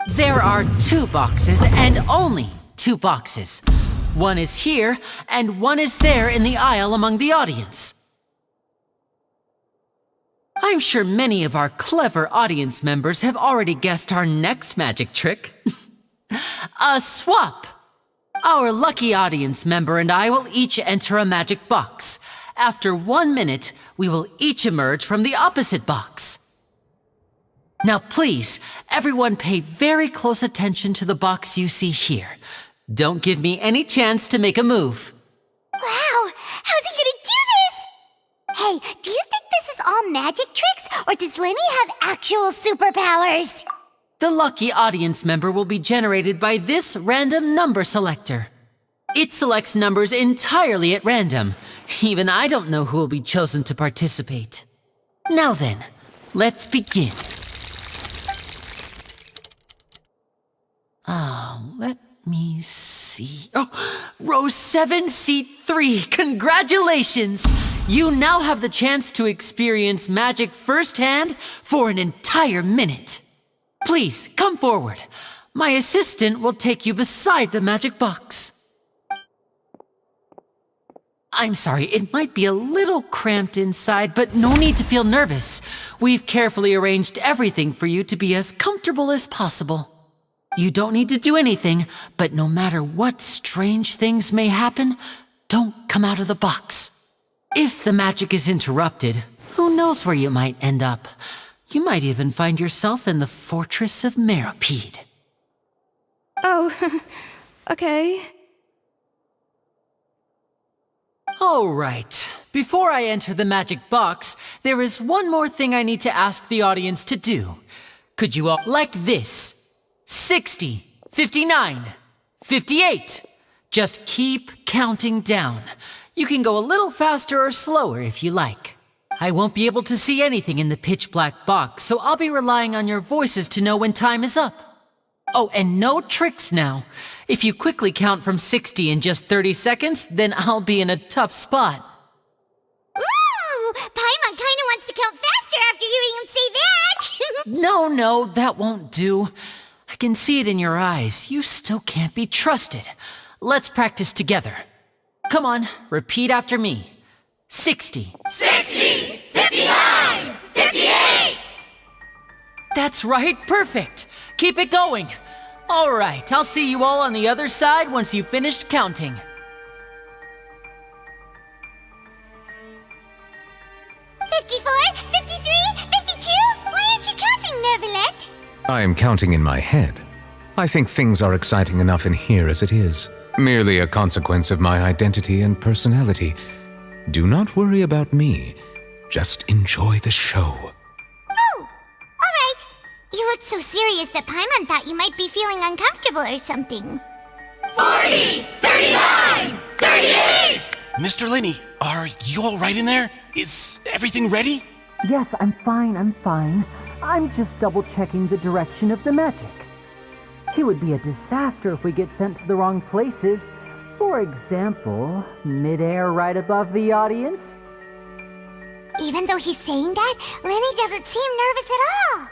There are 2 boxes and only 2 boxes. One is here and one is there in the aisle among the audience. I'm sure many of our clever audience members have already guessed our next magic trick. A swap! Our lucky audience member and I will each enter a magic box. After 1 minute, we will each emerge from the opposite box. Now please, everyone pay very close attention to the box you see here. Don't give me any chance to make a move. Wow! How's he gonna do this? Hey, do you think this is all magic tricks, or does Lenny have actual superpowers? The lucky audience member will be generated by this random number selector. It selects numbers entirely at random. Even I don't know who will be chosen to participate. Now then, let's begin. Let me see. Oh, row 7, seat 3. Congratulations! You now have the chance to experience magic firsthand for an entire minute. Please, come forward. My assistant will take you beside the magic box. I'm sorry, it might be a little cramped inside, but no need to feel nervous. We've carefully arranged everything for you to be as comfortable as possible. You don't need to do anything, but no matter what strange things may happen, don't come out of the box. If the magic is interrupted, who knows where you might end up? You might even find yourself in the Fortress of Meropide. Oh, okay. All right. Before I enter the magic box, there is one more thing I need to ask the audience to do. Could you all, like this, 60, 59, 58. Just keep counting down. You can go a little faster or slower if you like. I won't be able to see anything in the pitch black box, so I'll be relying on your voices to know when time is up. Oh, and no tricks now. If you quickly count from 60 in just 30 seconds, then I'll be in a tough spot. Ooh! Paimon kinda wants to count faster after hearing him say that! No, that won't do. I can see it in your eyes. You still can't be trusted. Let's practice together. Come on, repeat after me. 60. 60! 59! 58! That's right, perfect. Keep it going. All right, I'll see you all on the other side once you've finished counting. Why aren't you counting, Nervalette? I am counting in my head. I think things are exciting enough in here as it is. Merely a consequence of my identity and personality. Do not worry about me. Just enjoy the show. Oh, all right. You looked so serious that Paimon thought you might be feeling uncomfortable or something. 40, 39, 38! Mr. Linney, are you all right in there? Is everything ready? Yes, I'm fine. I'm just double-checking the direction of the magic. It would be a disaster if we get sent to the wrong places. For example, midair right above the audience. Even though he's saying that, Lenny doesn't seem nervous at all.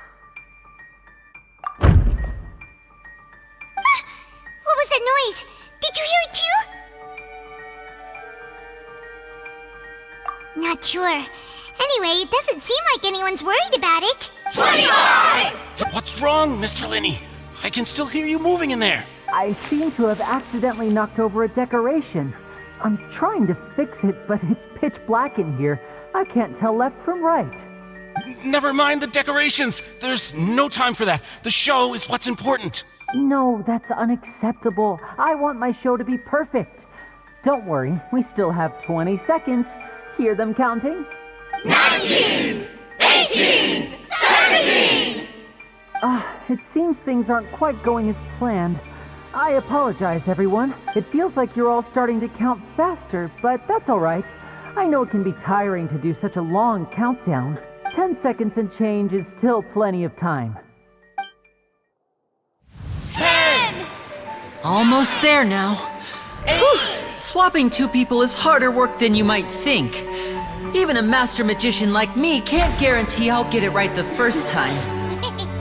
not sure. Anyway, it doesn't seem like anyone's worried about it. 25! What's wrong, Mr. Linney? I can still hear you moving in there. I seem to have accidentally knocked over a decoration. I'm trying to fix it, but it's pitch black in here. I can't tell left from right. Never mind the decorations. There's no time for that. The show is what's important. No, that's unacceptable. I want my show to be perfect. Don't worry, we still have 20 seconds. Hear them counting? 19! 18! 17! It seems things aren't quite going as planned. I apologize, everyone. It feels like you're all starting to count faster, but that's all right. I know it can be tiring to do such a long countdown. 10 seconds and change is still plenty of time. 10! Almost there now. Whew. Swapping two people is harder work than you might think. Even a master magician like me can't guarantee I'll get it right the first time.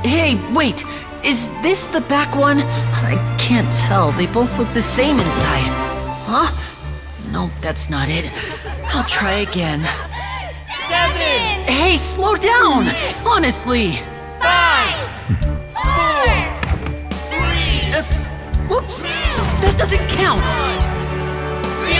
Hey, wait! Is this the back one? I can't tell. They both look the same inside. Huh? No, that's not it. I'll try again. 7! Hey, slow down! Honestly! 5! 4! 3! Whoops! That doesn't count! 0!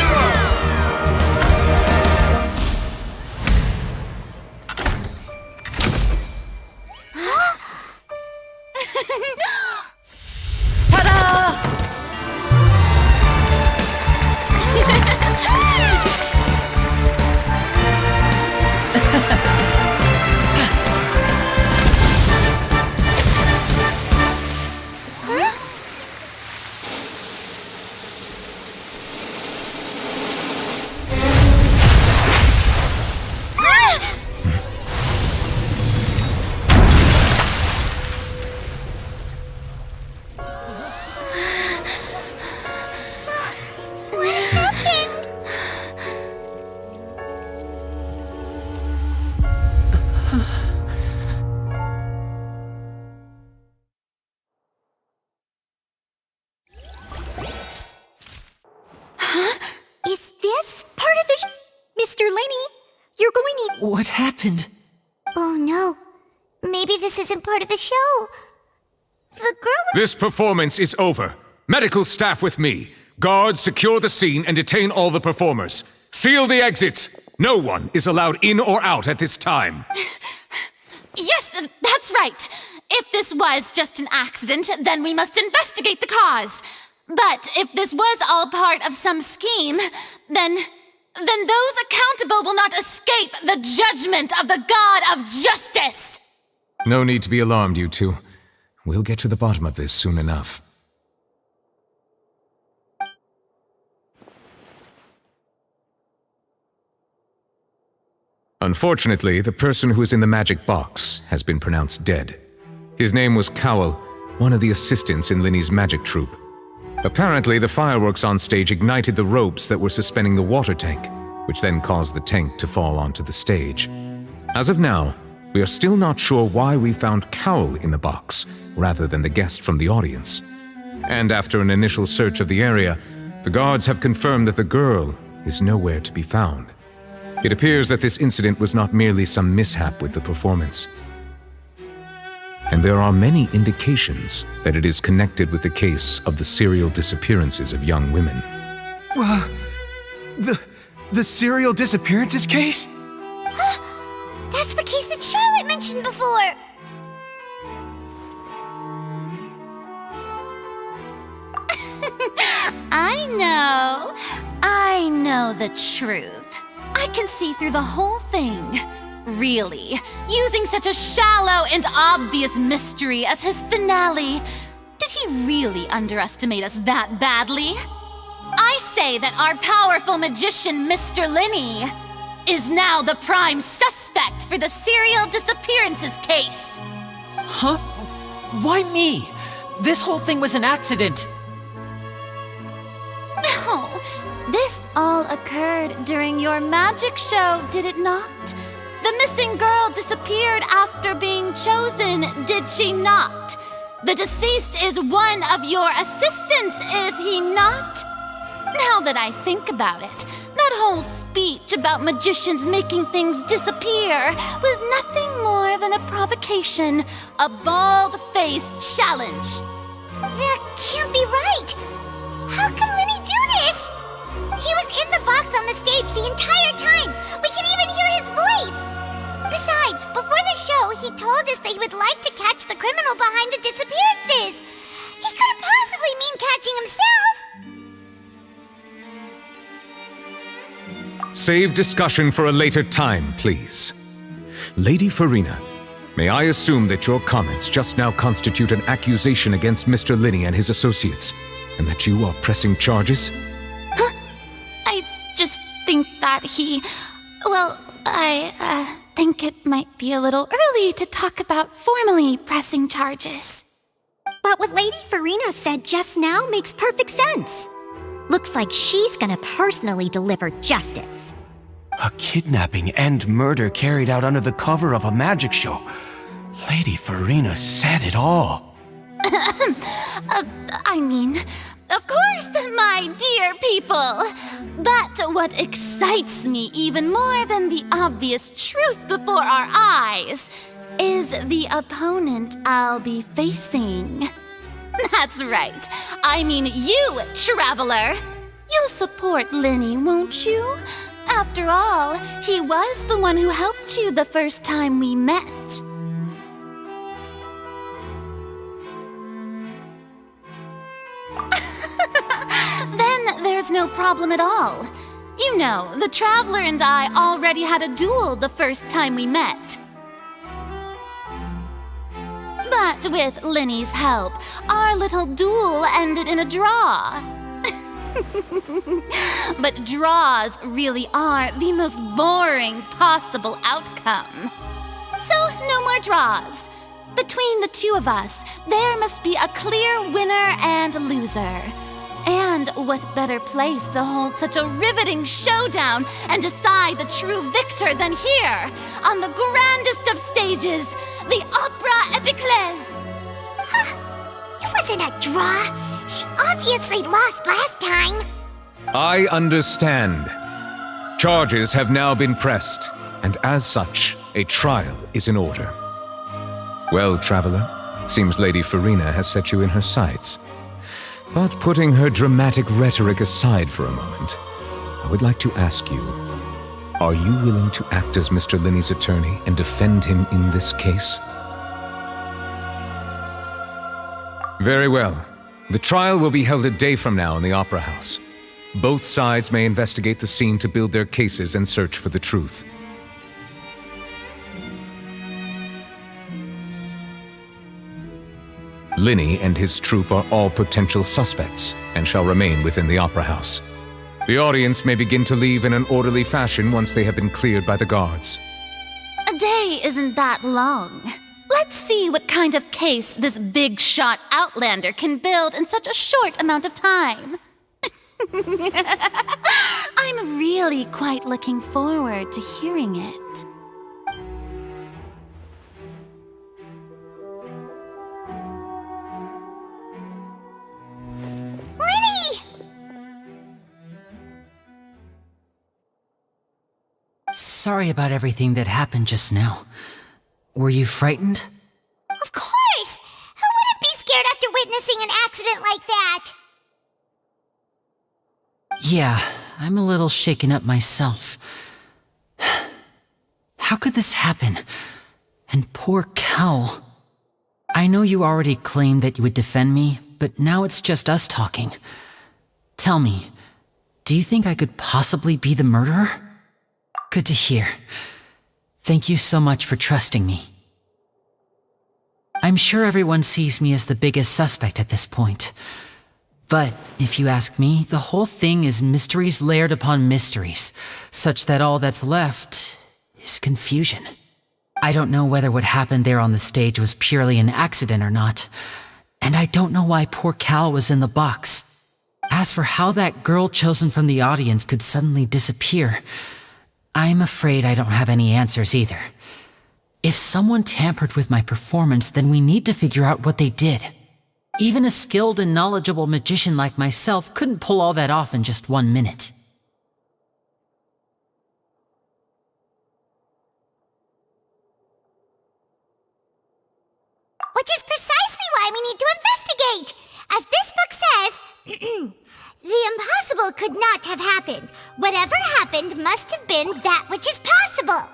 Ta-da! Is this part of the Mr. Linney, you're going to... What happened? Oh no. Maybe this isn't part of the show. The girl with... This performance is over. Medical staff with me. Guards, secure the scene and detain all the performers. Seal the exits. No one is allowed in or out at this time. Yes, that's right. If this was just an accident, then we must investigate the cause. But if this was all part of some scheme, then those accountable will not escape the judgment of the God of Justice. No need to be alarmed, you two. We'll get to the bottom of this soon enough. Unfortunately, the person who is in the magic box has been pronounced dead. His name was Cowell, one of the assistants in Linney's magic troupe. Apparently, the fireworks on stage ignited the ropes that were suspending the water tank, which then caused the tank to fall onto the stage. As of now, we are still not sure why we found Cowell in the box, rather than the guest from the audience. And after an initial search of the area, the guards have confirmed that the girl is nowhere to be found. It appears that this incident was not merely some mishap with the performance. And there are many indications that it is connected with the case of the serial disappearances of young women. The serial disappearances case? That's the case that Charlotte mentioned before. I know the truth. I can see through the whole thing. Really, using such a shallow and obvious mystery as his finale. Did he really underestimate us that badly? I say that our powerful magician, Mr. Linney, is now the prime suspect for the serial disappearances case. Huh? Why me? This whole thing was an accident. No, this all occurred during your magic show, did it not? The missing girl disappeared after being chosen, did she not? The deceased is one of your assistants, is he not? Now that I think about it, That whole speech about magicians making things disappear was nothing more than a provocation, a bald-faced challenge. That can't be right! How can Lenny do this? He was in the box on the stage the entire time! We can even hear his voice! Besides, before the show, he told us that he would like to catch the criminal behind the disappearances! He couldn't possibly mean catching himself! Save discussion for a later time, please. Lady Farina, may I assume that your comments just now constitute an accusation against Mr. Linney and his associates, and that you are pressing charges? Huh? I just think that I think it might be a little early to talk about formally pressing charges. But what Lady Farina said just now makes perfect sense. Looks like she's gonna personally deliver justice. A kidnapping and murder carried out under the cover of a magic show. Lady Farina said it all. I mean, of course, my dear people. But what excites me even more than the obvious truth before our eyes is the opponent I'll be facing. That's right. I mean you, Traveler. You'll support Lenny, won't you? After all, he was the one who helped you the first time we met. Then there's no problem at all. You know, the Traveler and I already had a duel the first time we met. But with Lenny's help, our little duel ended in a draw. But draws really are the most boring possible outcome. So, no more draws. Between the two of us, there must be a clear winner and loser. And what better place to hold such a riveting showdown and decide the true victor than here, on the grandest of stages, the Opera Epiclese! It wasn't a draw. She obviously lost last time. I understand. Charges have now been pressed, and as such, a trial is in order. Well, Traveler, seems Lady Farina has set you in her sights. But putting her dramatic rhetoric aside for a moment, I would like to ask you, are you willing to act as Mr. Linney's attorney and defend him in this case? Very well. The trial will be held a day from now in the Opera House. Both sides may investigate the scene to build their cases and search for the truth. Linney and his troupe are all potential suspects and shall remain within the Opera House. The audience may begin to leave in an orderly fashion once they have been cleared by the guards. A day isn't that long. Let's see what kind of case this big-shot outlander can build in such a short amount of time. I'm really quite looking forward to hearing it. Lenny! Sorry about everything that happened just now. Were you frightened? Of course! Who wouldn't be scared after witnessing an accident like that? Yeah, I'm a little shaken up myself. How could this happen? And poor Cal. I know you already claimed that you would defend me, but now it's just us talking. Tell me, do you think I could possibly be the murderer? Good to hear. Thank you so much for trusting me. I'm sure everyone sees me as the biggest suspect at this point. But if you ask me, the whole thing is mysteries layered upon mysteries, such that all that's left is confusion. I don't know whether what happened there on the stage was purely an accident or not, and I don't know why poor Cal was in the box. As for how that girl chosen from the audience could suddenly disappear, I'm afraid I don't have any answers either. If someone tampered with my performance, then we need to figure out what they did. Even a skilled and knowledgeable magician like myself couldn't pull all that off in just 1 minute. which is precisely why we need to investigate. As this book says, the impossible could not have happened. Whatever happened must have been that which is possible.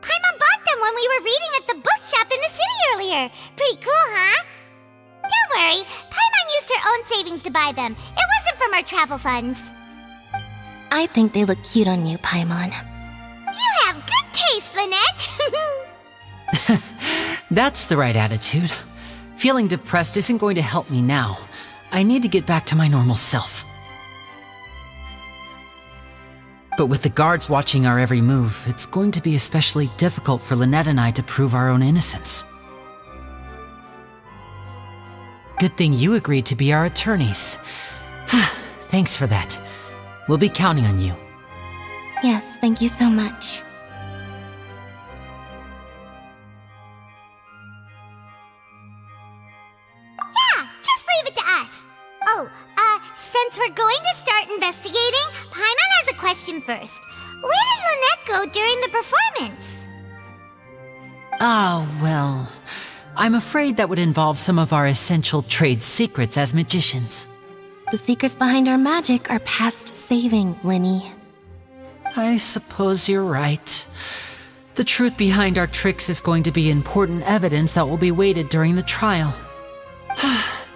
Paimon bought them when we were reading at the bookshop in the city earlier. Pretty cool, huh? Don't worry, Paimon used her own savings to buy them. It wasn't from our travel funds. I think they look cute on you, Paimon. You have good taste, Lynette. That's the right attitude. Feeling depressed isn't going to help me now. I need to get back to my normal self. But with the guards watching our every move, it's going to be especially difficult for Lynette and I to prove our own innocence. Good thing you agreed to be our attorneys. Thanks for that. We'll be counting on you. Yes, thank you so much. Yeah, just leave it to us. Oh, since we're going to start investigating, Paimon has a question first. Where did Lynette go during the performance? Ah, well, I'm afraid that would involve some of our essential trade secrets as magicians. The secrets behind our magic are past saving, Linny. I suppose you're right. The truth behind our tricks is going to be important evidence that will be weighted during the trial.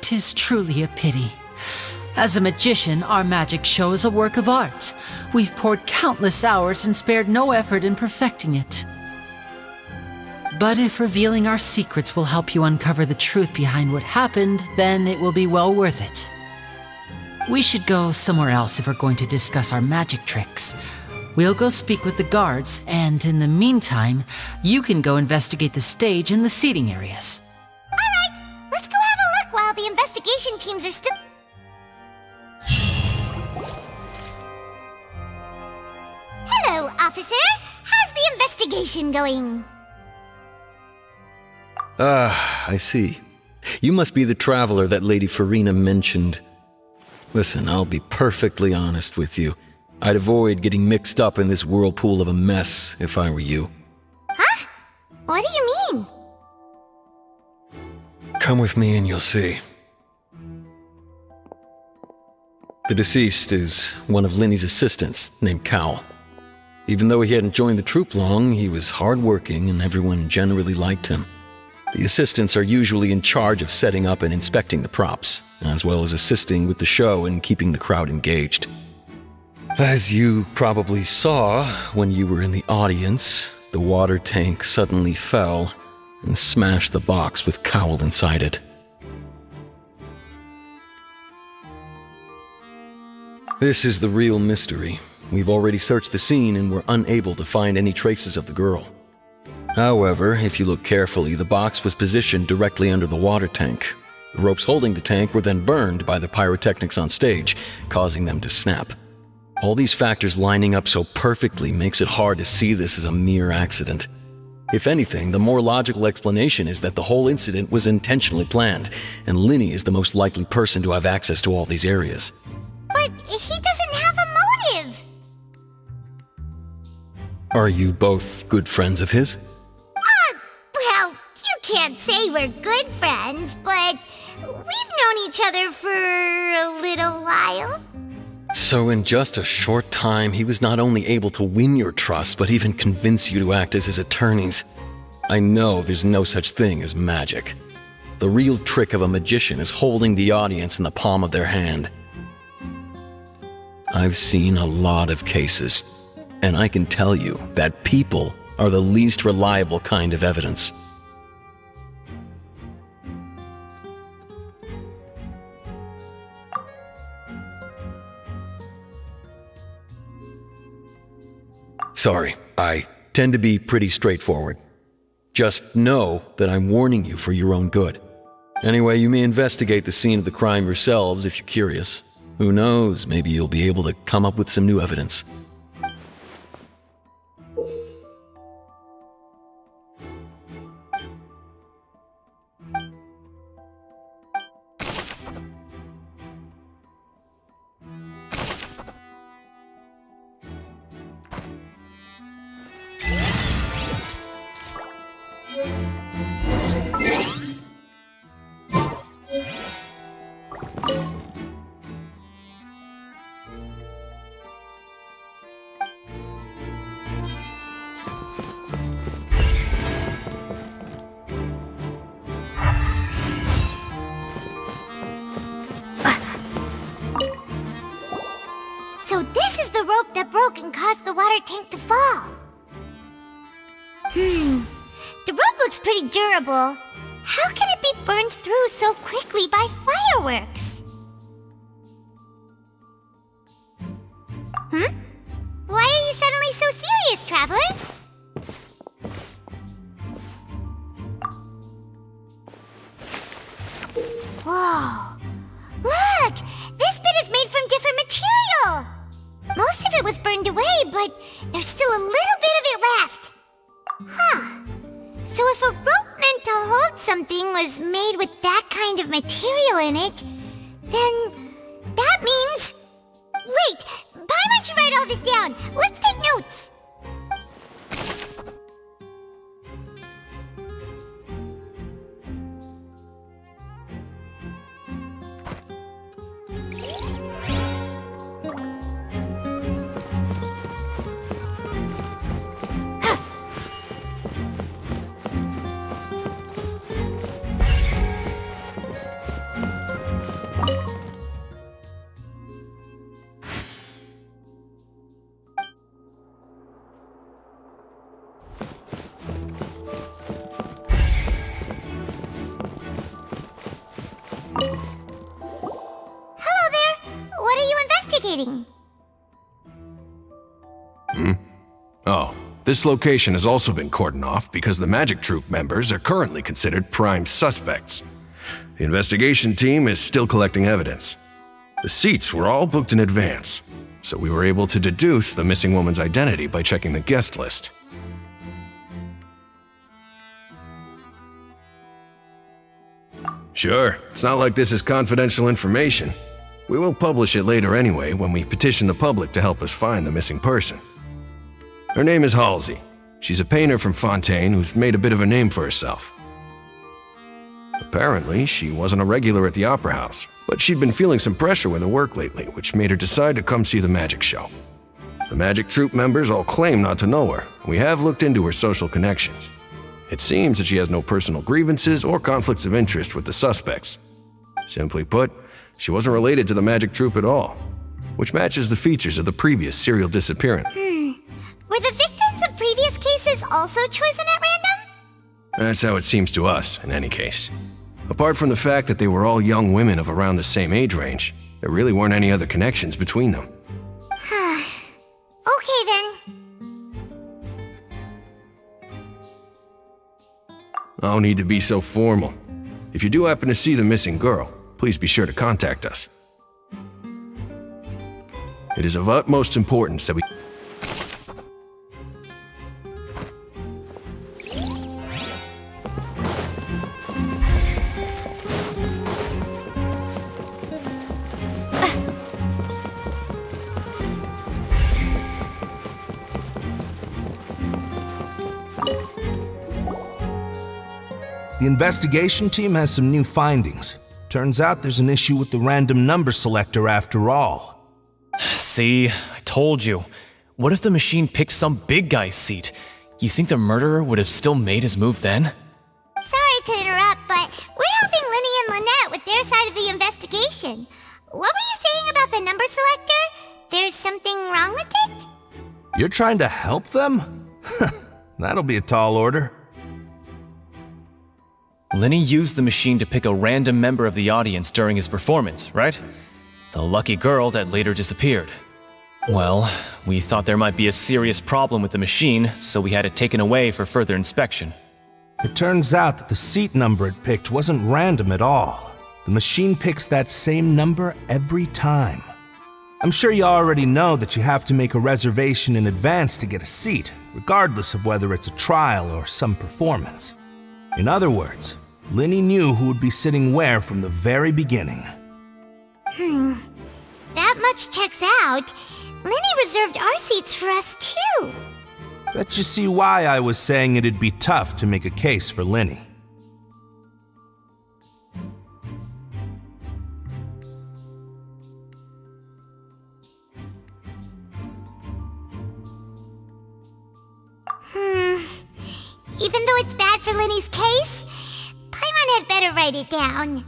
'Tis truly a pity. As a magician, our magic show is a work of art. We've poured countless hours and spared no effort in perfecting it. But if revealing our secrets will help you uncover the truth behind what happened, then it will be well worth it. We should go somewhere else if we're going to discuss our magic tricks. We'll go speak with the guards, and in the meantime, you can go investigate the stage and the seating areas. Alright, let's go have a look while the investigation teams are still... Hello, officer. How's the investigation going? Ah, I see. You must be the traveler that Lady Farina mentioned. Listen, I'll be perfectly honest with you. I'd avoid getting mixed up in this whirlpool of a mess if I were you. Huh? What do you mean? Come with me and you'll see. The deceased is one of Linny's assistants named Cal. Even though he hadn't joined the troupe long, he was hardworking and everyone generally liked him. The assistants are usually in charge of setting up and inspecting the props, as well as assisting with the show and keeping the crowd engaged. As you probably saw when you were in the audience, the water tank suddenly fell and smashed the box with Cowl inside it. This is the real mystery. We've already searched the scene and were unable to find any traces of the girl. However, if you look carefully, the box was positioned directly under the water tank. The ropes holding the tank were then burned by the pyrotechnics on stage, causing them to snap. All these factors lining up so perfectly makes it hard to see this as a mere accident. If anything, the more logical explanation is that the whole incident was intentionally planned, and Linny is the most likely person to have access to all these areas. But he doesn't have a motive! Are you both good friends of his? Well, you can't say we're good friends, but we've known each other for a little while. So in just a short time, he was not only able to win your trust, but even convince you to act as his attorneys. I know there's no such thing as magic. The real trick of a magician is holding the audience in the palm of their hand. I've seen a lot of cases, and I can tell you that people are the least reliable kind of evidence. Sorry, I tend to be pretty straightforward. Just know that I'm warning you for your own good. Anyway, you may investigate the scene of the crime yourselves if you're curious. Who knows, maybe you'll be able to come up with some new evidence. looks pretty durable. How can it be burned through so quickly by fireworks? Why are you suddenly so serious, Traveler? Whoa. Look! This bit is made from different material! Most of it was burned away, but there's still a little bit of it left. Huh. So if a rope meant to hold something was made with that kind of material in it, then that means... Wait! Why don't you write all this down? Let's take notes! Oh, this location has also been cordoned off because the Magic Troop members are currently considered prime suspects. The investigation team is still collecting evidence. The seats were all booked in advance, so we were able to deduce the missing woman's identity by checking the guest list. Sure, it's not like this is confidential information. We will publish it later anyway when we petition the public to help us find the missing person. Her name is Halsey. She's a painter from Fontaine who's made a bit of a name for herself. Apparently, she wasn't a regular at the Opera House, but she'd been feeling some pressure with her work lately, which made her decide to come see the magic show. The Magic Troop members all claim not to know her. We have looked into her social connections. It seems that she has no personal grievances or conflicts of interest with the suspects. Simply put, she wasn't related to the Magic Troop at all, which matches the features of the previous serial disappearance. Were the victims of previous cases also chosen at random? That's how it seems to us, in any case. Apart from the fact that they were all young women of around the same age range, there really weren't any other connections between them. Okay then. No need to be so formal. If you do happen to see the missing girl, please be sure to contact us. It is of utmost importance that we... The investigation team has some new findings. Turns out there's an issue with the random number selector after all. See, I told you. What if the machine picked some big guy's seat? You think the murderer would have still made his move then? Sorry to interrupt, but we're helping Linny and Lynette with their side of the investigation. What were you saying about the number selector? There's something wrong with it? You're trying to help them? That'll be a tall order. Linny used the machine to pick a random member of the audience during his performance, right? The lucky girl that later disappeared. Well, we thought there might be a serious problem with the machine, so we had it taken away for further inspection. It turns out that the seat number it picked wasn't random at all. The machine picks that same number every time. I'm sure you already know that you have to make a reservation in advance to get a seat, regardless of whether it's a trial or some performance. In other words, Linny knew who would be sitting where from the very beginning. That much checks out. Linny reserved our seats for us too. Bet you see why I was saying it'd be tough to make a case for Linny. Even though it's bad for Linny's case, Paimon had better write it down.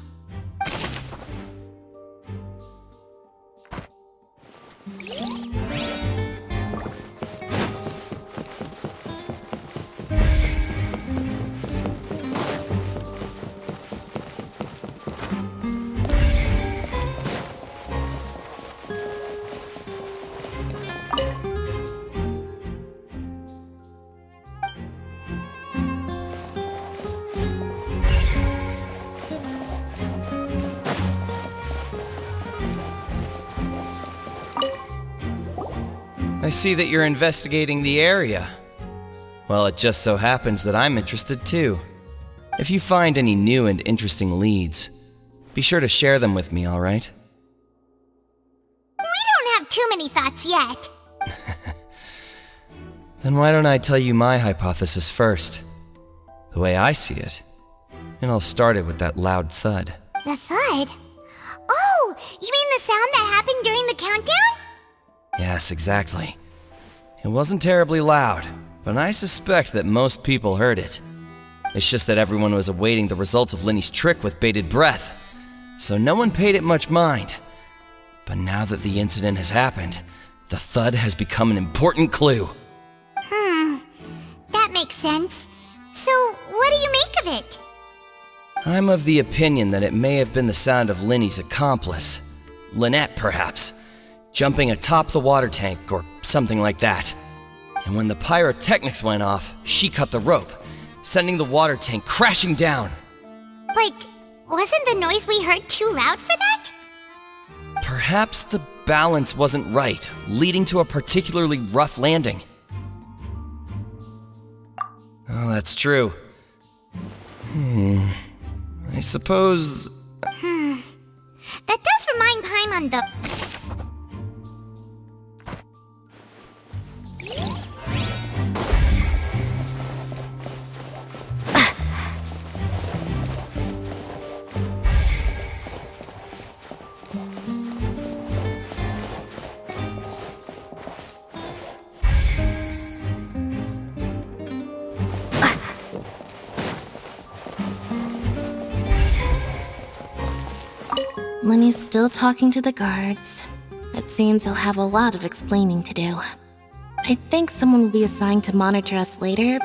I see that you're investigating the area. Well, it just so happens that I'm interested too. If you find any new and interesting leads, be sure to share them with me, alright? We don't have too many thoughts yet. Then why don't I tell you my hypothesis first? The way I see it. And I'll start it with that loud thud. The thud? Oh, you mean the sound that happened during the countdown? Yes, exactly. It wasn't terribly loud, but I suspect that most people heard it. It's just that everyone was awaiting the results of Linny's trick with bated breath, so no one paid it much mind. But now that the incident has happened, the thud has become an important clue. That makes sense. So, what do you make of it? I'm of the opinion that it may have been the sound of Linny's accomplice, Lynette perhaps, jumping atop the water tank or something like that. And when the pyrotechnics went off, she cut the rope, sending the water tank crashing down. But wasn't the noise we heard too loud for that? Perhaps the balance wasn't right, leading to a particularly rough landing. Oh, that's true. I suppose... That does remind Paimon the... Linny's still talking to the guards. It seems he'll have a lot of explaining to do. I think someone will be assigned to monitor us later.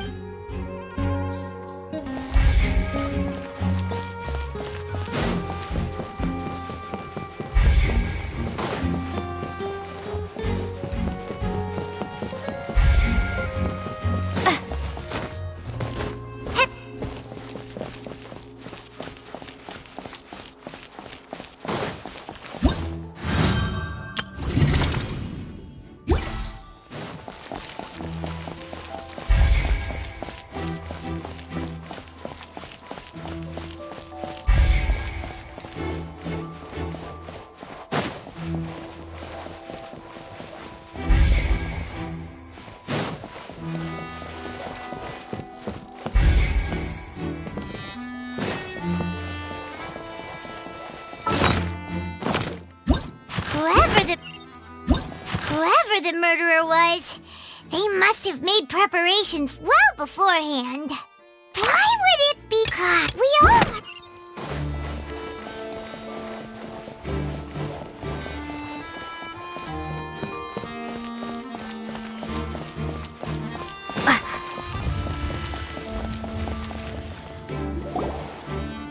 Whoever the murderer was, they must have made preparations well beforehand. Why would it be caught? We all...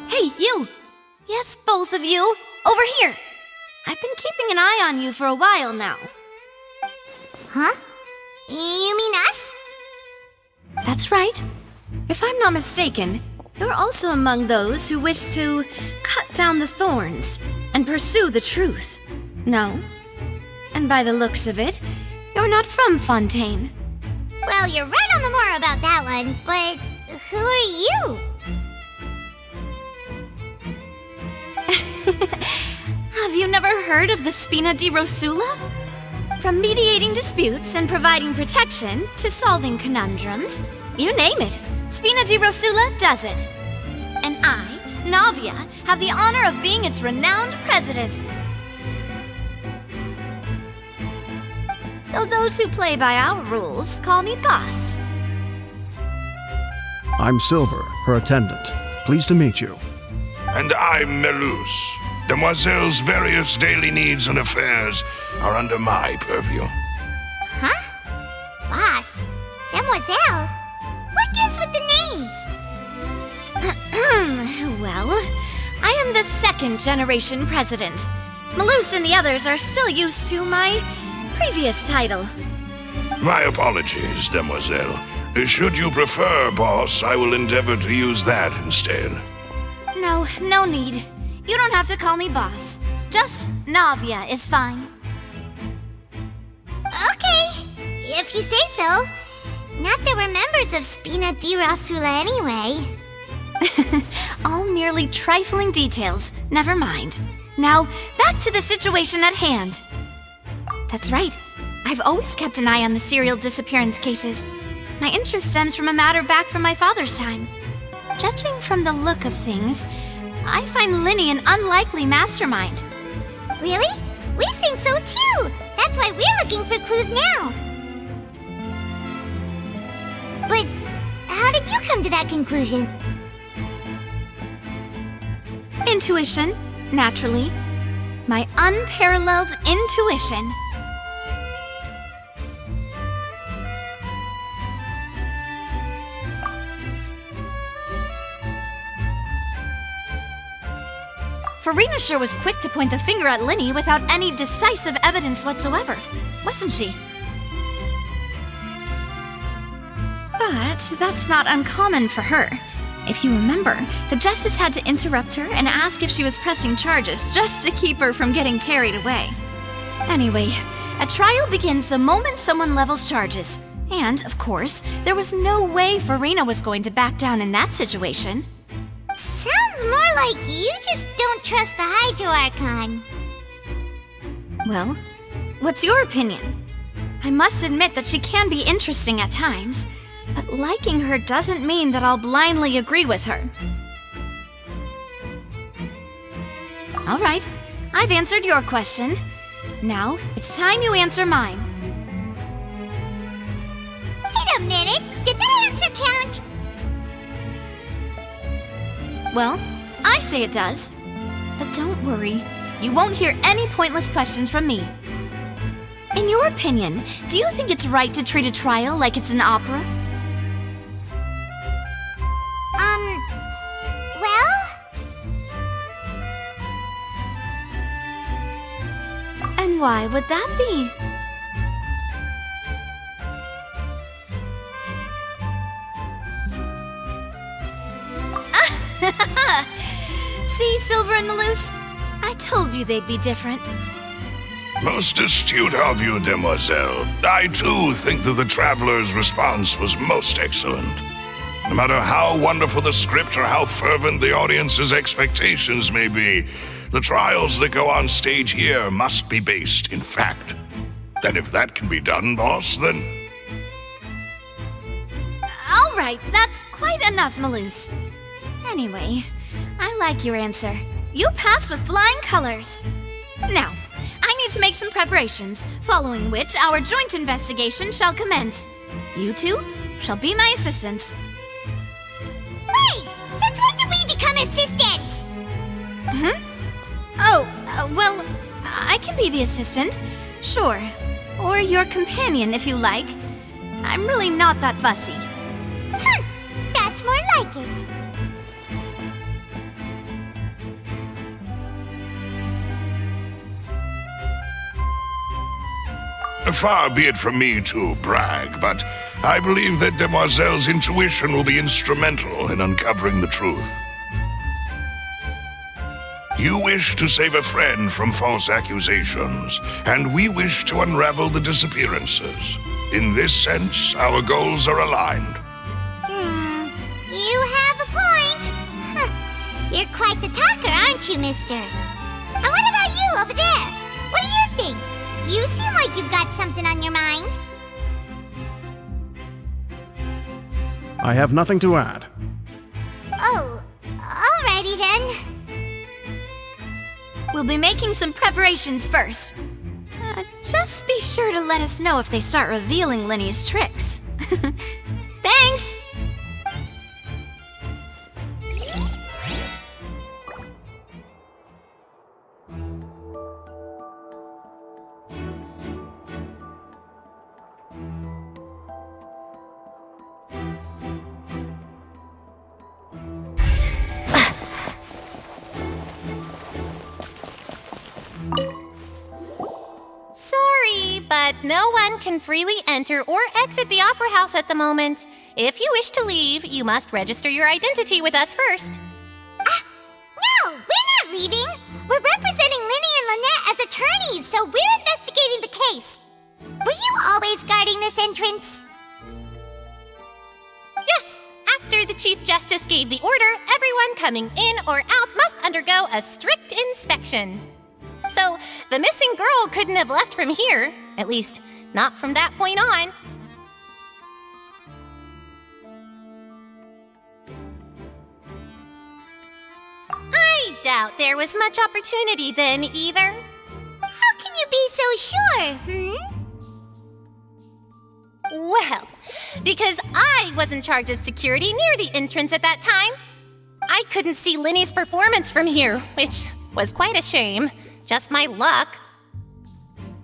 Hey, you! Yes, both of you! Over here! I've been keeping an eye on you for a while now. Huh? You mean us? That's right. If I'm not mistaken, you're also among those who wish to cut down the thorns and pursue the truth. No? And by the looks of it, you're not from Fontaine. Well, you're right on the more about that one, but who are you? Have you never heard of the Spina di Rosula? From mediating disputes and providing protection to solving conundrums, you name it, Spina di Rosula does it. And I, Navia, have the honor of being its renowned president. Though those who play by our rules call me boss. I'm Silver, her attendant. Pleased to meet you. And I'm Melus. Demoiselle's various daily needs and affairs are under my purview. Huh? Boss? Demoiselle? What gives with the names? Well, I am the second generation president. Melus and the others are still used to my previous title. My apologies, Demoiselle. Should you prefer, boss, I will endeavor to use that instead. No, no need. You don't have to call me boss. Just Navia is fine. Okay. if you say so. Not that we're members of Spina di Rosula anyway. All merely trifling details. Never mind. Now, back to the situation at hand. That's right. I've always kept an eye on the serial disappearance cases. My interest stems from a matter back from my father's time. Judging from the look of things, I find Linny an unlikely mastermind. Really? We think so too! That's why we're looking for clues now. But how did you come to that conclusion? Intuition, naturally. My unparalleled intuition. Farina sure was quick to point the finger at Linny without any decisive evidence whatsoever, wasn't she? But that's not uncommon for her. If you remember, the Justice had to interrupt her and ask if she was pressing charges just to keep her from getting carried away. Anyway, a trial begins the moment someone levels charges. And, of course, there was no way Farina was going to back down in that situation. Sounds more like you just don't trust the Hydro Archon. Well, what's your opinion? I must admit that she can be interesting at times, but liking her doesn't mean that I'll blindly agree with her. All right, I've answered your question. Now, it's time you answer mine. Wait a minute! Did that answer count? Well, I say it does. But don't worry, you won't hear any pointless questions from me. In your opinion, do you think it's right to treat a trial like it's an opera? Well? And why would that be? See, Silver and Maloose? I told you they'd be different. Most astute of you, demoiselle. I too think that the traveler's response was most excellent. No matter how wonderful the script or how fervent the audience's expectations may be, the trials that go on stage here must be based in fact. And if that can be done, boss, then... All right, that's quite enough, Maloose. Anyway, I like your answer. You passed with flying colors. Now, I need to make some preparations, following which our joint investigation shall commence. You two shall be my assistants. Wait! Since when did we become assistants? Well, I can be the assistant, sure. Or your companion, if you like. I'm really not that fussy. That's more like it. Far be it from me to brag, but I believe that Demoiselle's intuition will be instrumental in uncovering the truth. You wish to save a friend from false accusations, and we wish to unravel the disappearances. In this sense, our goals are aligned. You have a point. You're quite the talker, aren't you, mister? And what about you over there? What do you think? You seem like you've got something on your mind. I have nothing to add. Oh, alrighty then. We'll be making some preparations first. Just be sure to let us know if they start revealing Linny's tricks. Thanks! Sorry, but no one can freely enter or exit the Opera House at the moment. If you wish to leave, you must register your identity with us first. No, we're not leaving. We're representing Linny and Lynette as attorneys, so we're investigating the case. Were you always guarding this entrance? Yes! After the Chief Justice gave the order, everyone coming in or out must undergo a strict inspection. So, the missing girl couldn't have left from here. At least, not from that point on. I doubt there was much opportunity then, either. How can you be so sure, Well, because I was in charge of security near the entrance at that time. I couldn't see Linny's performance from here, which was quite a shame. Just my luck.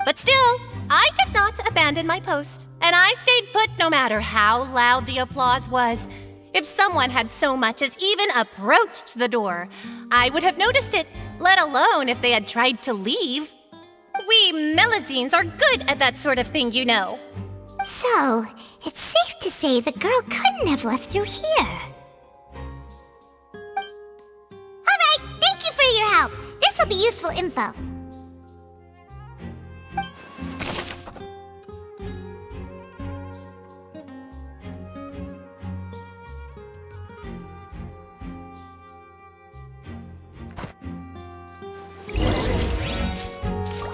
But still, I did not abandon my post, and I stayed put no matter how loud the applause was. If someone had so much as even approached the door, I would have noticed it, let alone if they had tried to leave. We Melazines are good at that sort of thing, you know. So, it's safe to say the girl couldn't have left through here. Alright, thank you for your help. This'll be useful info.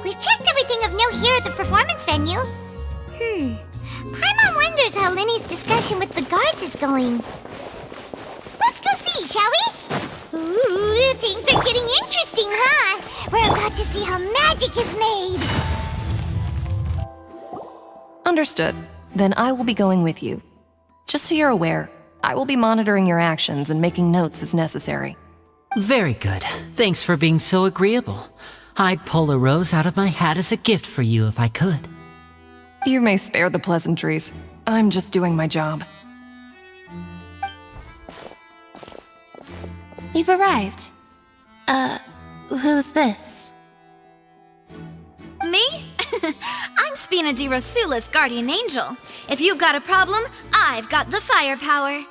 We've checked everything of note here at the performance venue. Paimon wonders how Linny's discussion with the guards is going. Let's go see, shall we? Ooh, things are getting interesting, huh? We're about to see how magic is made. Understood. Then I will be going with you. Just so you're aware, I will be monitoring your actions and making notes as necessary. Very good. Thanks for being so agreeable. I'd pull a rose out of my hat as a gift for you if I could. You may spare the pleasantries. I'm just doing my job. You've arrived. Who's this? Me? I'm Spina di Rosula's guardian angel. If you've got a problem, I've got the firepower.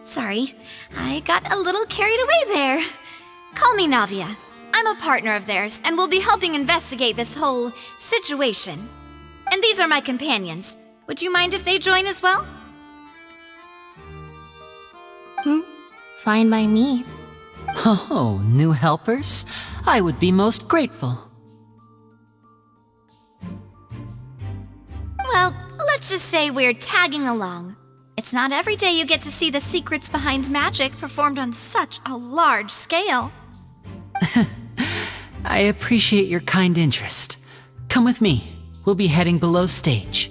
Sorry, I got a little carried away there. Call me Navia. I'm a partner of theirs, and will be helping investigate this whole situation. And these are my companions. Would you mind if they join as well? Fine by me. Oh, new helpers? I would be most grateful. Well, let's just say we're tagging along. It's not every day you get to see the secrets behind magic performed on such a large scale. I appreciate your kind interest. Come with me. We'll be heading below stage.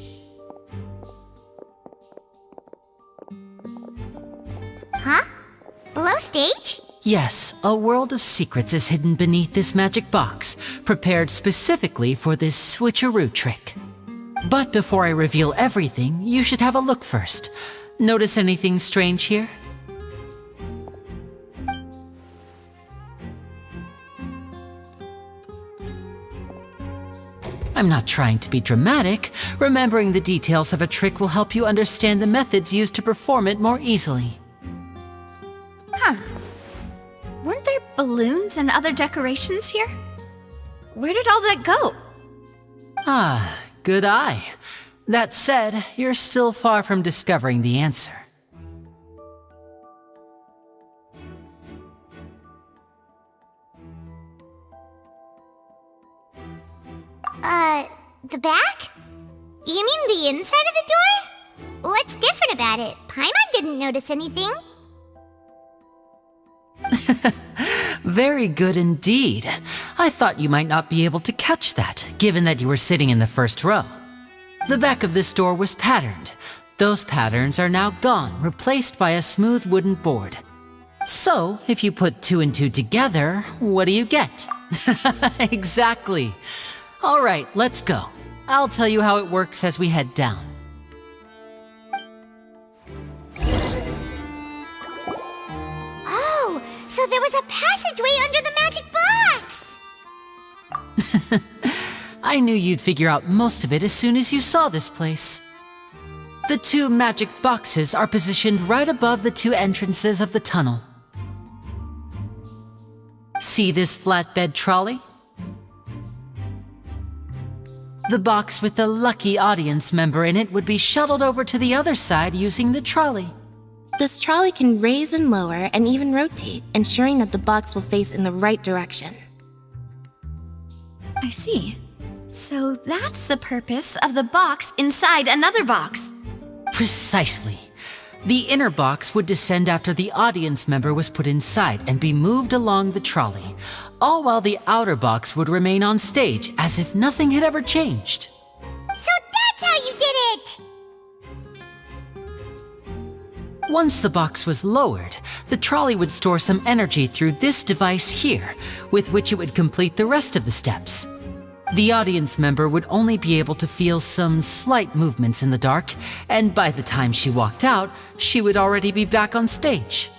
Huh? Below stage? Yes, a world of secrets is hidden beneath this magic box, prepared specifically for this switcheroo trick. But before I reveal everything, you should have a look first. Notice anything strange here? I'm not trying to be dramatic. Remembering the details of a trick will help you understand the methods used to perform it more easily. Huh. Weren't there balloons and other decorations here? Where did all that go? Ah, good eye. That said, you're still far from discovering the answer. The back? You mean the inside of the door? What's different about it? Paimon didn't notice anything. Very good indeed. I thought you might not be able to catch that, given that you were sitting in the first row. The back of this door was patterned. Those patterns are now gone, replaced by a smooth wooden board. So, if you put 2 and 2 together, what do you get? Exactly. All right, let's go. I'll tell you how it works as we head down. Oh, so there was a passageway under the magic box! I knew you'd figure out most of it as soon as you saw this place. The 2 magic boxes are positioned right above the 2 entrances of the tunnel. See this flatbed trolley? The box with the lucky audience member in it would be shuttled over to the other side using the trolley. This trolley can raise and lower and even rotate, ensuring that the box will face in the right direction. I see. So that's the purpose of the box inside another box. Precisely. The inner box would descend after the audience member was put inside and be moved along the trolley, all while the outer box would remain on stage as if nothing had ever changed. So that's how you did it! Once the box was lowered, the trolley would store some energy through this device here, with which it would complete the rest of the steps. The audience member would only be able to feel some slight movements in the dark, and by the time she walked out, she would already be back on stage.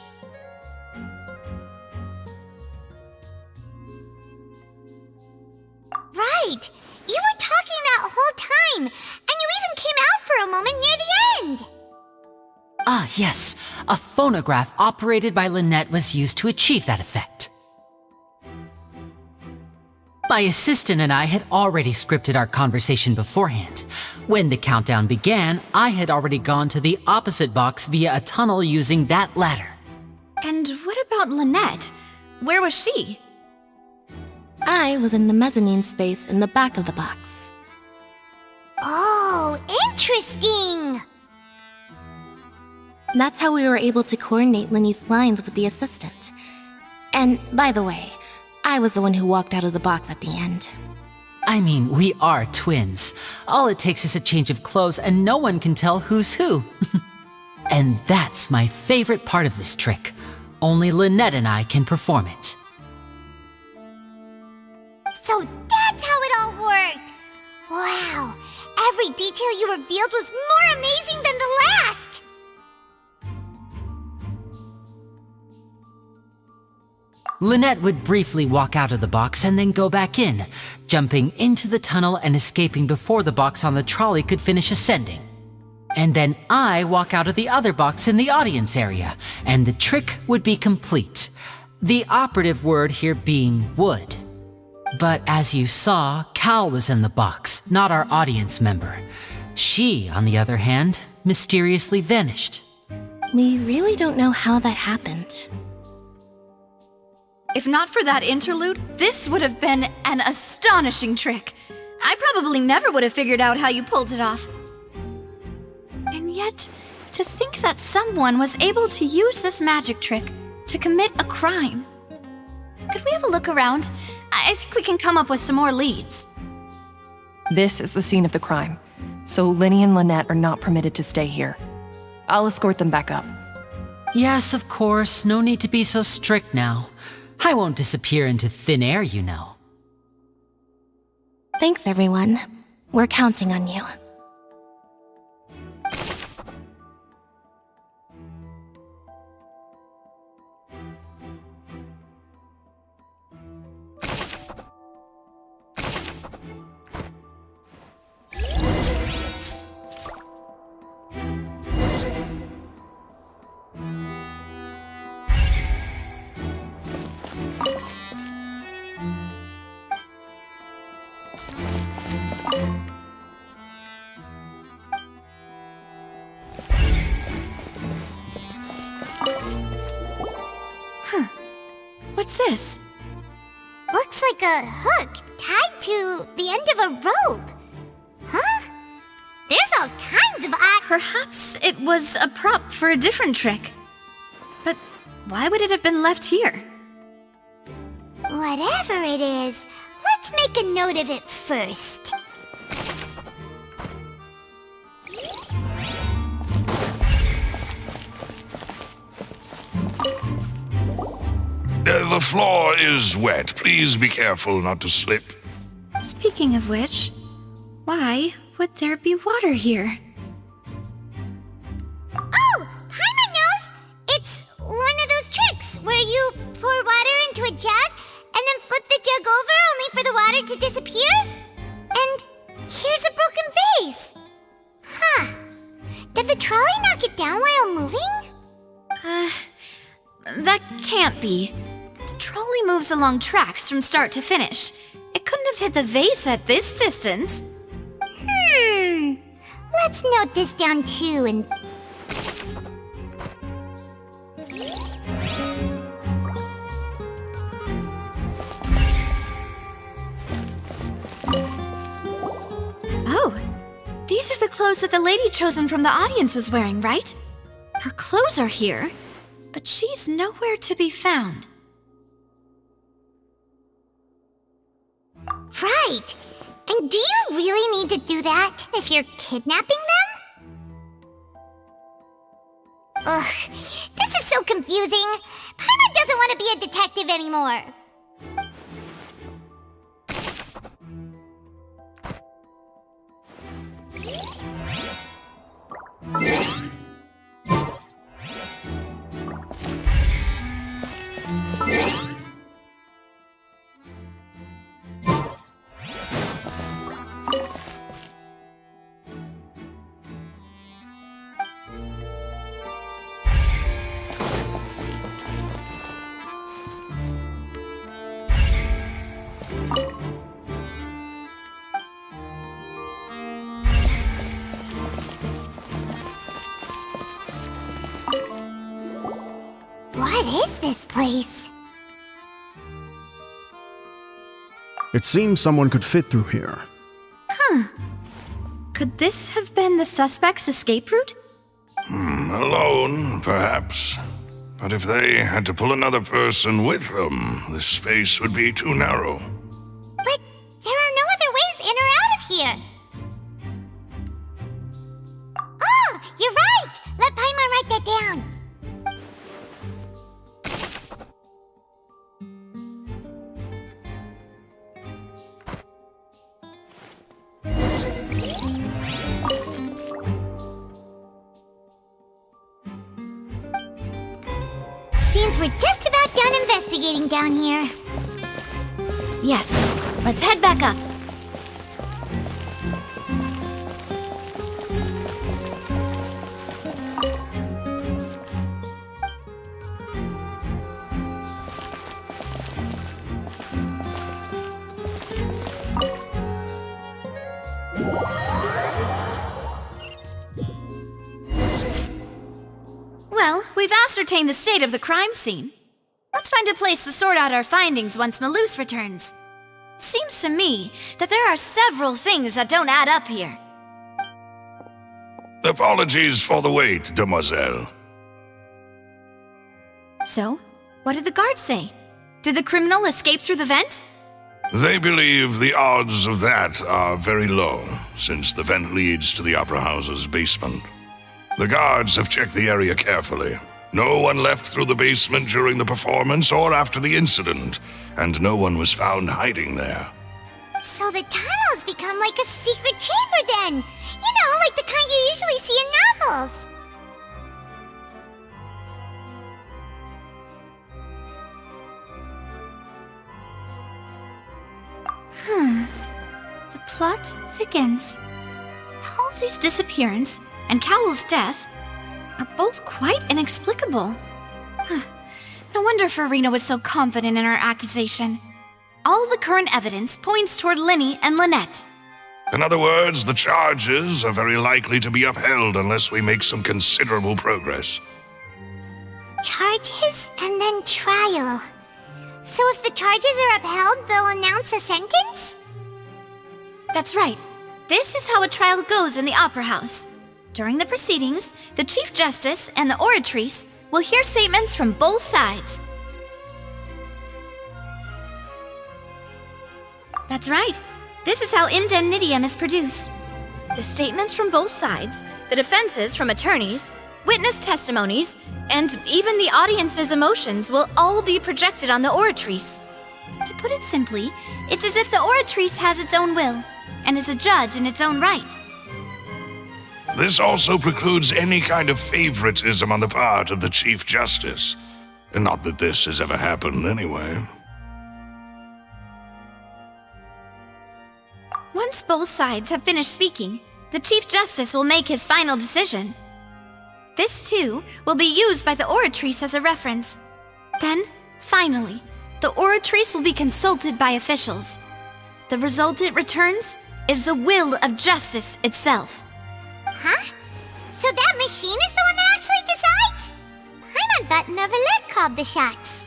Right! You were talking that whole time, and you even came out for a moment near the end! Ah, yes. A phonograph operated by Lynette was used to achieve that effect. My assistant and I had already scripted our conversation beforehand. When the countdown began, I had already gone to the opposite box via a tunnel using that ladder. And what about Lynette? Where was she? I was in the mezzanine space in the back of the box. Oh, interesting! That's how we were able to coordinate Linny's lines with the assistant. And by the way, I was the one who walked out of the box at the end. I mean, we are twins. All it takes is a change of clothes and no one can tell who's who. And that's my favorite part of this trick. Only Lynette and I can perform it. So that's how it all worked! Wow, every detail you revealed was more amazing than the last! Lynette would briefly walk out of the box and then go back in, jumping into the tunnel and escaping before the box on the trolley could finish ascending. And then I walk out of the other box in the audience area, and the trick would be complete. The operative word here being would. But as you saw, Cal was in the box, not our audience member. She, on the other hand, mysteriously vanished. We really don't know how that happened. If not for that interlude, this would have been an astonishing trick. I probably never would have figured out how you pulled it off. And yet, to think that someone was able to use this magic trick to commit a crime. Could we have a look around? I think we can come up with some more leads. This is the scene of the crime, so Linny and Lynette are not permitted to stay here. I'll escort them back up. Yes, of course. No need to be so strict now. I won't disappear into thin air, you know. Thanks, everyone. We're counting on you. What's this? Looks like a hook tied to the end of a rope. Huh? There's all kinds of odd... Perhaps it was a prop for a different trick. But why would it have been left here? Whatever it is, let's make a note of it first. The floor is wet. Please be careful not to slip. Speaking of which, why would there be water here? Oh! Paimon knows! It's one of those tricks where you pour water into a jug and then flip the jug over only for the water to disappear? And here's a broken vase! Huh. Did the trolley knock it down while moving? That can't be. The trolley moves along tracks from start to finish. It couldn't have hit the vase at this distance. Let's note this down too and... Oh, these are the clothes that the lady chosen from the audience was wearing, right? Her clothes are here, but she's nowhere to be found. Right! And do you really need to do that if you're kidnapping them? Ugh, this is so confusing. Paimon doesn't want to be a detective anymore. What is this place? It seems someone could fit through here. Huh. Could this have been the suspect's escape route? Alone, perhaps. But if they had to pull another person with them, the space would be too narrow. But there are no other ways in or out of here. Oh, you're right! Let Paimon write that down. Seems we're just about done investigating down here. Yes, let's head back up. Well, we've ascertained the state of the crime scene. Let's find a place to sort out our findings once Malus returns. It seems to me that there are several things that don't add up here. Apologies for the wait, demoiselle. So, what did the guards say? Did the criminal escape through the vent? They believe the odds of that are very low, since the vent leads to the Opera House's basement. The guards have checked the area carefully. No one left through the basement during the performance or after the incident, and no one was found hiding there. So the tunnels become like a secret chamber then! You know, like the kind you usually see in novels! The plot thickens. Halsey's disappearance and Cowell's death are both quite inexplicable. No wonder Farina was so confident in her accusation. All the current evidence points toward Linny and Lynette. In other words, the charges are very likely to be upheld unless we make some considerable progress. Charges and then trial. So if the charges are upheld, they'll announce a sentence? That's right. This is how a trial goes in the Opera House. During the proceedings, the Chief Justice and the Oratrice will hear statements from both sides. That's right. This is how indemnitium is produced. The statements from both sides, the defenses from attorneys, witness testimonies, and even the audience's emotions will all be projected on the Oratrice. To put it simply, it's as if the Oratrice has its own will and is a judge in its own right. This also precludes any kind of favoritism on the part of the Chief Justice. And not that this has ever happened anyway. Once both sides have finished speaking, the Chief Justice will make his final decision. This, too, will be used by the Oratrice as a reference. Then, finally, the Oratrice will be consulted by officials. The result it returns is the will of justice itself. Huh? So that machine is the one that actually decides? Paimon thought Neuvillette called the shots.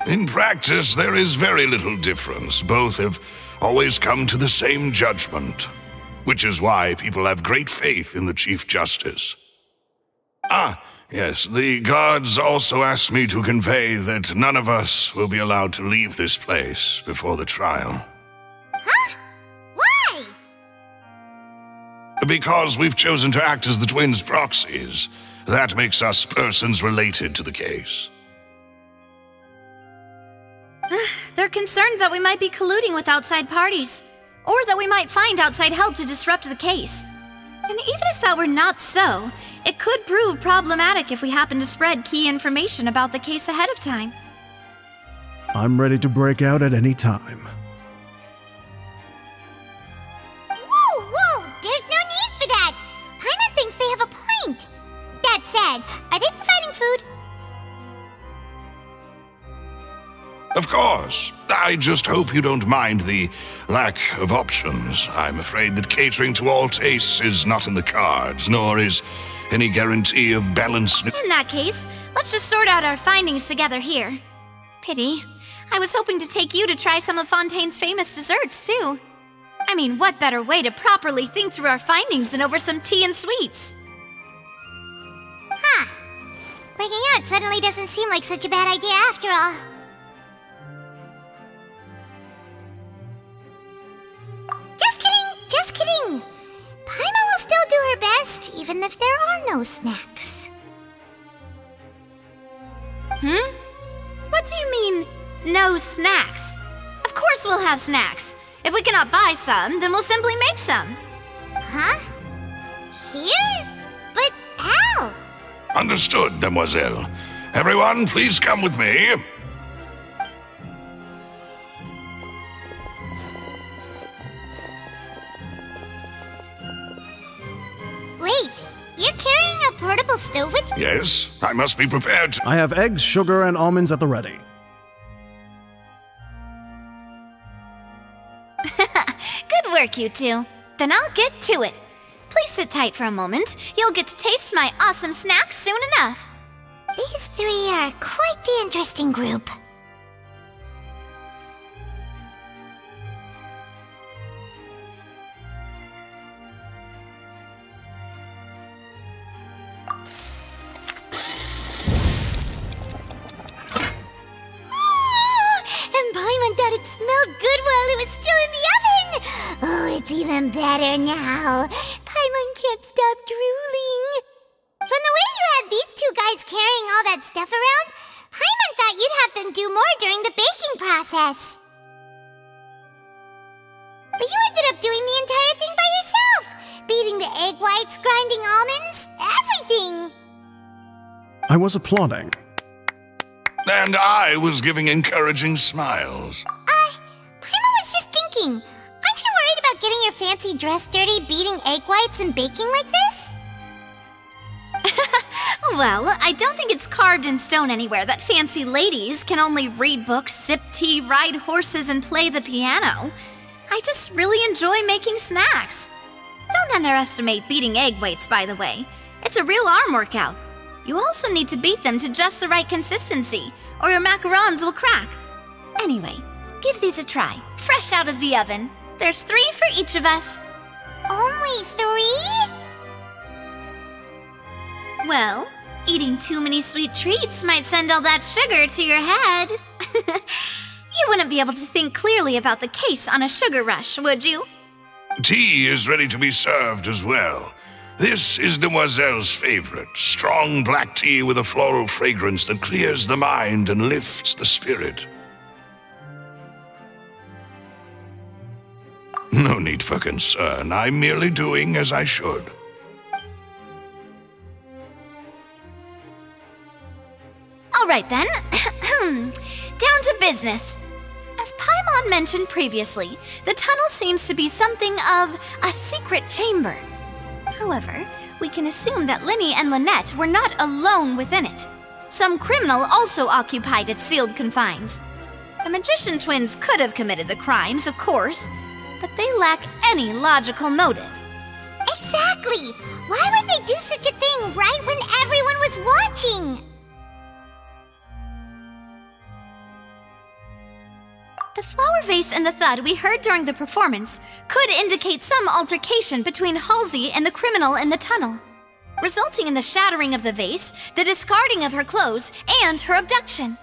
In practice, there is very little difference. Both have always come to the same judgment, which is why people have great faith in the Chief Justice. Ah, yes, the guards also asked me to convey that none of us will be allowed to leave this place before the trial. Huh? Why? Because we've chosen to act as the twins' proxies. That makes us persons related to the case. They're concerned that we might be colluding with outside parties, or that we might find outside help to disrupt the case. And even if that were not so, it could prove problematic if we happen to spread key information about the case ahead of time. I'm ready to break out at any time. Whoa! There's no need for that! Paimon thinks they have a point. That said, are they providing food? Of course. I just hope you don't mind the lack of options. I'm afraid that catering to all tastes is not in the cards, nor is any guarantee of balanced... In that case, let's just sort out our findings together here. Pity. I was hoping to take you to try some of Fontaine's famous desserts, too. I mean, what better way to properly think through our findings than over some tea and sweets? Huh. Breaking out suddenly doesn't seem like such a bad idea after all. Just kidding! Paimon will still do her best, even if there are no snacks. What do you mean, no snacks? Of course we'll have snacks. If we cannot buy some, then we'll simply make some. Huh? Here? But how? Understood, Demoiselle. Everyone, please come with me. Wait, you're carrying a portable stove with you? Yes, I must be prepared to... I have eggs, sugar, and almonds at the ready. Good work, you two. Then I'll get to it. Please sit tight for a moment. You'll get to taste my awesome snacks soon enough. These three are quite the interesting group. And Paimon thought it smelled good while it was still in the oven! Oh, it's even better now. Paimon can't stop drooling. From the way you had these two guys carrying all that stuff around, Paimon thought you'd have them do more during the baking process. But you ended up doing the entire thing by yourself! Beating the egg whites, grinding almonds, everything! I was applauding. And I was giving encouraging smiles. Paimon was just thinking, aren't you worried about getting your fancy dress dirty beating egg whites and baking like this? Well, I don't think it's carved in stone anywhere that fancy ladies can only read books, sip tea, ride horses, and play the piano. I just really enjoy making snacks. Don't underestimate beating egg whites, by the way. It's a real arm workout. You also need to beat them to just the right consistency, or your macarons will crack. Anyway, give these a try, fresh out of the oven. There's 3 for each of us. Only 3? Well, eating too many sweet treats might send all that sugar to your head. You wouldn't be able to think clearly about the case on a sugar rush, would you? Tea is ready to be served as well. This is Demoiselle's favorite, strong black tea with a floral fragrance that clears the mind and lifts the spirit. No need for concern. I'm merely doing as I should. All right then. Down to business. As Paimon mentioned previously, the tunnel seems to be something of a secret chamber. However, we can assume that Linny and Lynette were not alone within it. Some criminal also occupied its sealed confines. The magician twins could have committed the crimes, of course, but they lack any logical motive. Exactly! Why would they do such a thing right when everyone was watching? The flower vase and the thud we heard during the performance could indicate some altercation between Halsey and the criminal in the tunnel, resulting in the shattering of the vase, the discarding of her clothes, and her abduction.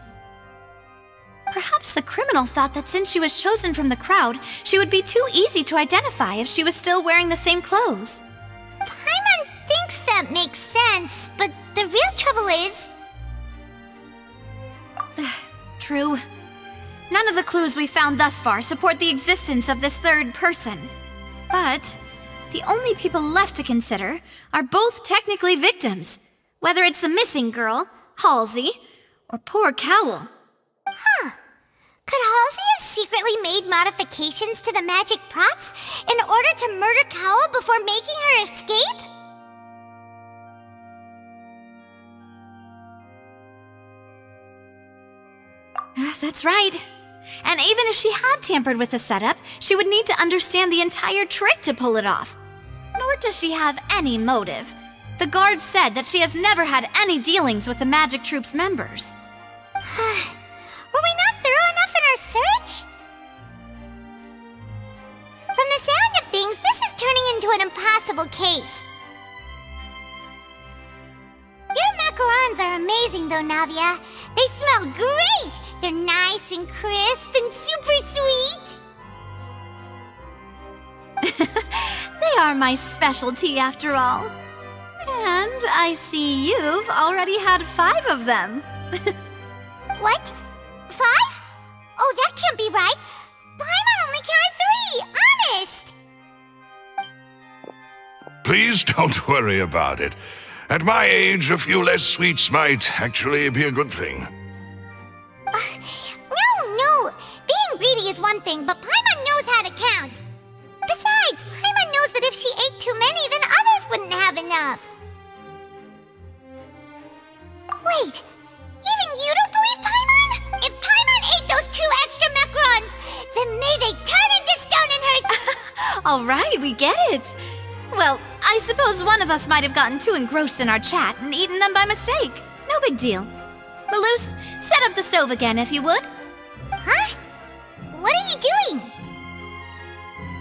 Perhaps the criminal thought that since she was chosen from the crowd, she would be too easy to identify if she was still wearing the same clothes. Paimon thinks that makes sense, but the real trouble is... True. None of the clues we found thus far support the existence of this third person. But the only people left to consider are both technically victims, whether it's the missing girl, Halsey, or poor Cowl. Huh. Could Halsey have secretly made modifications to the magic props in order to murder Cowl before making her escape? That's right. And even if she had tampered with the setup, she would need to understand the entire trick to pull it off. Nor does she have any motive. The guard said that she has never had any dealings with the Magic Troop's members. Were we not thorough enough in our search? From the sound of things, this is turning into an impossible case. Your macarons are amazing though, Navia. They smell great! They're nice and crisp and super sweet! They are my specialty after all. And I see you've already had 5 of them. What? 5? Oh, that can't be right! Paimon only counted 3! Honest! Please don't worry about it. At my age, a few less sweets might actually be a good thing. No! Being greedy is one thing, but Paimon knows how to count. Besides, Paimon knows that if she ate too many, then others wouldn't have enough. Wait, even you don't believe Paimon? If Paimon ate those 2 extra macarons, then may they turn into stone in her... All right, we get it. Well, I suppose one of us might have gotten too engrossed in our chat and eaten them by mistake. No big deal. Malus, set up the stove again if you would. Huh? What are you doing?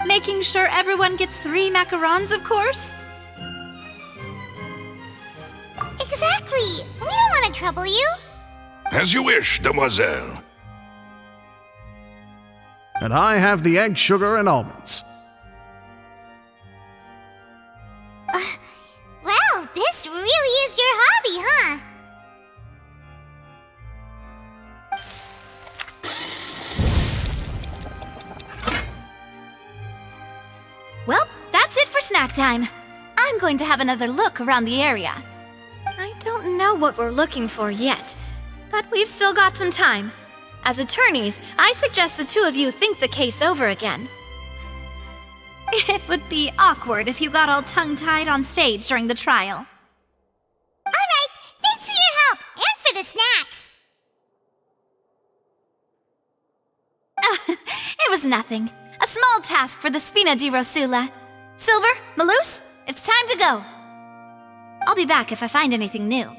Making sure everyone gets 3 macarons, of course. Exactly. We don't want to trouble you. As you wish, demoiselle. And I have the egg, sugar, and almonds. Well, this really is your hobby, huh? Well, that's it for snack time. I'm going to have another look around the area. I don't know what we're looking for yet, but we've still got some time. As attorneys, I suggest the 2 of you think the case over again. It would be awkward if you got all tongue-tied on stage during the trial. All right, thanks for your help, and for the snacks. It was nothing. A small task for the Spina di Rosula. Silver, Malus, it's time to go. I'll be back if I find anything new.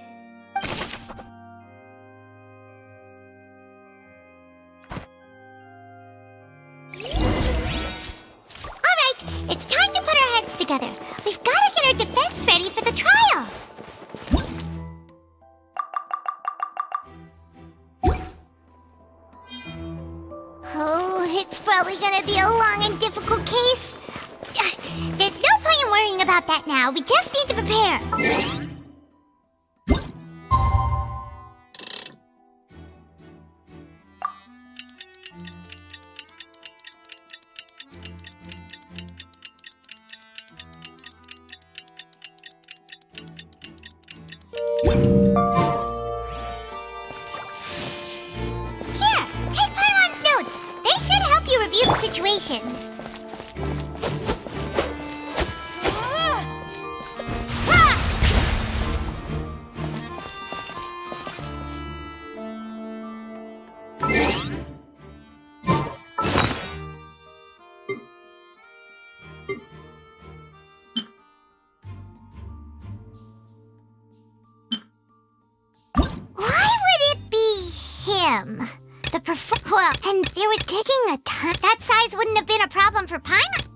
It's time to put our heads together. We've got to get our defense ready for the trial. Oh, it's probably gonna be a long and difficult case. There's no point in worrying about that now. We just need to prepare. Here, take Paimon's notes. They should help you review the situation. Well, and there was kicking a ton. That size wouldn't have been a problem for Paimon.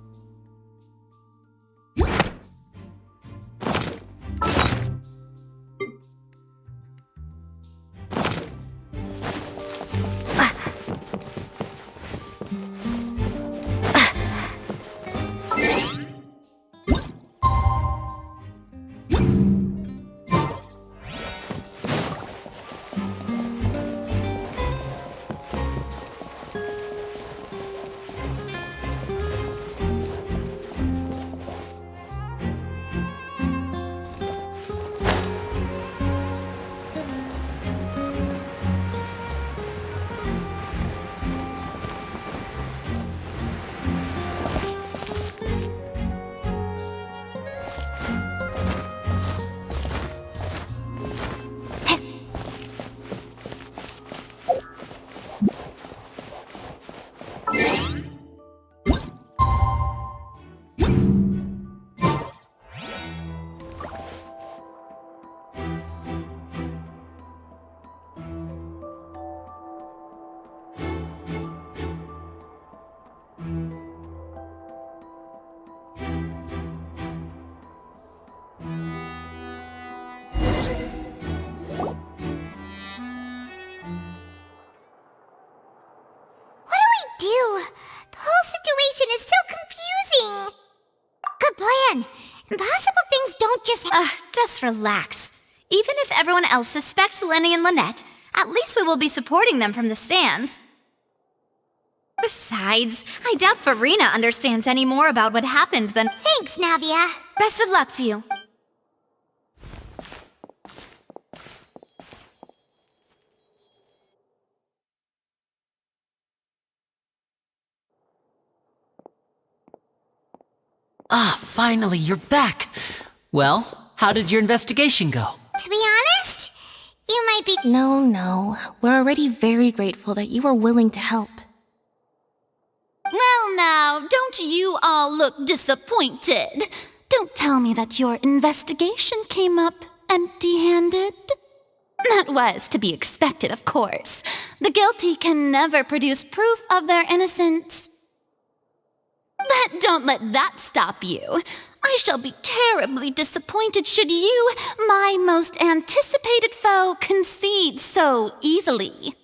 Impossible things don't just relax. Even if everyone else suspects Lenny and Lynette, at least we will be supporting them from the stands. Besides, I doubt Farina understands any more about what happened than— Thanks, Navia. Best of luck to you. Ah, finally, you're back. Well, how did your investigation go? To be honest, you might be— No. We're already very grateful that you were willing to help. Well now, don't you all look disappointed. Don't tell me that your investigation came up empty-handed. That was to be expected, of course. The guilty can never produce proof of their innocence. But don't let that stop you. I shall be terribly disappointed should you, my most anticipated foe, concede so easily.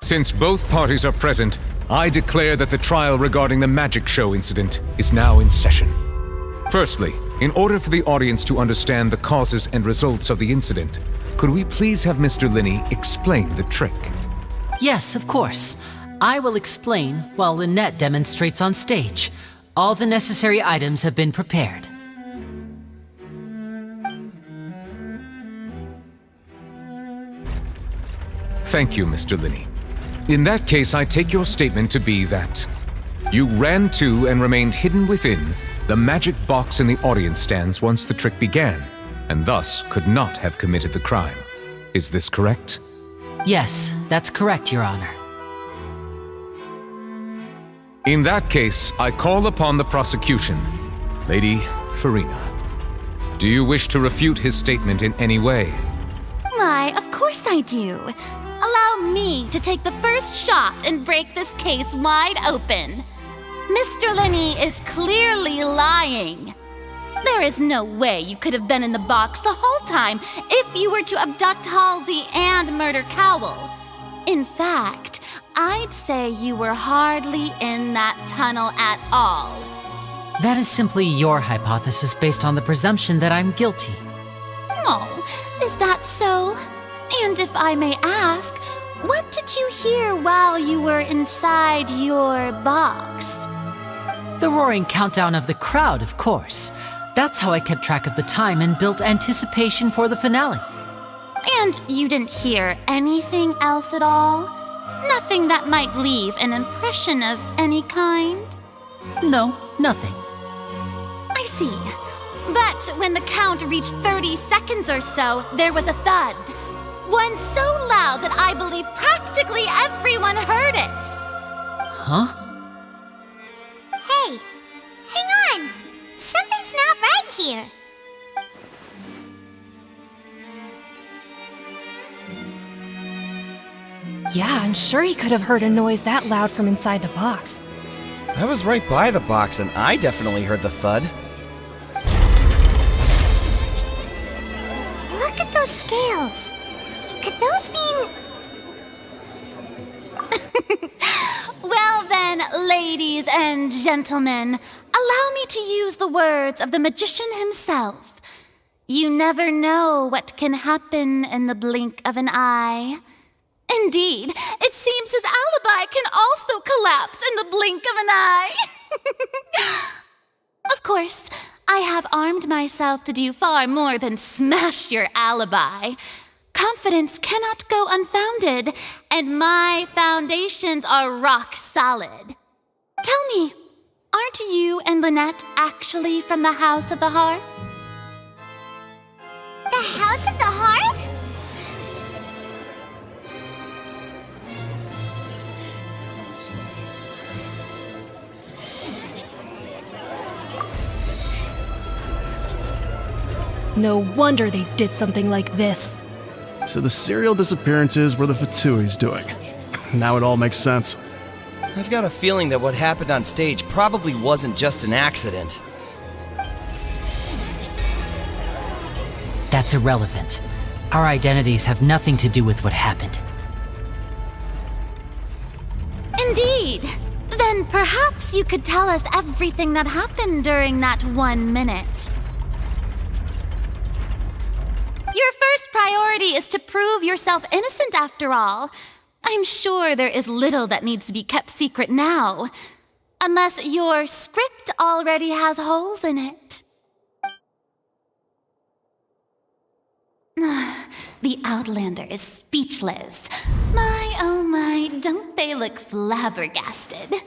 Since both parties are present, I declare that the trial regarding the magic show incident is now in session. Firstly, in order for the audience to understand the causes and results of the incident, could we please have Mr. Linney explain the trick? Yes, of course. I will explain while Lynette demonstrates on stage. All the necessary items have been prepared. Thank you, Mr. Linney. In that case, I take your statement to be that you ran to and remained hidden within the magic box in the audience stands once the trick began, and thus could not have committed the crime. Is this correct? Yes, that's correct, Your Honor. In that case, I call upon the prosecution. Lady Farina, do you wish to refute his statement in any way? Why, of course I do. Allow me to take the first shot and break this case wide open. Mr. Linney is clearly lying. There is no way you could have been in the box the whole time if you were to abduct Halsey and murder Cowell. In fact, I'd say you were hardly in that tunnel at all. That is simply your hypothesis based on the presumption that I'm guilty. Oh, is that so? And if I may ask, what did you hear while you were inside your box? The roaring countdown of the crowd, of course. That's how I kept track of the time and built anticipation for the finale. And you didn't hear anything else at all? Nothing that might leave an impression of any kind? No, nothing. I see. But when the count reached 30 seconds or so, there was a thud. One so loud that I believe practically everyone heard it. Huh? Hey, hang on! here. Yeah, I'm sure he could have heard a noise that loud from inside the box. I was right by the box and I definitely heard the thud. Look at those scales. Could those mean... Well then, ladies and gentlemen, allow me to use the words of the magician himself. You never know what can happen in the blink of an eye. Indeed, it seems his alibi can also collapse in the blink of an eye. Of course, I have armed myself to do far more than smash your alibi. Confidence cannot go unfounded, and my foundations are rock solid. Tell me, aren't you and Lynette actually from the House of the Hearth? The House of the Hearth? No wonder they did something like this. So the serial disappearances were the Fatui's doing. Now it all makes sense. I've got a feeling that what happened on stage probably wasn't just an accident. That's irrelevant. Our identities have nothing to do with what happened. Indeed. Then perhaps you could tell us everything that happened during that 1 minute. Your first priority is to prove yourself innocent after all. I'm sure there is little that needs to be kept secret now. Unless your script already has holes in it. The Outlander is speechless. My, oh my, don't they look flabbergasted?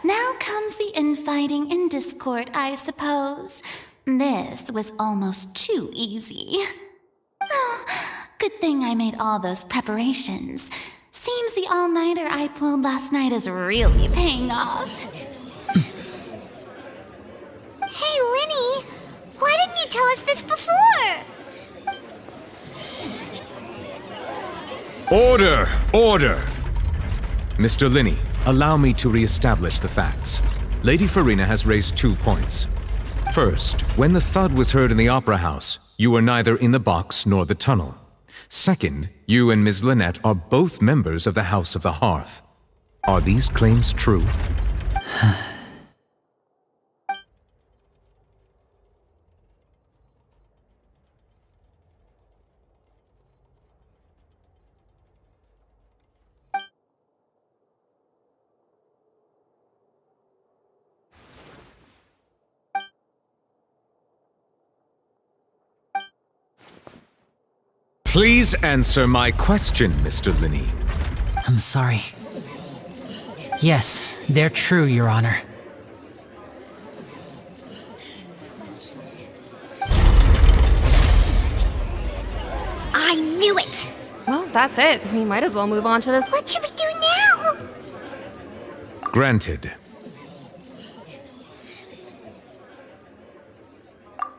Now comes the infighting and discord, I suppose. This was almost too easy. Oh, good thing I made all those preparations. Seems the all-nighter I pulled last night is really paying off. Hey, Linny! Why didn't you tell us this before? Order! Order! Mr. Linney, allow me to re-establish the facts. Lady Farina has raised 2 points. First, when the thud was heard in the Opera House, you were neither in the box nor the tunnel. Second, you and Ms. Lynette are both members of the House of the Hearth. Are these claims true? Please answer my question, Mr. Linney. I'm sorry. Yes, they're true, Your Honor. I knew it! Well, that's it. We might as well move on to this. What should we do now? Granted.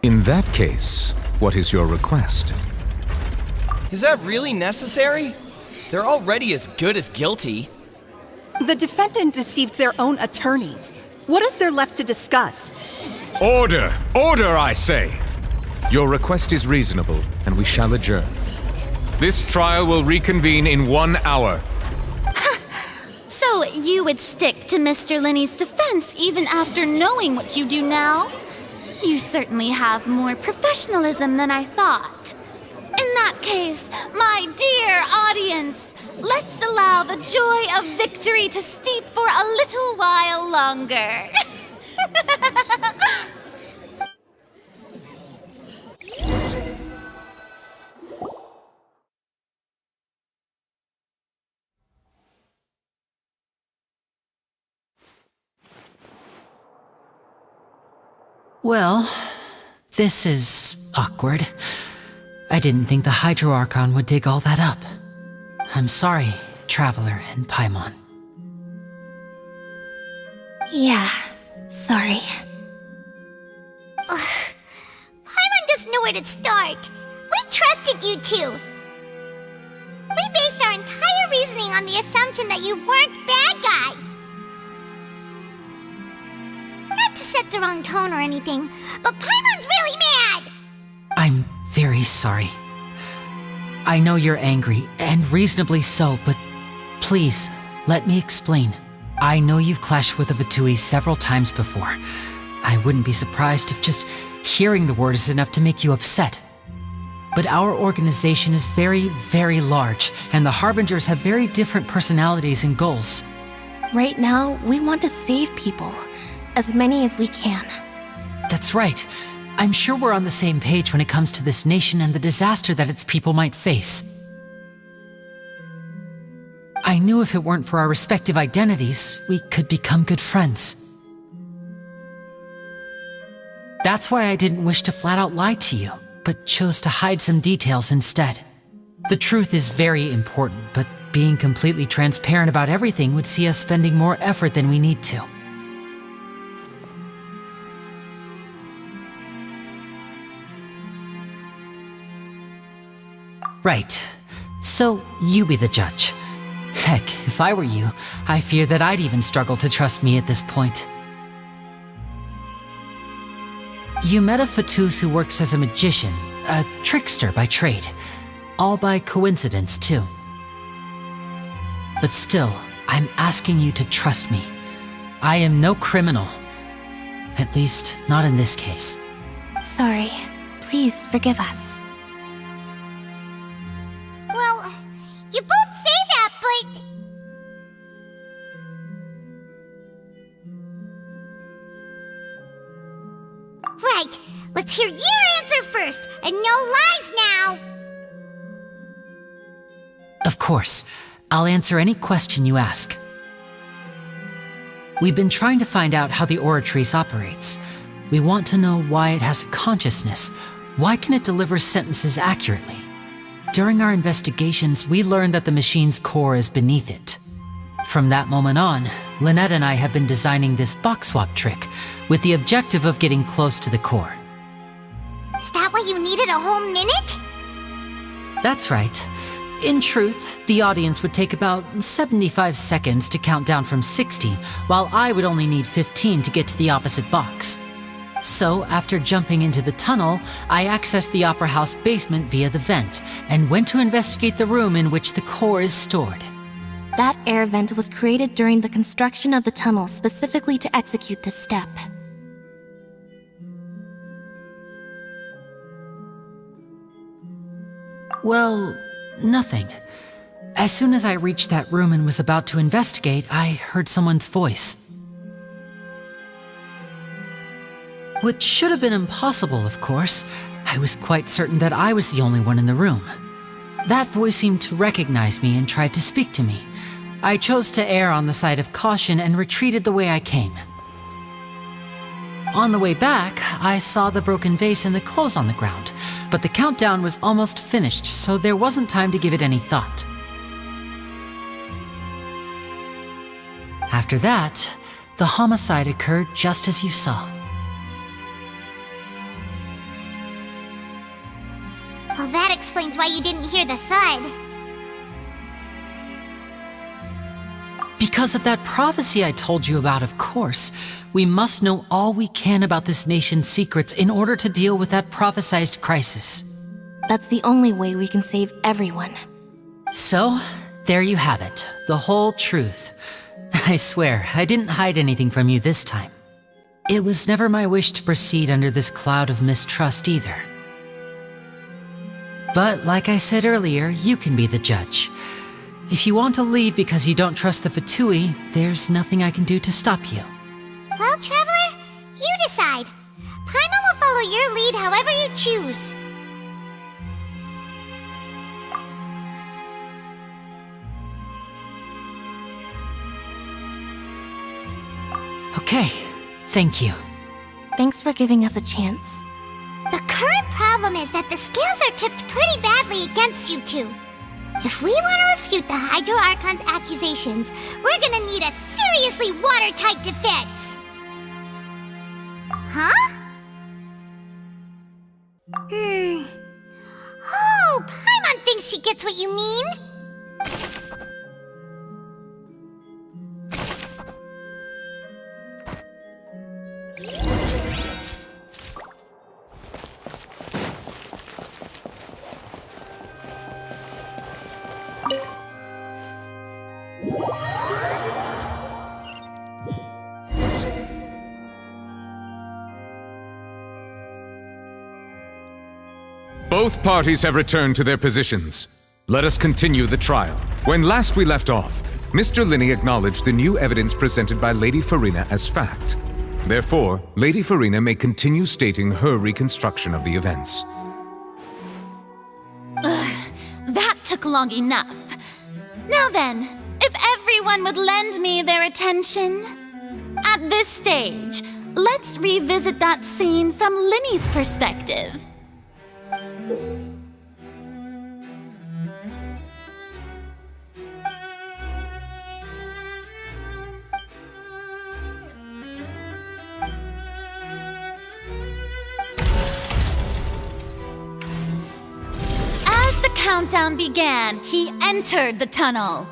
In that case, what is your request? Is that really necessary? They're already as good as guilty. The defendant deceived their own attorneys. What is there left to discuss? Order! Order, I say! Your request is reasonable, and we shall adjourn. This trial will reconvene in 1 hour. So you would stick to Mr. Linney's defense even after knowing what you do now? You certainly have more professionalism than I thought. In that case, my dear audience, let's allow the joy of victory to steep for a little while longer. Well, this is awkward. I didn't think the Hydro Archon would dig all that up. I'm sorry, Traveler and Paimon. Yeah, sorry. to start. We trusted you two. We based our entire reasoning on the assumption that you weren't bad guys. Not to set the wrong tone or anything, but Paimon's really mad! I'm very sorry. I know you're angry, and reasonably so, but please, let me explain. I know you've clashed with the Fatui several times before. I wouldn't be surprised if just hearing the word is enough to make you upset. But our organization is very, very large, and the Harbingers have very different personalities and goals. Right now, we want to save people. As many as we can. That's right. I'm sure we're on the same page when it comes to this nation and the disaster that its people might face. I knew if it weren't for our respective identities, we could become good friends. That's why I didn't wish to flat out lie to you, but chose to hide some details instead. The truth is very important, but being completely transparent about everything would see us spending more effort than we need to. Right. So, you be the judge. Heck, if I were you, I fear that I'd even struggle to trust me at this point. You met a Fatus who works as a magician, a trickster by trade. All by coincidence, too. But still, I'm asking you to trust me. I am no criminal. At least, not in this case. Sorry. Please forgive us. Well, you both say that, but... Right, let's hear your answer first, and no lies now! Of course. I'll answer any question you ask. We've been trying to find out how the Oratrice operates. We want to know why it has a consciousness. Why can it deliver sentences accurately? During our investigations, we learned that the machine's core is beneath it. From that moment on, Lynette and I have been designing this box swap trick with the objective of getting close to the core. Is that why you needed a whole minute? That's right. In truth, the audience would take about 75 seconds to count down from 60, while I would only need 15 to get to the opposite box. So, after jumping into the tunnel, I accessed the Opera House basement via the vent, and went to investigate the room in which the core is stored. That air vent was created during the construction of the tunnel specifically to execute this step. Well, nothing. As soon as I reached that room and was about to investigate, I heard someone's voice. Which should have been impossible, of course. I was quite certain that I was the only one in the room. That voice seemed to recognize me and tried to speak to me. I chose to err on the side of caution and retreated the way I came. On the way back, I saw the broken vase and the clothes on the ground, but the countdown was almost finished, so there wasn't time to give it any thought. After that, the homicide occurred just as you saw. Well, that explains why you didn't hear the thud. Because of that prophecy I told you about, of course. We must know all we can about this nation's secrets in order to deal with that prophesized crisis. That's the only way we can save everyone. So, there you have it. The whole truth. I swear, I didn't hide anything from you this time. It was never my wish to proceed under this cloud of mistrust either. But like I said earlier, you can be the judge. If you want to leave because you don't trust the Fatui, there's nothing I can do to stop you. Well, Traveler, you decide. Paimon will follow your lead however you choose. Okay, thank you. Thanks for giving us a chance. The current problem is that the scales are tipped pretty badly against you two. If we want to refute the Hydro Archon's accusations, we're gonna need a seriously watertight defense. Huh? she gets what you mean? Both parties have returned to their positions. Let us continue the trial. When last we left off, Mr. Linney acknowledged the new evidence presented by Lady Farina as fact. Therefore, Lady Farina may continue stating her reconstruction of the events. That took long enough. Now then, if everyone would lend me their attention. At this stage, let's revisit that scene from Linney's perspective. As the countdown began, he entered the tunnel.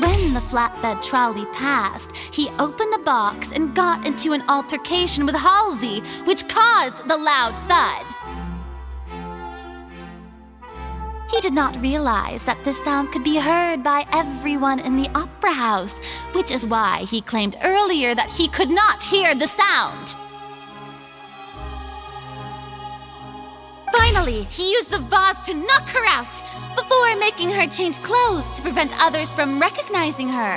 When the flatbed trolley passed, he opened the box and got into an altercation with Halsey, which caused the loud thud. He did not realize that this sound could be heard by everyone in the opera house, which is why he claimed earlier that he could not hear the sound. Finally, he used the vase to knock her out, before making her change clothes to prevent others from recognizing her.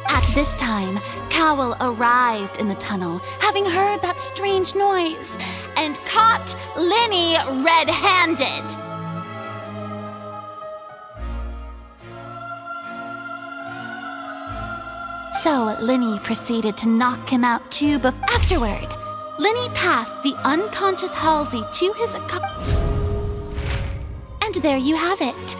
At this time, Cowell arrived in the tunnel, having heard that strange noise, and caught Linney red-handed. So Linney proceeded to knock him out too, but afterward, Linney passed the unconscious Halsey to his and there you have it.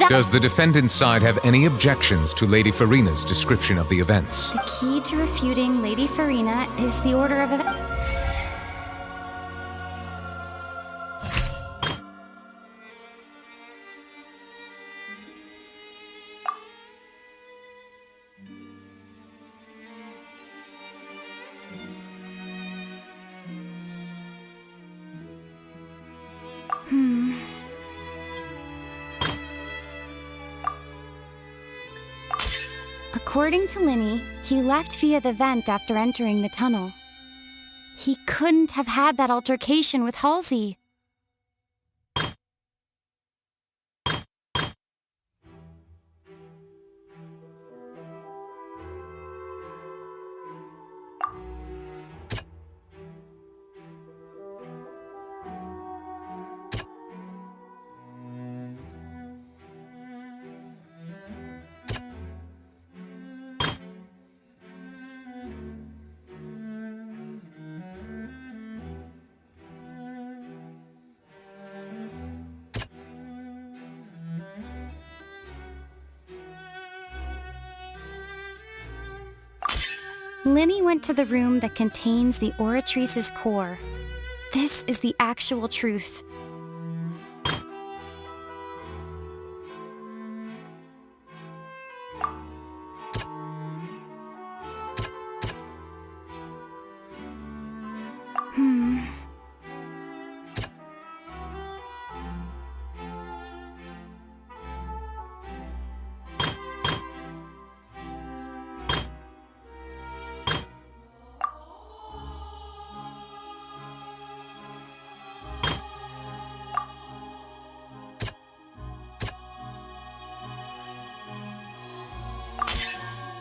Does the defendant's side have any objections to Lady Farina's description of the events? The key to refuting Lady Farina is the order of events. According to Linney, he left via the vent after entering the tunnel. He couldn't have had that altercation with Halsey. Linney went to the room that contains the Oratrice's core. This is the actual truth.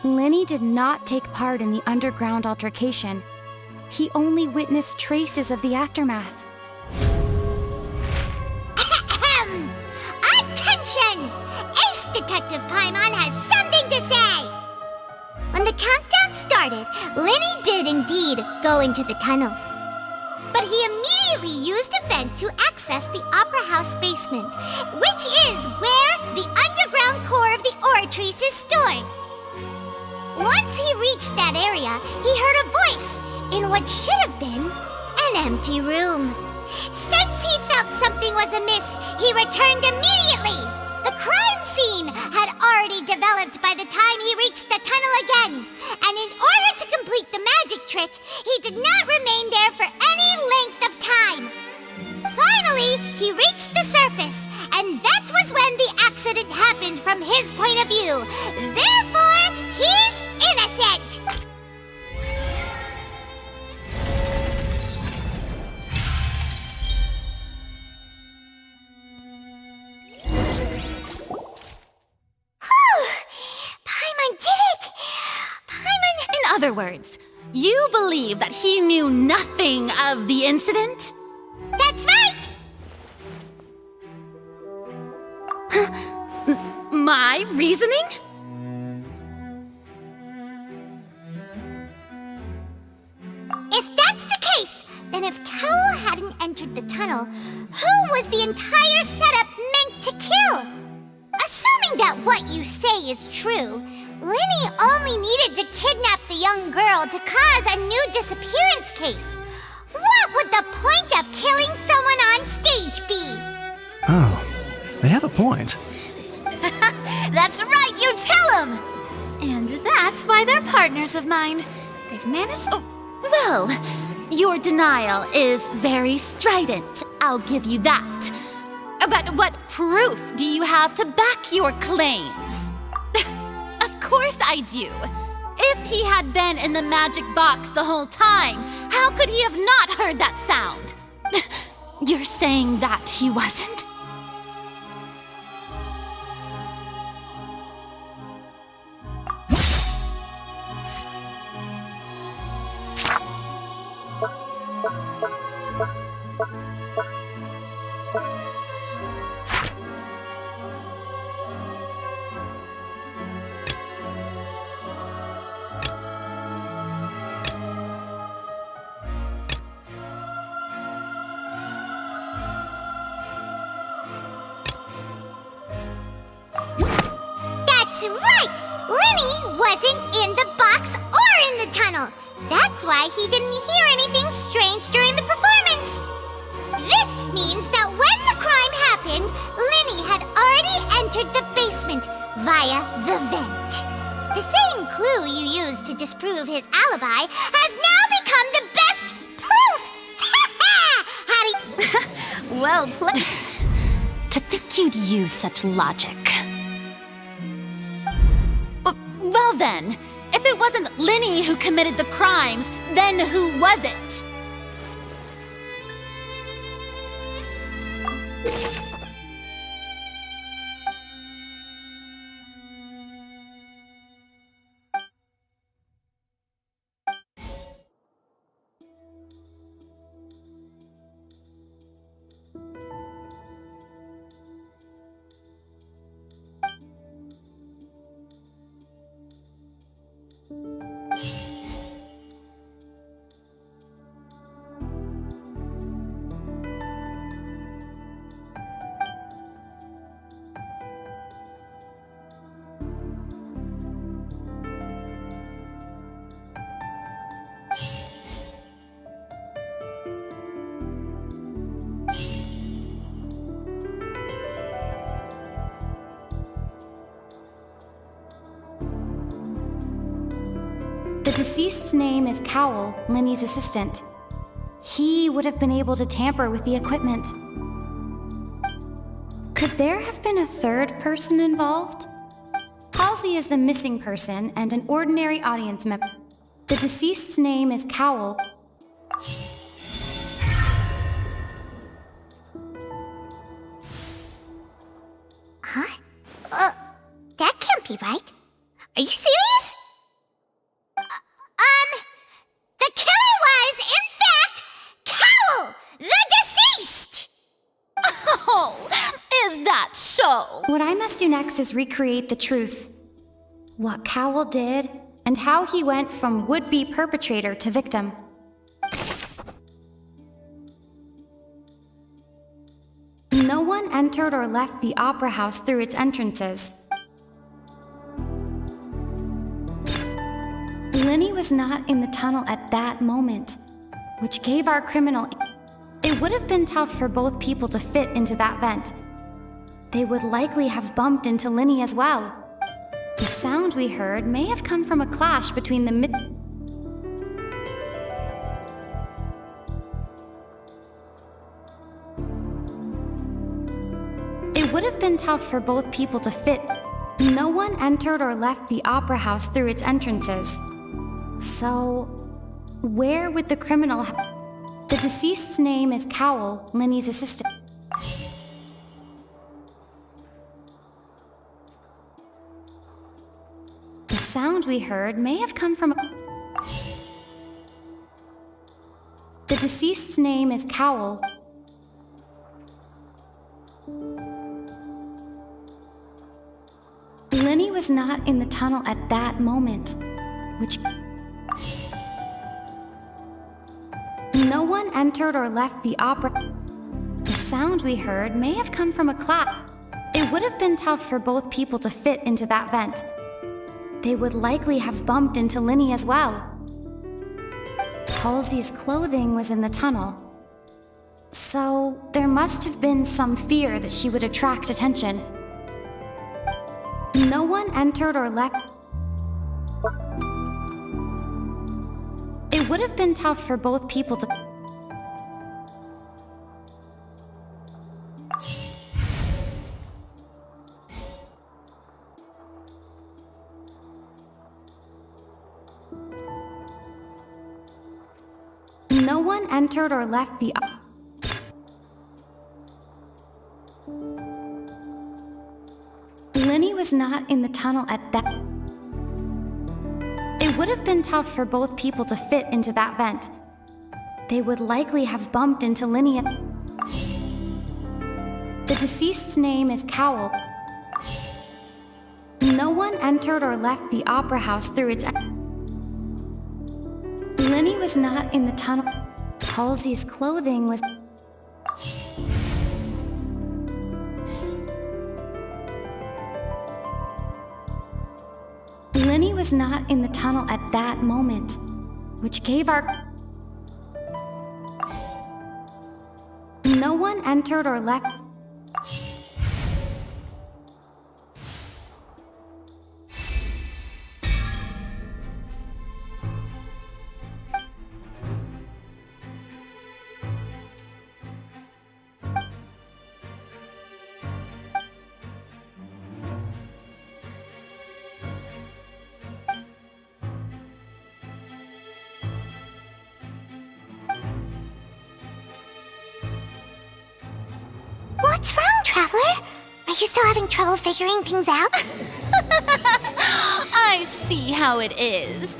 Linney did not take part in the underground altercation. He only witnessed traces of the aftermath. Attention! Ace Detective Paimon has something to say! When the countdown started, Linney did indeed go into the tunnel. But he immediately used a vent to access the Opera House basement, which is where the underground core of the Oratrice is stored. Once he reached that area, he heard a voice in what should have been an empty room. Since he felt something was amiss, he returned immediately. The crime scene had already developed by the time he reached the tunnel again, and in order to complete the magic trick, he did not remain there for any length of time. Finally, he reached the surface, and that was when the accident happened from his point of view. Therefore, he's innocent! Paimon did it! Paimon... In other words, you believe that he knew nothing of the incident? That's right! My reasoning? If that's the case, then if Cowell hadn't entered the tunnel, who was the entire setup meant to kill? Assuming that what you say is true, Linny only needed to kidnap the young girl to cause a new disappearance case. What would the point of killing someone on stage be? Oh, they have a point. That's right, you tell him! And that's why they're partners of mine. They've managed... Oh, well, your denial is very strident, I'll give you that. But what proof do you have to back your claims? Of course I do. If he had been in the magic box the whole time, how could he have not heard that sound? You're saying that he wasn't? That's right! Linny wasn't in the box or in the tunnel. That's why he didn't hear anything strange during the performance. This means that when the crime happened, Linny had already entered the basement via the vent. The same clue you used to disprove his alibi has now become the best proof! Ha ha! Well played. To think you'd use such logic. Well then, if it wasn't Linny who committed the crimes, then who was it? The deceased's name is Cowell, Linny's assistant. He would have been able to tamper with the equipment. Could there have been a third person involved? Halsey is the missing person and an ordinary audience member. The deceased's name is Cowell. Huh? That can't be right. Are you serious? The killer was, in fact, Cowell, the deceased! Oh, is that so? What I must do next is recreate the truth. What Cowell did, and how he went from would-be perpetrator to victim. No one entered or left the Opera House through its entrances. Linny was not in the tunnel at that moment, which gave our criminal... It would have been tough for both people to fit into that vent. They would likely have bumped into Linny as well. The sound we heard may have come from a clash between the It would have been tough for both people to fit. No one entered or left the opera house through its entrances. So, where would the criminal The deceased's name is Cowell, Linny's assistant. The sound we heard may have come from The deceased's name is Cowell. Linny was not in the tunnel at that moment, which no one entered or left the opera. The sound we heard may have come from a clap. It would have been tough for both people to fit into that vent. They would likely have bumped into Linny as well. Halsey's clothing was in the tunnel, so there must have been some fear that she would attract attention. No one entered or left. It would have been tough for both people to. No one entered or left the. Linny was not in the tunnel at that. It would have been tough for both people to fit into that vent. They would likely have bumped into Linny. The deceased's name is Cowell. No one entered or left the opera house through its. Linny was not in the tunnel. Halsey's clothing was. Linny was not in the tunnel at that moment, which gave our. No one entered or left. What's wrong, Traveler? Are you still having trouble figuring things out? I see how it is.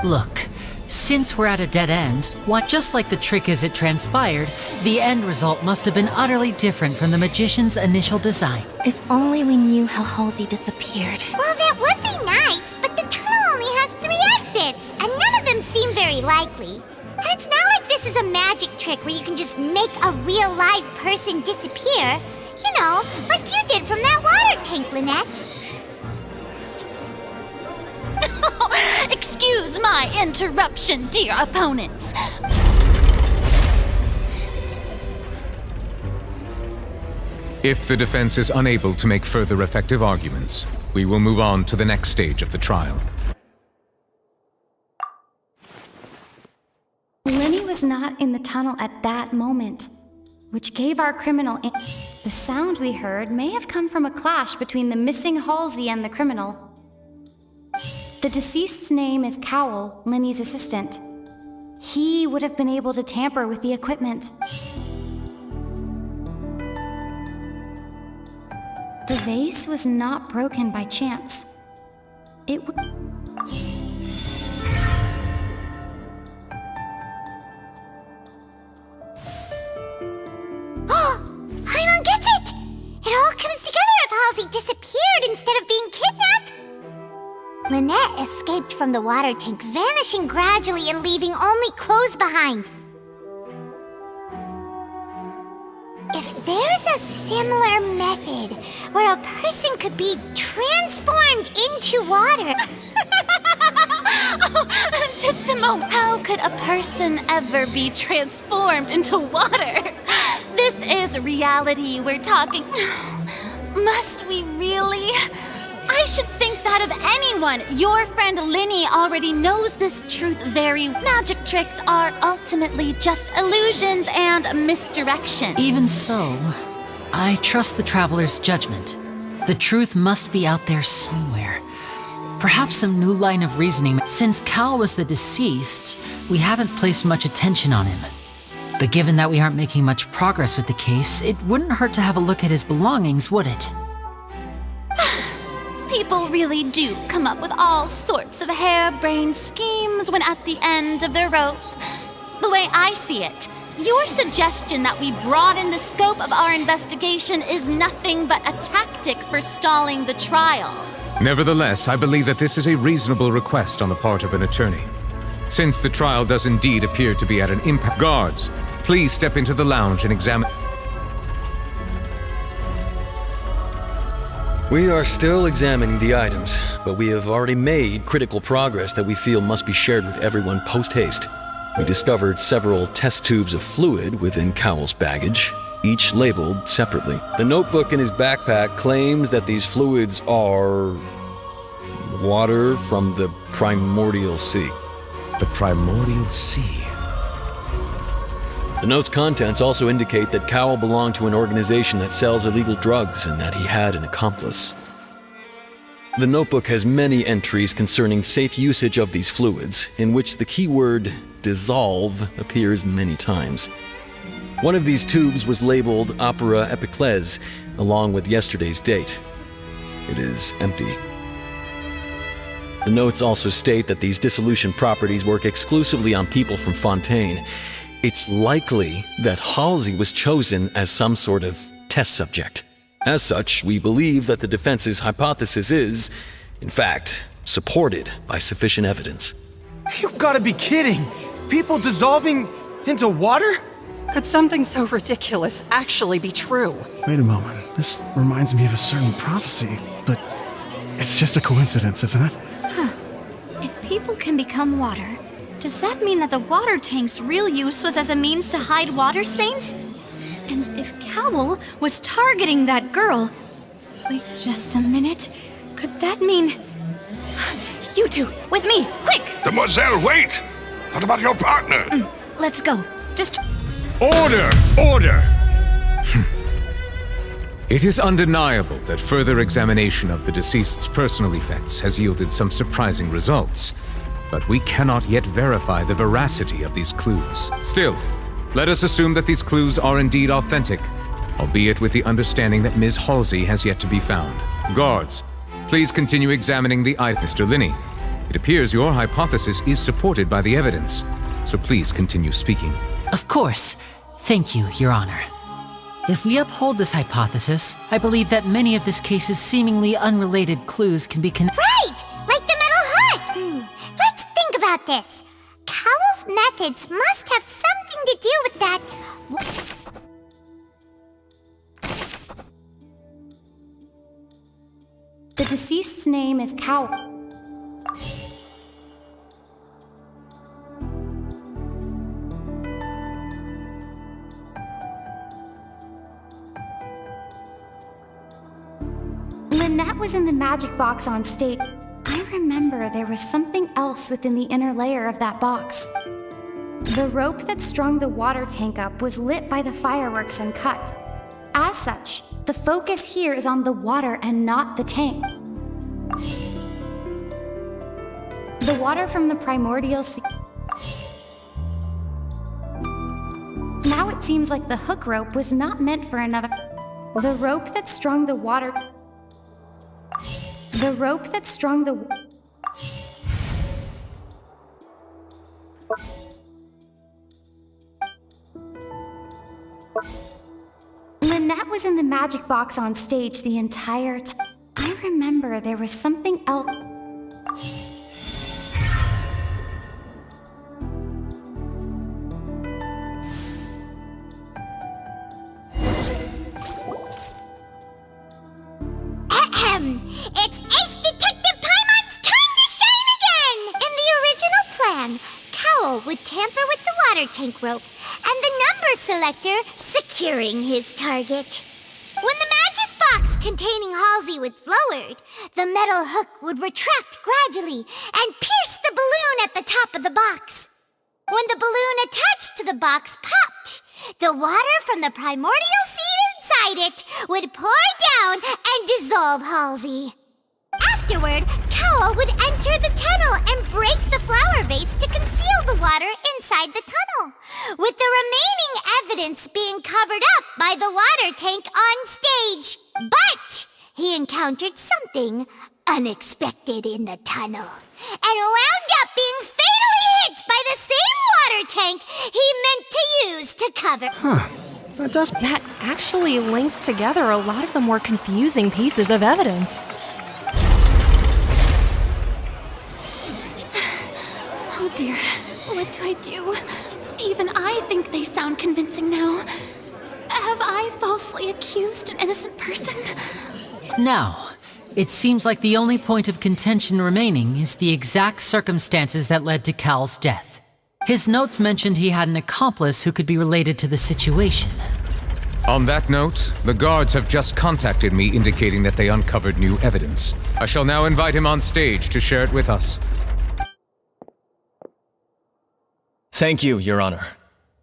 Look, since we're at a dead end, why, just like the trick as it transpired, the end result must have been utterly different from the magician's initial design. If only we knew how Halsey disappeared. Well, that would be nice, but the tunnel only has 3 exits, and none of them seem very likely. And it's not like this is a magic trick where you can just make a real live person disappear. You know, like you did from that water tank, Lynette. Excuse my interruption, dear opponents. If the defense is unable to make further effective arguments, we will move on to the next stage of the trial. Linny was not in the tunnel at that moment, which gave our criminal. The sound we heard may have come from a clash between the missing Halsey and the criminal. The deceased's name is Cowell, Linny's assistant. He would have been able to tamper with the equipment. The vase was not broken by chance. It would. Paimon gets it! It all comes together if Halsey disappeared instead of being kidnapped. Lynette escaped from the water tank, vanishing gradually and leaving only clothes behind. If there's a similar method where a person could be transformed into water... Just a moment. How could a person ever be transformed into water? This is reality we're talking. Must we really? I should think that of anyone. Your friend Linny already knows this truth very well. Magic tricks are ultimately just illusions and misdirection. Even so, I trust the traveler's judgment. The truth must be out there somewhere. Perhaps some new line of reasoning. Since Cal was the deceased, we haven't placed much attention on him. But given that we aren't making much progress with the case, it wouldn't hurt to have a look at his belongings, would it? People really do come up with all sorts of harebrained schemes when at the end of their rope. The way I see it, your suggestion that we broaden the scope of our investigation is nothing but a tactic for stalling the trial. Nevertheless, I believe that this is a reasonable request on the part of an attorney. Since the trial does indeed appear to be at an impasse. Guards, please step into the lounge and examine. We are still examining the items, but we have already made critical progress that we feel must be shared with everyone post-haste. We discovered several test tubes of fluid within Cowell's baggage, each labeled separately. The notebook in his backpack claims that these fluids are water from the primordial sea. The primordial sea? The note's contents also indicate that Cowell belonged to an organization that sells illegal drugs and that he had an accomplice. The notebook has many entries concerning safe usage of these fluids, in which the keyword dissolve appears many times. One of these tubes was labeled Opera Epiclese, along with yesterday's date. It is empty. The notes also state that these dissolution properties work exclusively on people from Fontaine. It's likely that Halsey was chosen as some sort of test subject. As such, we believe that the defense's hypothesis is, in fact, supported by sufficient evidence. You've got to be kidding! People dissolving into water? Could something so ridiculous actually be true? Wait a moment. This reminds me of a certain prophecy, but it's just a coincidence, isn't it? If people can become water, does that mean that the water tank's real use was as a means to hide water stains? And if Cowell was targeting that girl... Wait just a minute. Could that mean... You two, with me, quick! Demoiselle, wait! What about your partner? Let's go. Just... Order! Order! It is undeniable that further examination of the deceased's personal effects has yielded some surprising results. But we cannot yet verify the veracity of these clues. Still, let us assume that these clues are indeed authentic, albeit with the understanding that Ms. Halsey has yet to be found. Guards, please continue examining the item. Mr. Linney, it appears your hypothesis is supported by the evidence, so please continue speaking. Of course. Thank you, Your Honor. If we uphold this hypothesis, I believe that many of this case's seemingly unrelated clues can be Right! Like the metal hut! Let's think about this. Cowell's methods must have something to do with that... The deceased's name is Cowell. Lynette was in the magic box on stage. I remember there was something else within the inner layer of that box. The rope that strung the water tank up was lit by the fireworks and cut. As such, the focus here is on the water and not the tank. The water from the primordial sea. Now it seems like the hook rope was not meant for another. The rope that strung the water. The rope that strung the... Lynette was in the magic box on stage the entire time. I remember there was something else. It's Ace Detective Paimon's time to shine again! In the original plan, would tamper with the water tank rope, and the number selector securing his target. When the magic box containing Halsey was lowered, the metal hook would retract gradually and pierce the balloon at the top of the box. When the balloon attached to the box popped, the water from the primordial seed inside it would pour down and dissolve Halsey. Afterward, Cowl would enter the tunnel and break the flower vase to conceal the water inside the tunnel, with the remaining evidence being covered up by the water tank on stage. But he encountered something unexpected in the tunnel and wound up being fatally hit by the same water tank he meant to use to cover. That actually links together a lot of the more confusing pieces of evidence. Oh dear, what do I do? Even I think they sound convincing now. Have I falsely accused an innocent person? Now, it seems like the only point of contention remaining is the exact circumstances that led to Cal's death. His notes mentioned he had an accomplice who could be related to the situation. On that note, the guards have just contacted me indicating that they uncovered new evidence. I shall now invite him on stage to share it with us. Thank you, Your Honor.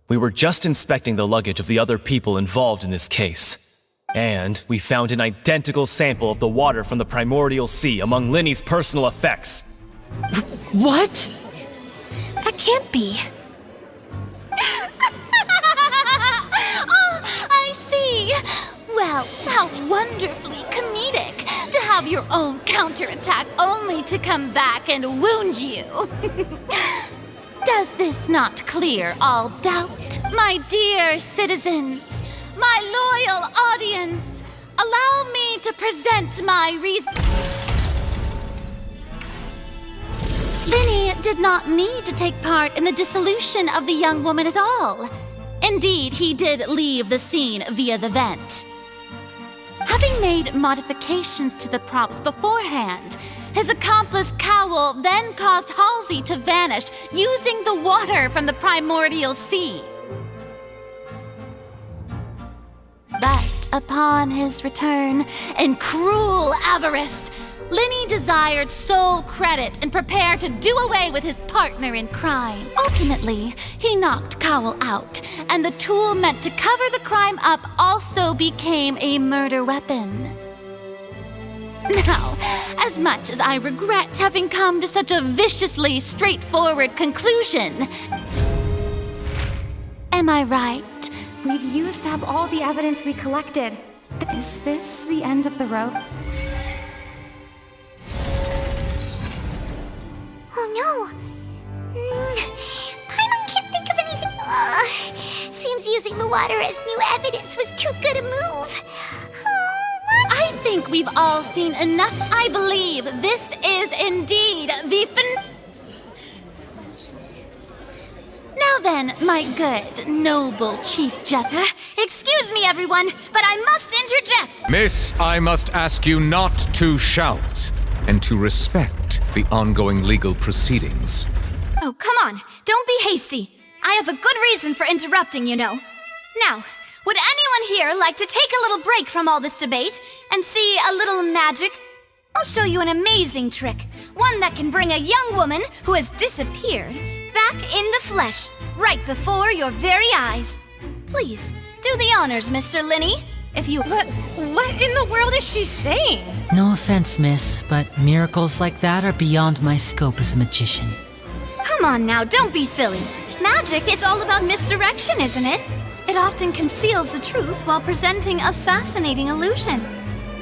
We were just inspecting the luggage of the other people involved in this case. And we found an identical sample of the water from the primordial sea among Linny's personal effects. What? That can't be. Oh, I see. Well, how wonderfully comedic to have your own counterattack only to come back and wound you. Does this not clear all doubt, my dear citizens, my loyal audience? Allow me to present my reason. Linny did not need to take part in the dissolution of the young woman at all. Indeed, he did leave the scene via the vent. Having made modifications to the props beforehand, his accomplice Cowl then caused Halsey to vanish using the water from the primordial sea. But upon his return, in cruel avarice, Linny desired sole credit and prepared to do away with his partner in crime. Ultimately, he knocked Cowl out, and the tool meant to cover the crime up also became a murder weapon. Now, as much as I regret having come to such a viciously straightforward conclusion, am I right? We've used up all the evidence we collected. Is this the end of the rope? Oh no! Paimon can't think of anything. Seems using the water as new evidence was too good a move. I think we've all seen enough. I believe this is indeed the Now then, my good, noble Chief Justice. Excuse me, everyone, but I must interject. Miss, I must ask you not to shout and to respect the ongoing legal proceedings. Oh, come on. Don't be hasty. I have a good reason for interrupting, you know. Now, would anyone here like to take a little break from all this debate and see a little magic? I'll show you an amazing trick. One that can bring a young woman who has disappeared back in the flesh, right before your very eyes. Please, do the honors, Mr. Linny. If you... What in the world is she saying? No offense, miss, but miracles like that are beyond my scope as a magician. Come on now, don't be silly. Magic is all about misdirection, isn't it? It often conceals the truth while presenting a fascinating illusion.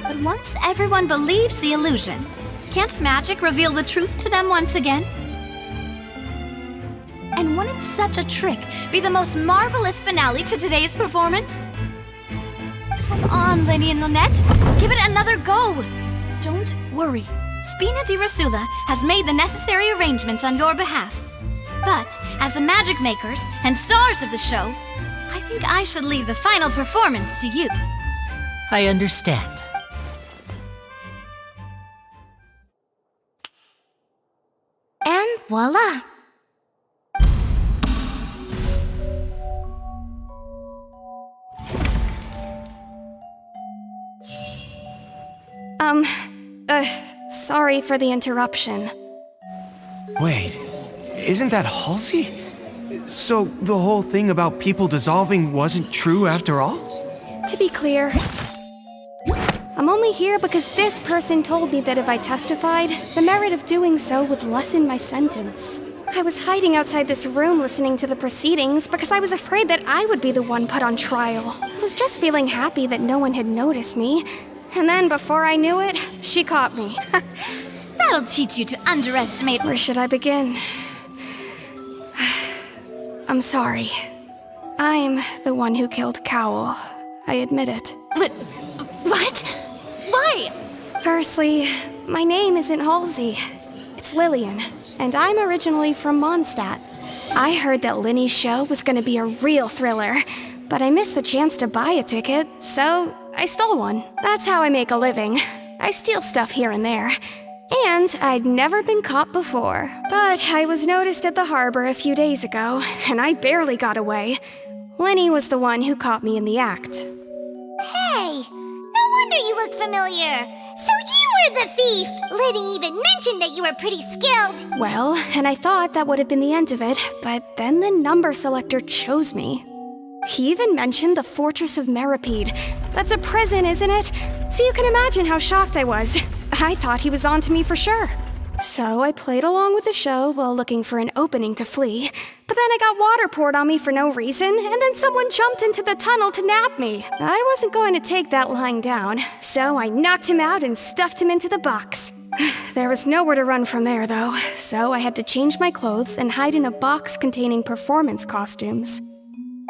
But once everyone believes the illusion, can't magic reveal the truth to them once again? And wouldn't such a trick be the most marvelous finale to today's performance? Come on, Linny and Lynette, give it another go. Don't worry, Spina di Rosula has made the necessary arrangements on your behalf. But as the magic makers and stars of the show, I think I should leave the final performance to you. I understand. And voila! Sorry for the interruption. Wait, isn't that Halsey? So the whole thing about people dissolving wasn't true after all? To be clear, I'm only here because this person told me that if I testified, the merit of doing so would lessen my sentence. I was hiding outside this room listening to the proceedings because I was afraid that I would be the one put on trial. I was just feeling happy that no one had noticed me. And then, before I knew it, she caught me. That'll teach you to underestimate. Where should I begin? I'm sorry. I'm the one who killed Cowell. I admit it. But what? Why? Firstly, my name isn't Halsey. It's Lillian, and I'm originally from Mondstadt. I heard that Linny's show was gonna be a real thriller, but I missed the chance to buy a ticket, so I stole one. That's how I make a living. I steal stuff here and there. And I'd never been caught before. But I was noticed at the harbor a few days ago, and I barely got away. Linny was the one who caught me in the act. Hey, no wonder you look familiar. So you were the thief! Liddy even mentioned that you were pretty skilled. Well, and I thought that would have been the end of it, but then the number selector chose me. He even mentioned the Fortress of Meripede. That's a prison, isn't it? So you can imagine how shocked I was. I thought he was on to me for sure. So I played along with the show while looking for an opening to flee. But then I got water poured on me for no reason, and then someone jumped into the tunnel to nab me. I wasn't going to take that lying down, so I knocked him out and stuffed him into the box. There was nowhere to run from there, though, so I had to change my clothes and hide in a box containing performance costumes.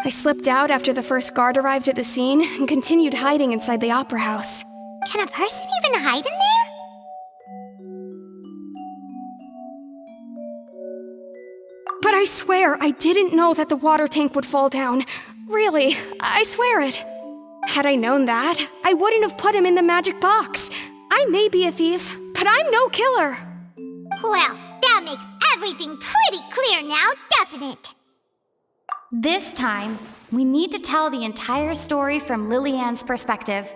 I slipped out after the first guard arrived at the scene and continued hiding inside the opera house. Can a person even hide in there? But I swear I didn't know that the water tank would fall down. Really, I swear it. Had I known that, I wouldn't have put him in the magic box. I may be a thief, but I'm no killer. Well, that makes everything pretty clear now, doesn't it? This time, we need to tell the entire story from Lillian's perspective.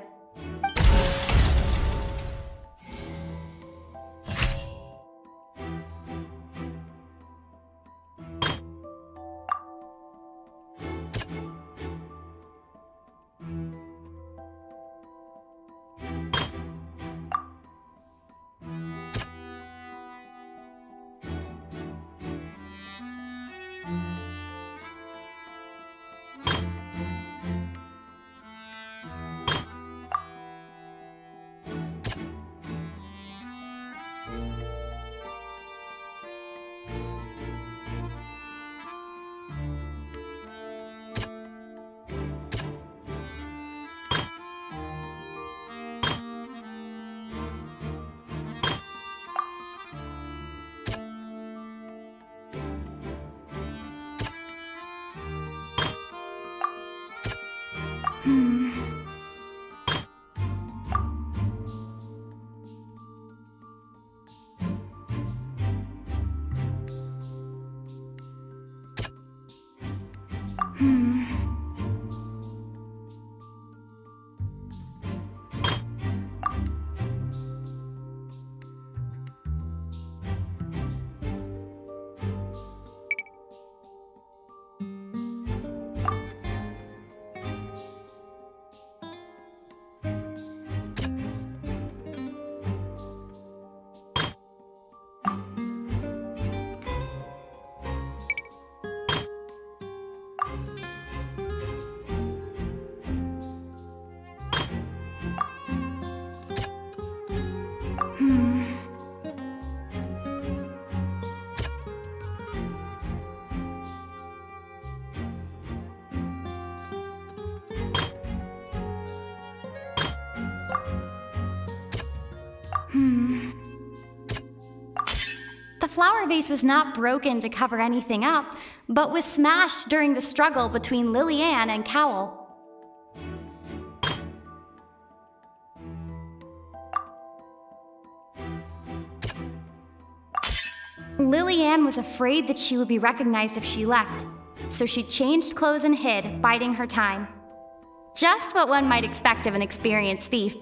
The flower vase was not broken to cover anything up, but was smashed during the struggle between Lillian and Cowell. Lillian was afraid that she would be recognized if she left, so she changed clothes and hid, biding her time. Just what one might expect of an experienced thief.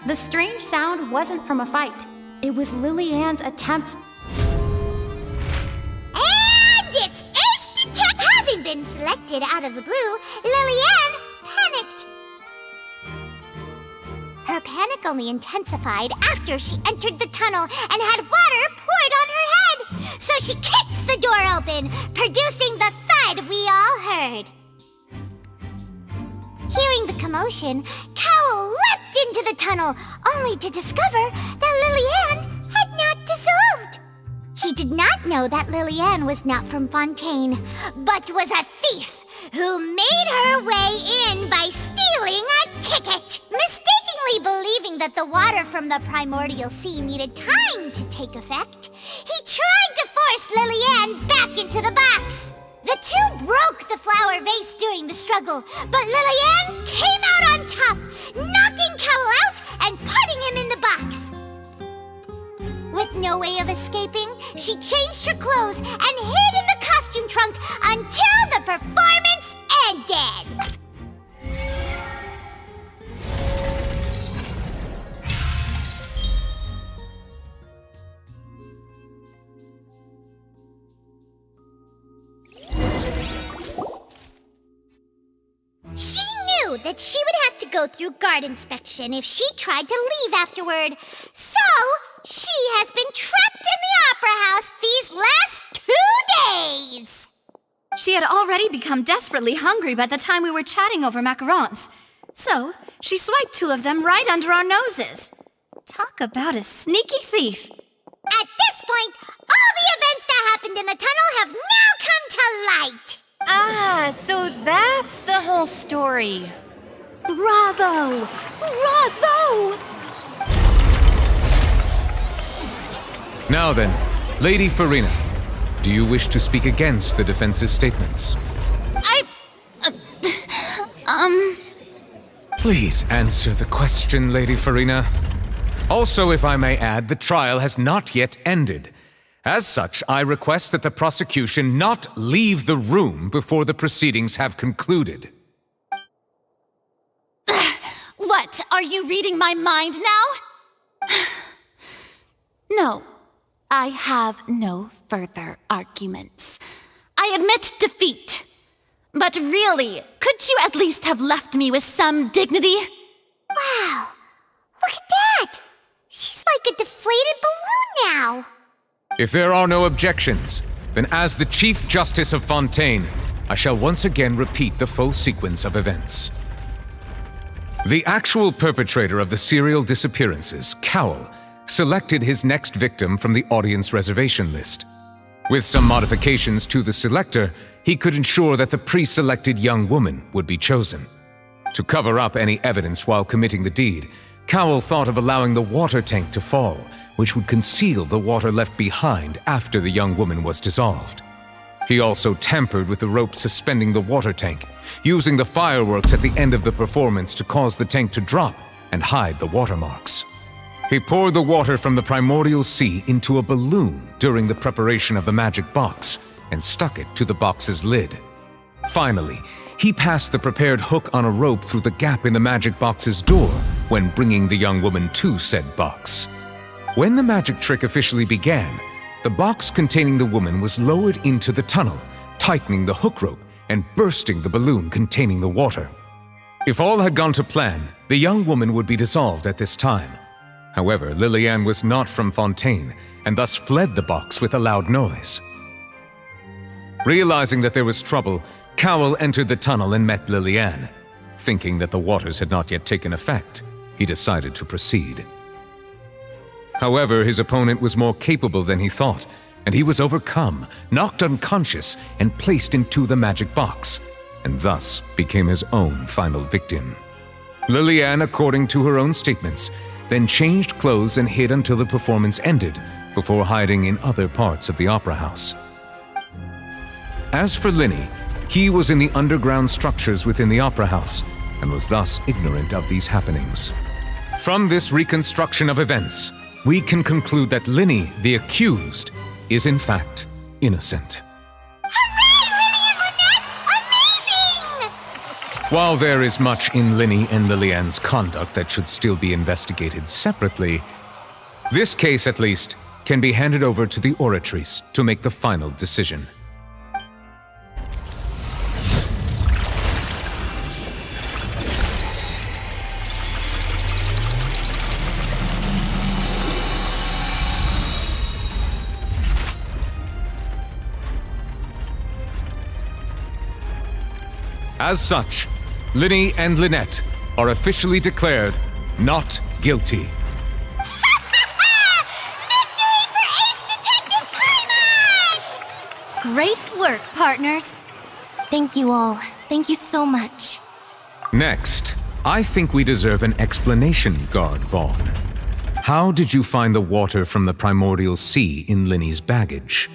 The strange sound wasn't from a fight. It was Lily-Ann's attempt. And it's instant tap! Having been selected out of the blue, Lily-Ann panicked. Her panic only intensified after she entered the tunnel and had water poured on her head. So she kicked the door open, producing the thud we all heard. Hearing the commotion, Cowl leapt into the tunnel, only to discover that Lily-Ann had not dissolved. He did not know that Lily-Ann was not from Fontaine, but was a thief who made her way in by stealing a ticket. Mistakenly believing that the water from the primordial sea needed time to take effect, he tried to force Lily-Ann back into the box. The two broke the flower vase during the struggle, but Lily-Ann came out on top, knocking Cowl out and putting him in the box. With no way of escaping, she changed her clothes and hid in the costume trunk until the performance ended. She knew that she would have to go through guard inspection if she tried to leave afterward, so she has been trapped in the Opera House these last 2 days. She had already become desperately hungry by the time we were chatting over macarons. So, she swiped 2 of them right under our noses. Talk about a sneaky thief. At this point, all the events that happened in the tunnel have now come to light. Ah, so that's the whole story. Bravo! Bravo! Now then, Lady Farina, do you wish to speak against the defense's statements? Please answer the question, Lady Farina. Also, if I may add, the trial has not yet ended. As such, I request that the prosecution not leave the room before the proceedings have concluded. What? Are you reading my mind now? No, I have no further arguments. I admit defeat. But really, could you at least have left me with some dignity? Wow, look at that! She's like a deflated balloon now. If there are no objections, then as the Chief Justice of Fontaine, I shall once again repeat the full sequence of events. The actual perpetrator of the serial disappearances, Cowl, selected his next victim from the audience reservation list. With some modifications to the selector, he could ensure that the pre-selected young woman would be chosen. To cover up any evidence while committing the deed, Cowl thought of allowing the water tank to fall, which would conceal the water left behind after the young woman was dissolved. He also tampered with the rope suspending the water tank, using the fireworks at the end of the performance to cause the tank to drop and hide the watermarks. He poured the water from the primordial sea into a balloon during the preparation of the magic box and stuck it to the box's lid. Finally, he passed the prepared hook on a rope through the gap in the magic box's door when bringing the young woman to said box. When the magic trick officially began, the box containing the woman was lowered into the tunnel, tightening the hook rope and bursting the balloon containing the water. If all had gone to plan, the young woman would be dissolved at this time. However, Lily-Ann was not from Fontaine and thus fled the box with a loud noise. Realizing that there was trouble, Cowl entered the tunnel and met Lily-Ann. Thinking that the waters had not yet taken effect, he decided to proceed. However, his opponent was more capable than he thought, and he was overcome, knocked unconscious, and placed into the magic box, and thus became his own final victim. Lily-Ann, according to her own statements, then changed clothes and hid until the performance ended, before hiding in other parts of the opera house. As for Linny, he was in the underground structures within the opera house, and was thus ignorant of these happenings. From this reconstruction of events, we can conclude that Linny, the accused, is in fact innocent. Hooray, Linny and Lynette! Amazing! While there is much in Linny and Lilianne's conduct that should still be investigated separately, this case, at least, can be handed over to the Oratrice to make the final decision. As such, Linny and Lynette are officially declared not guilty. Great work, partners. Thank you all. Thank you so much. Next, I think we deserve an explanation, Guard Vaughn. How did you find the water from the primordial sea in Linny's baggage?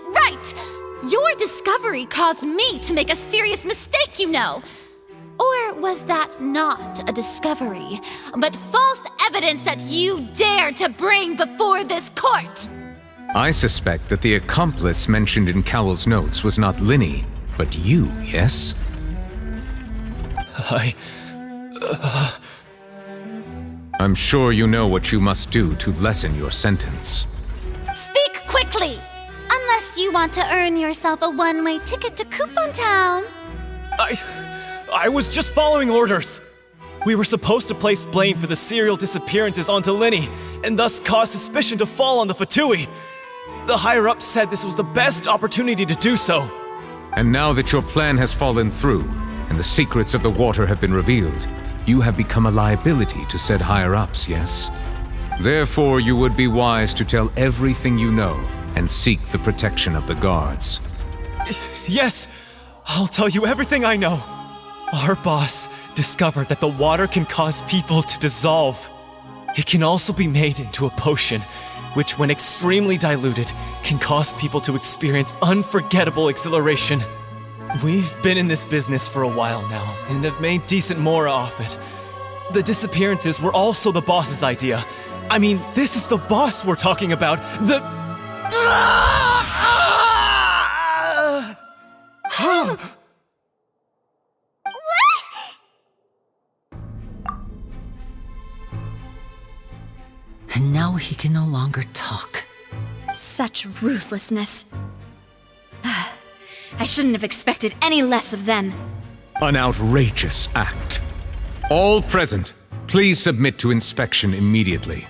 Right! Your discovery caused me to make a serious mistake, you know. Or was that not a discovery, but false evidence that you dared to bring before this court? I suspect that the accomplice mentioned in Cowell's notes was not Linny, but you, yes? I'm sure you know what you must do to lessen your sentence. Speak quickly! Unless you want to earn yourself a one-way ticket to Coupon Town. I was just following orders. We were supposed to place blame for the serial disappearances onto Linny, and thus cause suspicion to fall on the Fatui. The higher-ups said this was the best opportunity to do so. And now that your plan has fallen through, and the secrets of the water have been revealed, you have become a liability to said higher-ups, yes? Therefore, you would be wise to tell everything you know, and seek the protection of the guards. Yes, I'll tell you everything I know. Our boss discovered that the water can cause people to dissolve. It can also be made into a potion, which when extremely diluted, can cause people to experience unforgettable exhilaration. We've been in this business for a while now, and have made decent more off it. The disappearances were also the boss's idea. I mean, this is the boss we're talking about. And now he can no longer talk. Such ruthlessness. I shouldn't have expected any less of them. An outrageous act. All present, please submit to inspection immediately.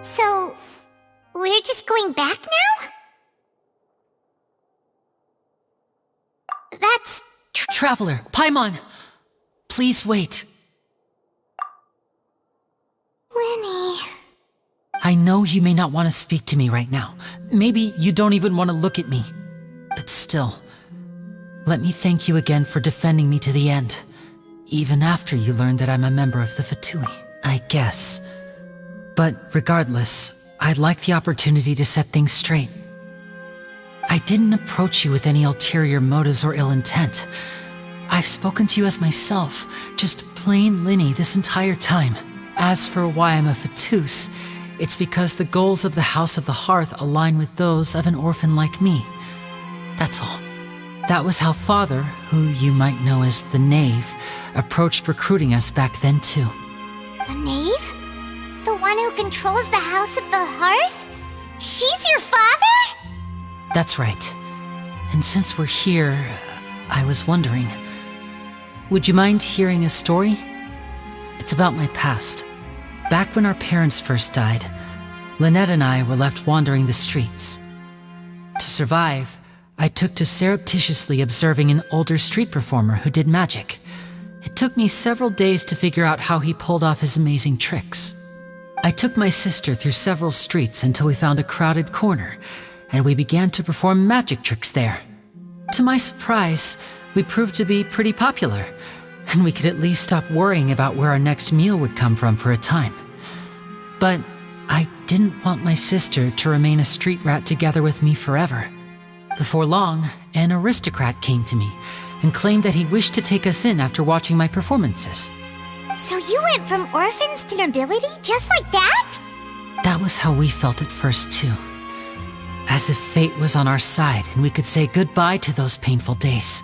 So, we're just going back now? That's... Traveler, Paimon! Please wait. Linny... I know you may not want to speak to me right now. Maybe you don't even want to look at me. But still, let me thank you again for defending me to the end. Even after you learned that I'm a member of the Fatui, I guess. But regardless, I'd like the opportunity to set things straight. I didn't approach you with any ulterior motives or ill intent. I've spoken to you as myself, just plain Linny this entire time. As for why I'm a Fatus, it's because the goals of the House of the Hearth align with those of an orphan like me. That's all. That was how Father, who you might know as the Knave, approached recruiting us back then too. The Knave? The one who controls the House of the Hearth? She's your father? That's right. And since we're here, I was wondering, would you mind hearing a story? It's about my past. Back when our parents first died, Lynette and I were left wandering the streets. To survive, I took to surreptitiously observing an older street performer who did magic. It took me several days to figure out how he pulled off his amazing tricks. I took my sister through several streets until we found a crowded corner, and we began to perform magic tricks there. To my surprise, we proved to be pretty popular, and we could at least stop worrying about where our next meal would come from for a time. But I didn't want my sister to remain a street rat together with me forever. Before long, an aristocrat came to me and claimed that he wished to take us in after watching my performances. So you went from orphans to nobility just like that? That was how we felt at first, too. As if fate was on our side and we could say goodbye to those painful days.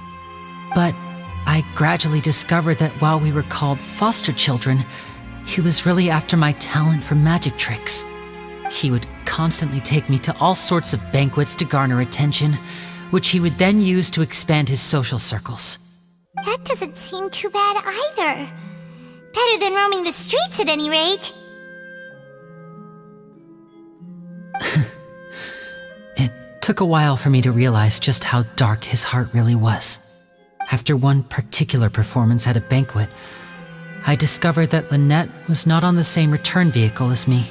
But I gradually discovered that while we were called foster children, he was really after my talent for magic tricks. He would constantly take me to all sorts of banquets to garner attention, which he would then use to expand his social circles. That doesn't seem too bad either. Better than roaming the streets at any rate. It took a while for me to realize just how dark his heart really was. After one particular performance at a banquet, I discovered that Lynette was not on the same return vehicle as me.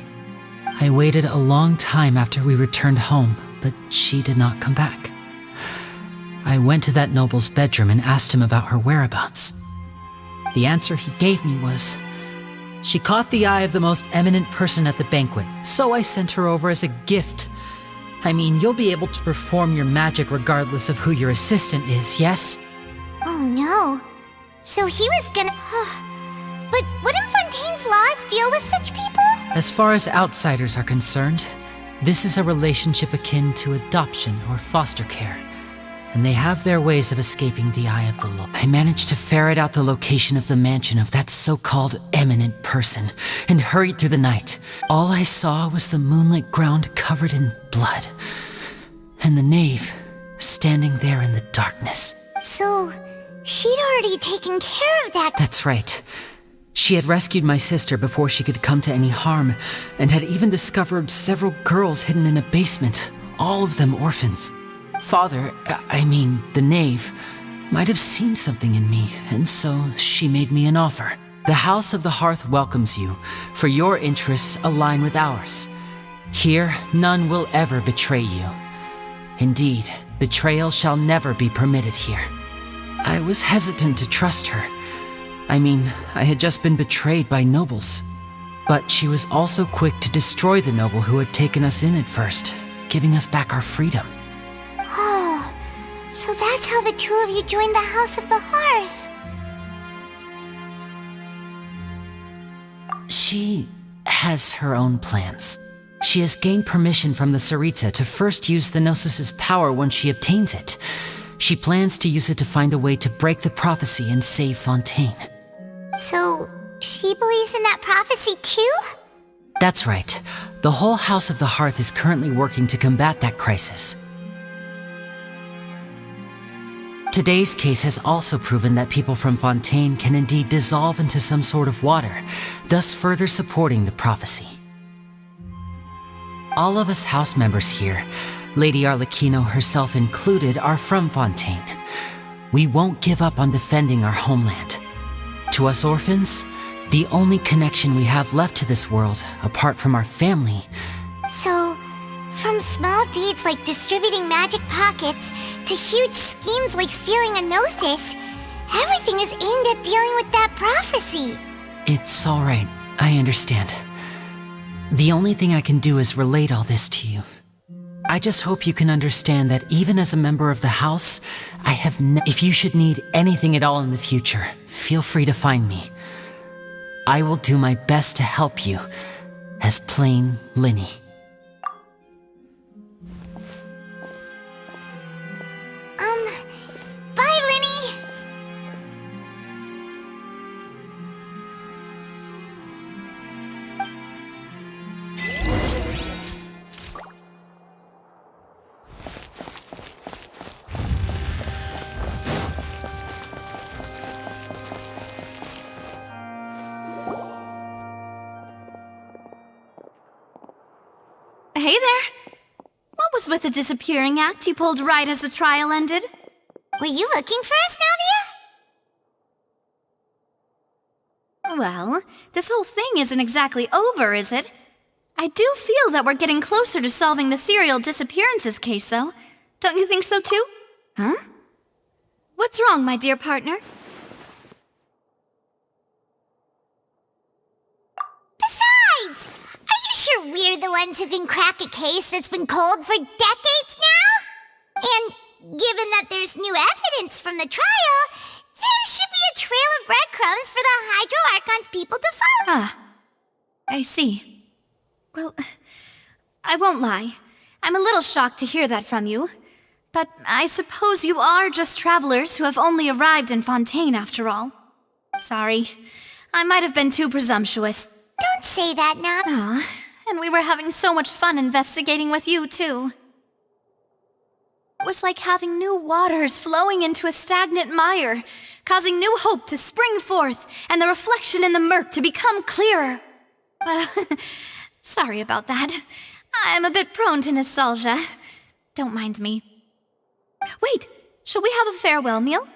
I waited a long time after we returned home, but she did not come back. I went to that noble's bedroom and asked him about her whereabouts. The answer he gave me was, she caught the eye of the most eminent person at the banquet, so I sent her over as a gift. I mean, you'll be able to perform your magic regardless of who your assistant is, yes? Oh no. So he was gonna... But wouldn't Fontaine's laws deal with such people? As far as outsiders are concerned, this is a relationship akin to adoption or foster care, and they have their ways of escaping the eye of the law. I managed to ferret out the location of the mansion of that so-called eminent person and hurried through the night. All I saw was the moonlit ground covered in blood, and the knave standing there in the darkness. So, she'd already taken care of that. That's right. She had rescued my sister before she could come to any harm, and had even discovered several girls hidden in a basement, all of them orphans. Father, the knave, might have seen something in me, and so she made me an offer. The House of the Hearth welcomes you, for your interests align with ours. Here, none will ever betray you. Indeed, betrayal shall never be permitted here. I was hesitant to trust her. I had just been betrayed by nobles. But she was also quick to destroy the noble who had taken us in at first, giving us back our freedom. Oh, so that's how the two of you joined the House of the Hearth. She has her own plans. She has gained permission from the Tsaritsa to first use the Gnosis' power when she obtains it. She plans to use it to find a way to break the prophecy and save Fontaine. So, she believes in that prophecy too? That's right. The whole House of the Hearth is currently working to combat that crisis. Today's case has also proven that people from Fontaine can indeed dissolve into some sort of water, thus further supporting the prophecy. All of us house members here, Lady Arlecchino herself included, are from Fontaine. We won't give up on defending our homeland. To us orphans, the only connection we have left to this world, apart from our family... So, from small deeds like distributing magic pockets to huge schemes like stealing a Gnosis, everything is aimed at dealing with that prophecy. It's all right. I understand. The only thing I can do is relate all this to you. I just hope you can understand that even as a member of the house, I have if you should need anything at all in the future, feel free to find me. I will do my best to help you, as plain Linny. Bye, Linny! Hey there! What was with the disappearing act you pulled right as the trial ended? Were you looking for us, Navia? Well, this whole thing isn't exactly over, is it? I do feel that we're getting closer to solving the serial disappearances case, though. Don't you think so, too? Huh? What's wrong, my dear partner? Besides, are you sure we're the ones who can crack a case that's been cold for decades now? And given that there's new evidence evidence from the trial, there should be a trail of breadcrumbs for the Hydro Archon's people to follow. Ah, I see. Well, I won't lie. I'm a little shocked to hear that from you. But I suppose you are just travelers who have only arrived in Fontaine after all. Sorry. I might have been too presumptuous. Don't say that, Nub. Ah, and we were having so much fun investigating with you, too. It was like having new waters flowing into a stagnant mire, causing new hope to spring forth, and the reflection in the murk to become clearer. Well, sorry about that. I'm a bit prone to nostalgia. Don't mind me. Wait, shall we have a farewell meal?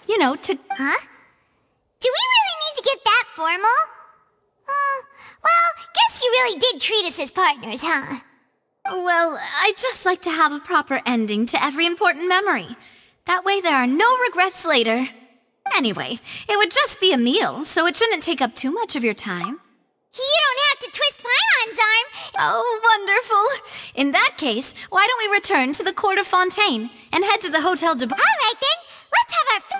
You know, to... Huh? Do we really need to get that formal? Well, guess you really did treat us as partners, huh? Well, I'd just like to have a proper ending to every important memory. That way there are no regrets later. Anyway, it would just be a meal, so it shouldn't take up too much of your time. You don't have to twist Paimon's arm! Oh, wonderful! In that case, why don't we return to the Court of Fontaine and head to the Hotel de... Alright then, let's have our...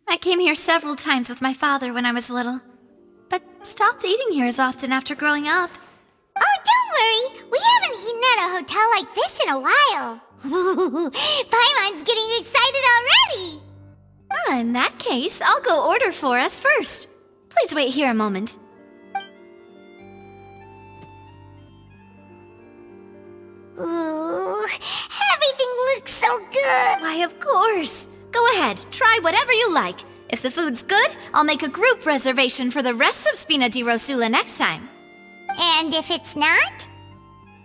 I came here several times with my father when I was little, but stopped eating here as often after growing up. Oh, don't worry! We haven't eaten at a hotel like this in a while. Paimon's getting excited already! In that case, I'll go order for us first. Please wait here a moment. Ooh, everything looks so good! Why, of course. Go ahead, try whatever you like. If the food's good, I'll make a group reservation for the rest of Spina di Rosula next time. And if it's not?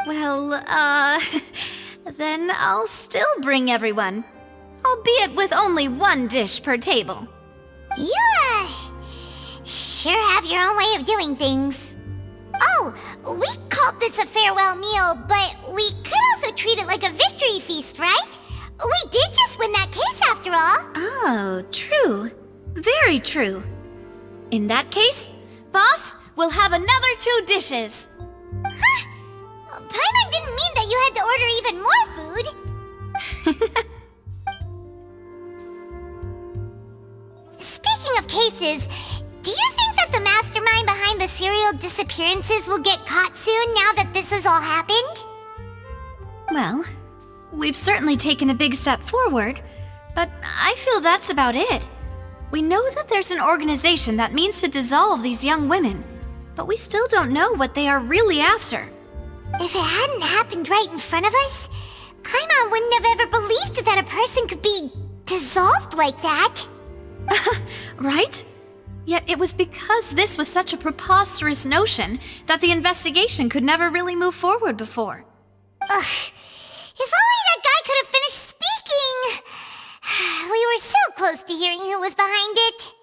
Well, then I'll still bring everyone. Albeit with only one dish per table. You, sure have your own way of doing things. Oh, we called this a farewell meal, but we could also treat it like a victory feast, right? We did just win that case after all. Oh, true. Very true. In that case, boss, we'll have another 2 dishes. Huh? Paimon didn't mean that you had to order even more food. Speaking of cases, do you think that the mastermind behind the serial disappearances will get caught soon now that this has all happened? Well, we've certainly taken a big step forward, but I feel that's about it. We know that there's an organization that means to dissolve these young women, but we still don't know what they are really after. If it hadn't happened right in front of us, Paimon wouldn't have ever believed that a person could be dissolved like that. Right? Yet it was because this was such a preposterous notion that the investigation could never really move forward before. Ugh. If only that guy could have finished speaking! We were so close to hearing who was behind it.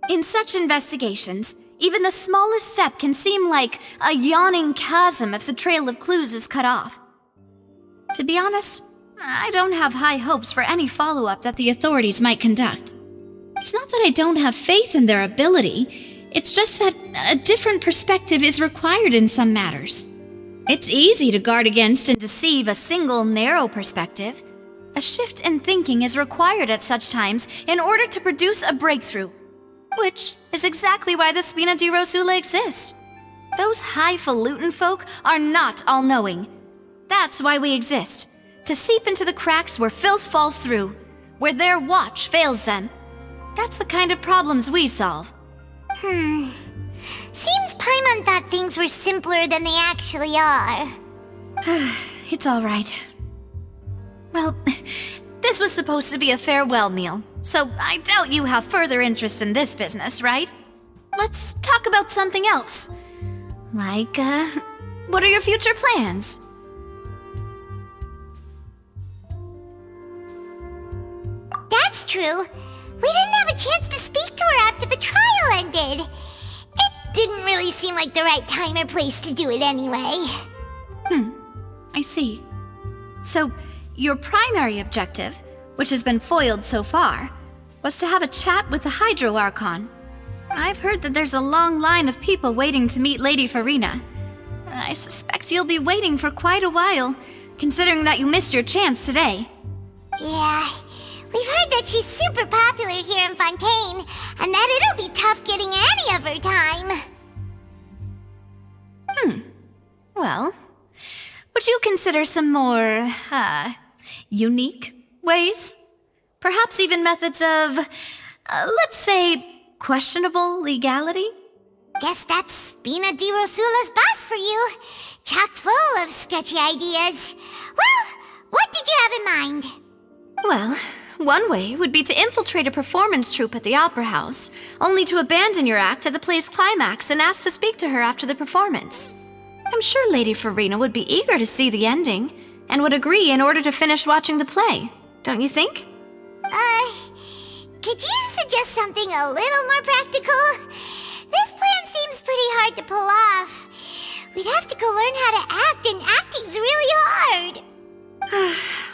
In such investigations, even the smallest step can seem like a yawning chasm if the trail of clues is cut off. To be honest, I don't have high hopes for any follow-up that the authorities might conduct. It's not that I don't have faith in their ability, it's just that a different perspective is required in some matters. It's easy to guard against and deceive a single narrow perspective. A shift in thinking is required at such times in order to produce a breakthrough. Which is exactly why the Spina di Rosula exists. Those highfalutin folk are not all-knowing. That's why we exist. To seep into the cracks where filth falls through, where their watch fails them. That's the kind of problems we solve. Seems Paimon thought things were simpler than they actually are. It's all right. Well, this was supposed to be a farewell meal, so I doubt you have further interest in this business, right? Let's talk about something else. Like, what are your future plans? That's true. We didn't have a chance to speak to her after the trial ended. It didn't really seem like the right time or place to do it anyway. I see. So, your primary objective, which has been foiled so far, was to have a chat with the Hydro Archon. I've heard that there's a long line of people waiting to meet Lady Farina. I suspect you'll be waiting for quite a while, considering that you missed your chance today. Yeah, we've heard that she's super popular here in Fontaine, and that it'll be tough getting any of her time. Well, would you consider some more, unique ways? Perhaps even methods of, let's say, questionable legality? Guess that's Spina di Rosula's boss for you. Chock full of sketchy ideas. Well, what did you have in mind? Well, one way would be to infiltrate a performance troupe at the Opera House, only to abandon your act at the play's climax and ask to speak to her after the performance. I'm sure Lady Farina would be eager to see the ending, and would agree in order to finish watching the play, don't you think? Could you suggest something a little more practical? This plan seems pretty hard to pull off. We'd have to go learn how to act, and acting's really hard.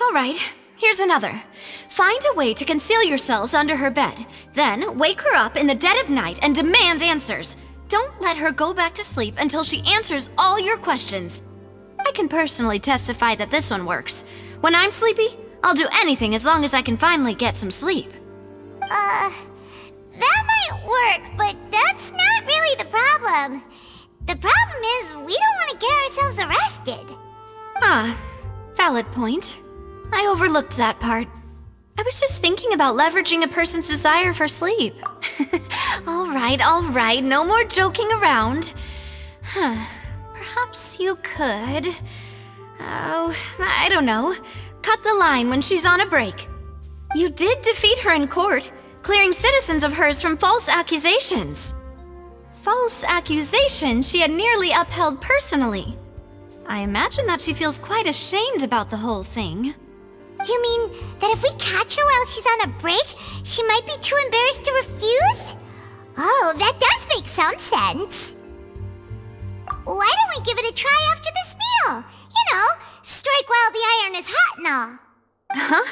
All right, here's another. Find a way to conceal yourselves under her bed, then wake her up in the dead of night and demand answers. Don't let her go back to sleep until she answers all your questions. I can personally testify that this one works. When I'm sleepy, I'll do anything as long as I can finally get some sleep. That might work, but that's not really the problem. The problem is we don't want to get ourselves arrested. Valid point. I overlooked that part. I was just thinking about leveraging a person's desire for sleep. All right, no more joking around. Perhaps you could... I don't know. Cut the line when she's on a break. You did defeat her in court, clearing citizens of hers from false accusations. False accusations she had nearly upheld personally. I imagine that she feels quite ashamed about the whole thing. You mean that if we catch her while she's on a break, she might be too embarrassed to refuse? Oh, that does make some sense. Why don't we give it a try after this meal? You know, strike while the iron is hot and all. Huh?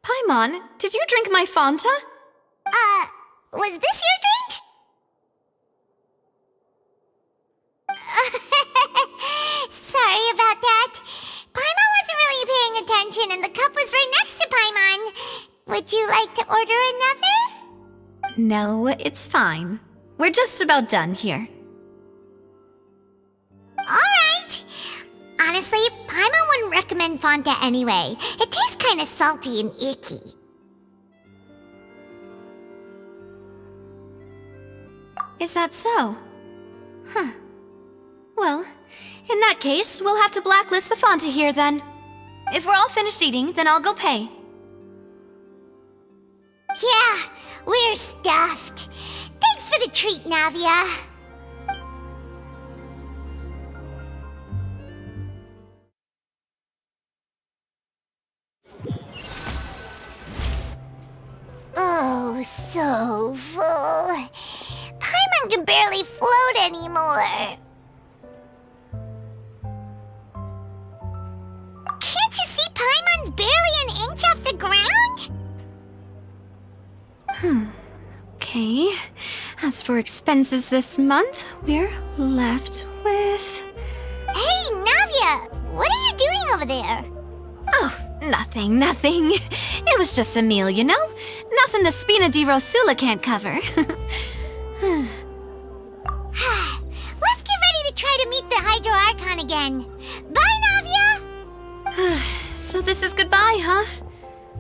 Paimon, did you drink my Fanta? Was this your drink? Sorry about that. Paimon wasn't really paying attention and the cup was right next to Paimon. Would you like to order another? No, it's fine. We're just about done here. Alright. Honestly, Paimon wouldn't recommend Fanta anyway. It tastes kinda salty and icky. Is that so? Huh. Well, in that case, we'll have to blacklist the Fanta here then. If we're all finished eating, then I'll go pay. treat, Navia. Oh, so full. Paimon can barely float anymore. Can't you see Paimon's barely an inch off the ground? Okay. As for expenses this month, we're left with... Hey, Navia! What are you doing over there? Oh, nothing. It was just a meal, you know? Nothing the Spina di Rosula can't cover. Let's get ready to try to meet the Hydro Archon again. Bye, Navia! So this is goodbye, huh?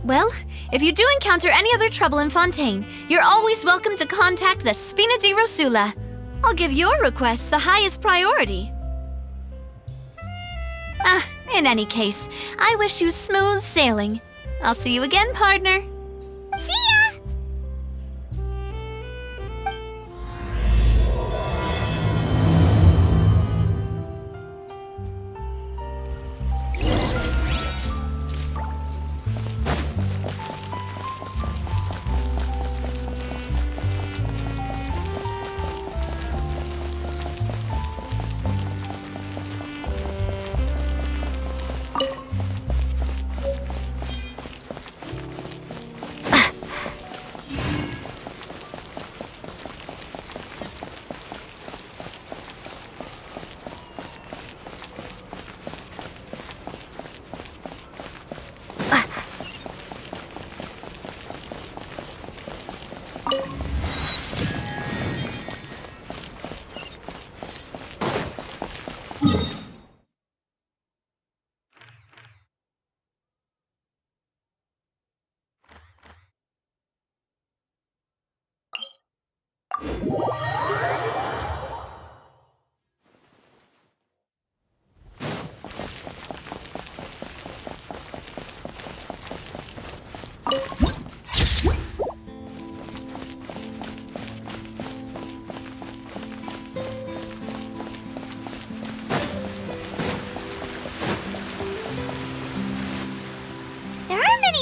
Well, if you do encounter any other trouble in Fontaine, you're always welcome to contact the Spina di Rosula. I'll give your requests the highest priority. In any case, I wish you smooth sailing. I'll see you again, partner. See ya!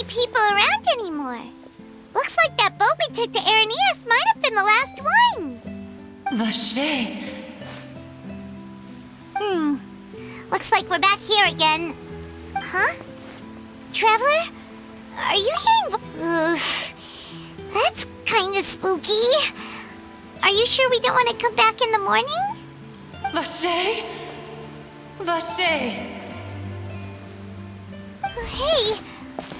People around anymore. Looks like that boat we took to Araneas might have been the last one. Vache. Looks like we're back here again. Huh? Traveler? Are you hearing that's kinda spooky. Are you sure we don't want to come back in the morning? Vache? Vache. Hey!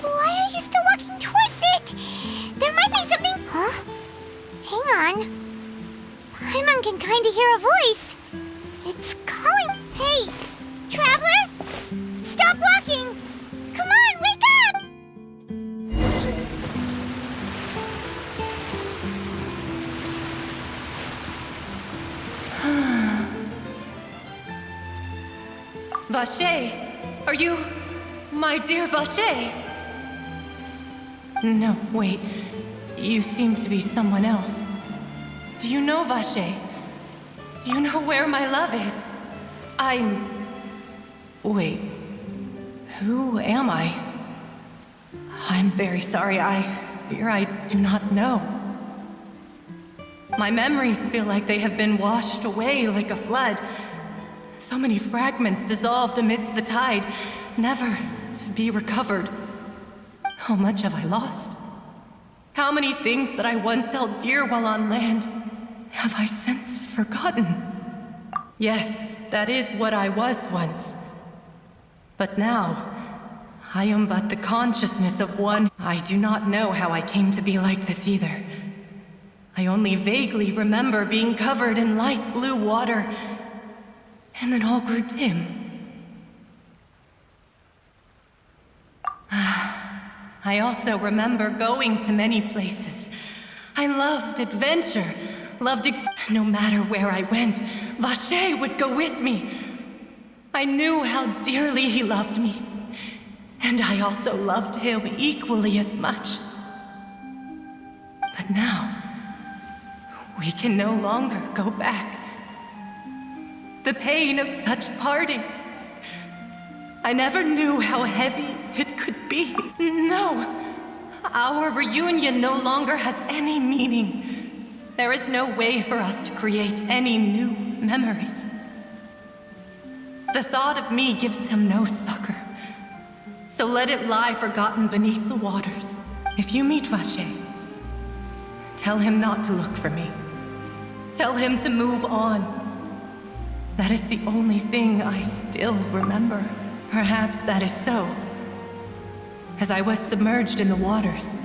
Why are you still walking towards it? There might be something... Huh? Hang on. Paimon can kinda hear a voice. It's calling... Hey! Traveler? Stop walking! Come on, wake up! Vache, are you... my dear Vache? No, wait. You seem to be someone else. Do you know Vache? Do you know where my love is? Wait. Who am I? I'm very sorry. I fear I do not know. My memories feel like they have been washed away like a flood. So many fragments dissolved amidst the tide, never to be recovered. How much have I lost? How many things that I once held dear while on land have I since forgotten? Yes, that is what I was once. But now, I am but the consciousness of one. I do not know how I came to be like this either. I only vaguely remember being covered in light blue water, and then all grew dim. I also remember going to many places. I loved adventure, no matter where I went, Vache would go with me. I knew how dearly he loved me, and I also loved him equally as much. But now, We can no longer go back. The pain of such parting. I never knew how heavy it could be. No, our reunion no longer has any meaning. There is no way for us to create any new memories. The thought of me gives him no succor. So let it lie forgotten beneath the waters. If you meet Vache, tell him not to look for me. Tell him to move on. That is the only thing I still remember. Perhaps that is so, as I was submerged in the waters,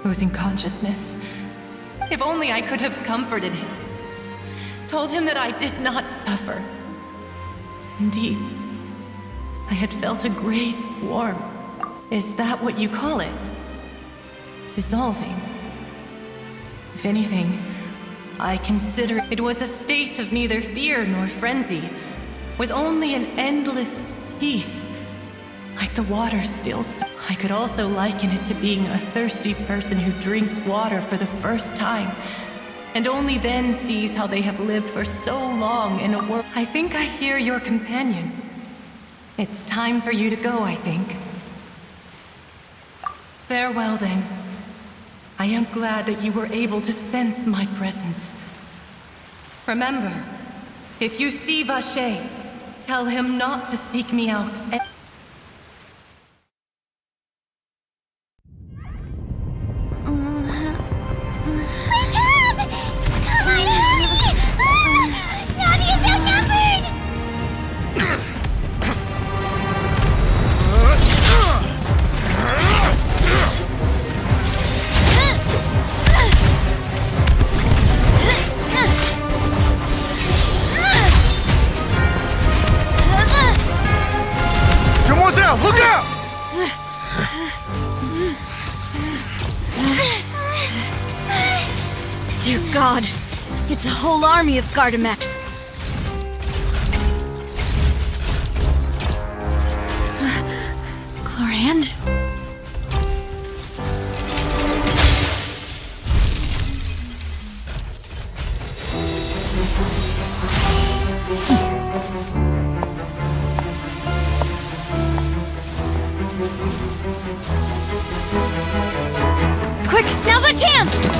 losing consciousness. If only I could have comforted him, told him that I did not suffer. Indeed, I had felt a great warmth. Is that what you call it? Dissolving. If anything, I consider it was a state of neither fear nor frenzy, with only an endless peace, like the water still. I could also liken it to being a thirsty person who drinks water for the first time, and only then sees how they have lived for so long in a world. I think I hear your companion. It's time for you to go, I think. Farewell, then. I am glad that you were able to sense my presence. Remember, if you see Vache, tell him not to seek me out. Look out! Dear God, it's a whole army of Gardamex. Chlorand? Quick, now's our chance!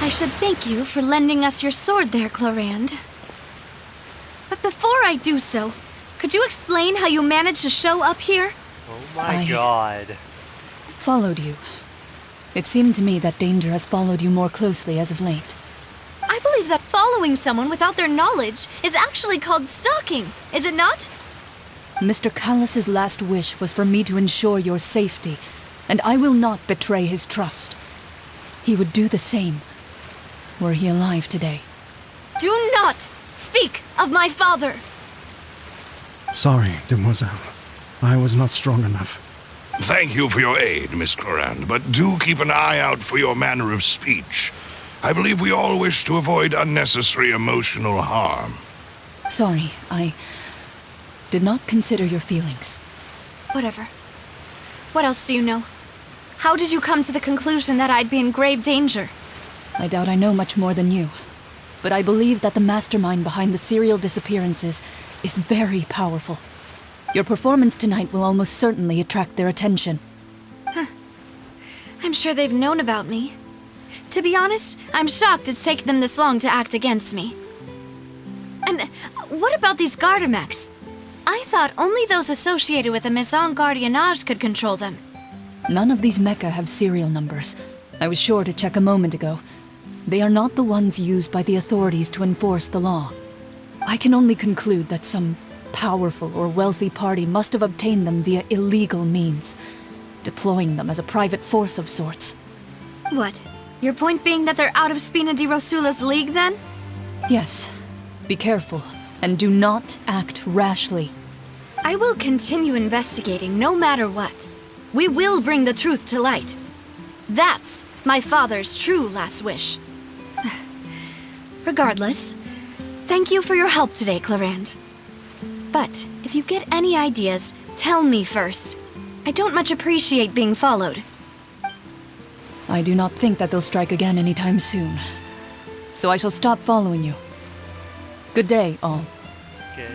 I should thank you for lending us your sword there, Chlorand. But before I do so, could you explain how you managed to show up here? Oh my god. Followed you. It seemed to me that danger has followed you more closely as of late. I believe that following someone without their knowledge is actually called stalking, is it not? Mr. Callus's last wish was for me to ensure your safety, and I will not betray his trust. He would do the same, were he alive today. Do not speak of my father! Sorry, demoiselle. I was not strong enough. Thank you for your aid, Miss Clorand, but do keep an eye out for your manner of speech. I believe we all wish to avoid unnecessary emotional harm. Sorry, I did not consider your feelings. Whatever. What else do you know? How did you come to the conclusion that I'd be in grave danger? I doubt I know much more than you, but I believe that the mastermind behind the serial disappearances is very powerful. Your performance tonight will almost certainly attract their attention. I'm sure they've known about me. To be honest, I'm shocked it's taken them this long to act against me. And what about these Gardamex? I thought only those associated with a Maison Gardiennage could control them. None of these mecha have serial numbers, I was sure to check a moment ago. They are not the ones used by the authorities to enforce the law. I can only conclude that some powerful or wealthy party must have obtained them via illegal means, deploying them as a private force of sorts. What? Your point being that they're out of Spina di Rosula's league, then? Yes. Be careful, and do not act rashly. I will continue investigating no matter what. We will bring the truth to light. That's my father's true last wish. Regardless, thank you for your help today, Clarand. But if you get any ideas, tell me first. I don't much appreciate being followed. I do not think that they'll strike again anytime soon. So I shall stop following you. Good day, all. Okay.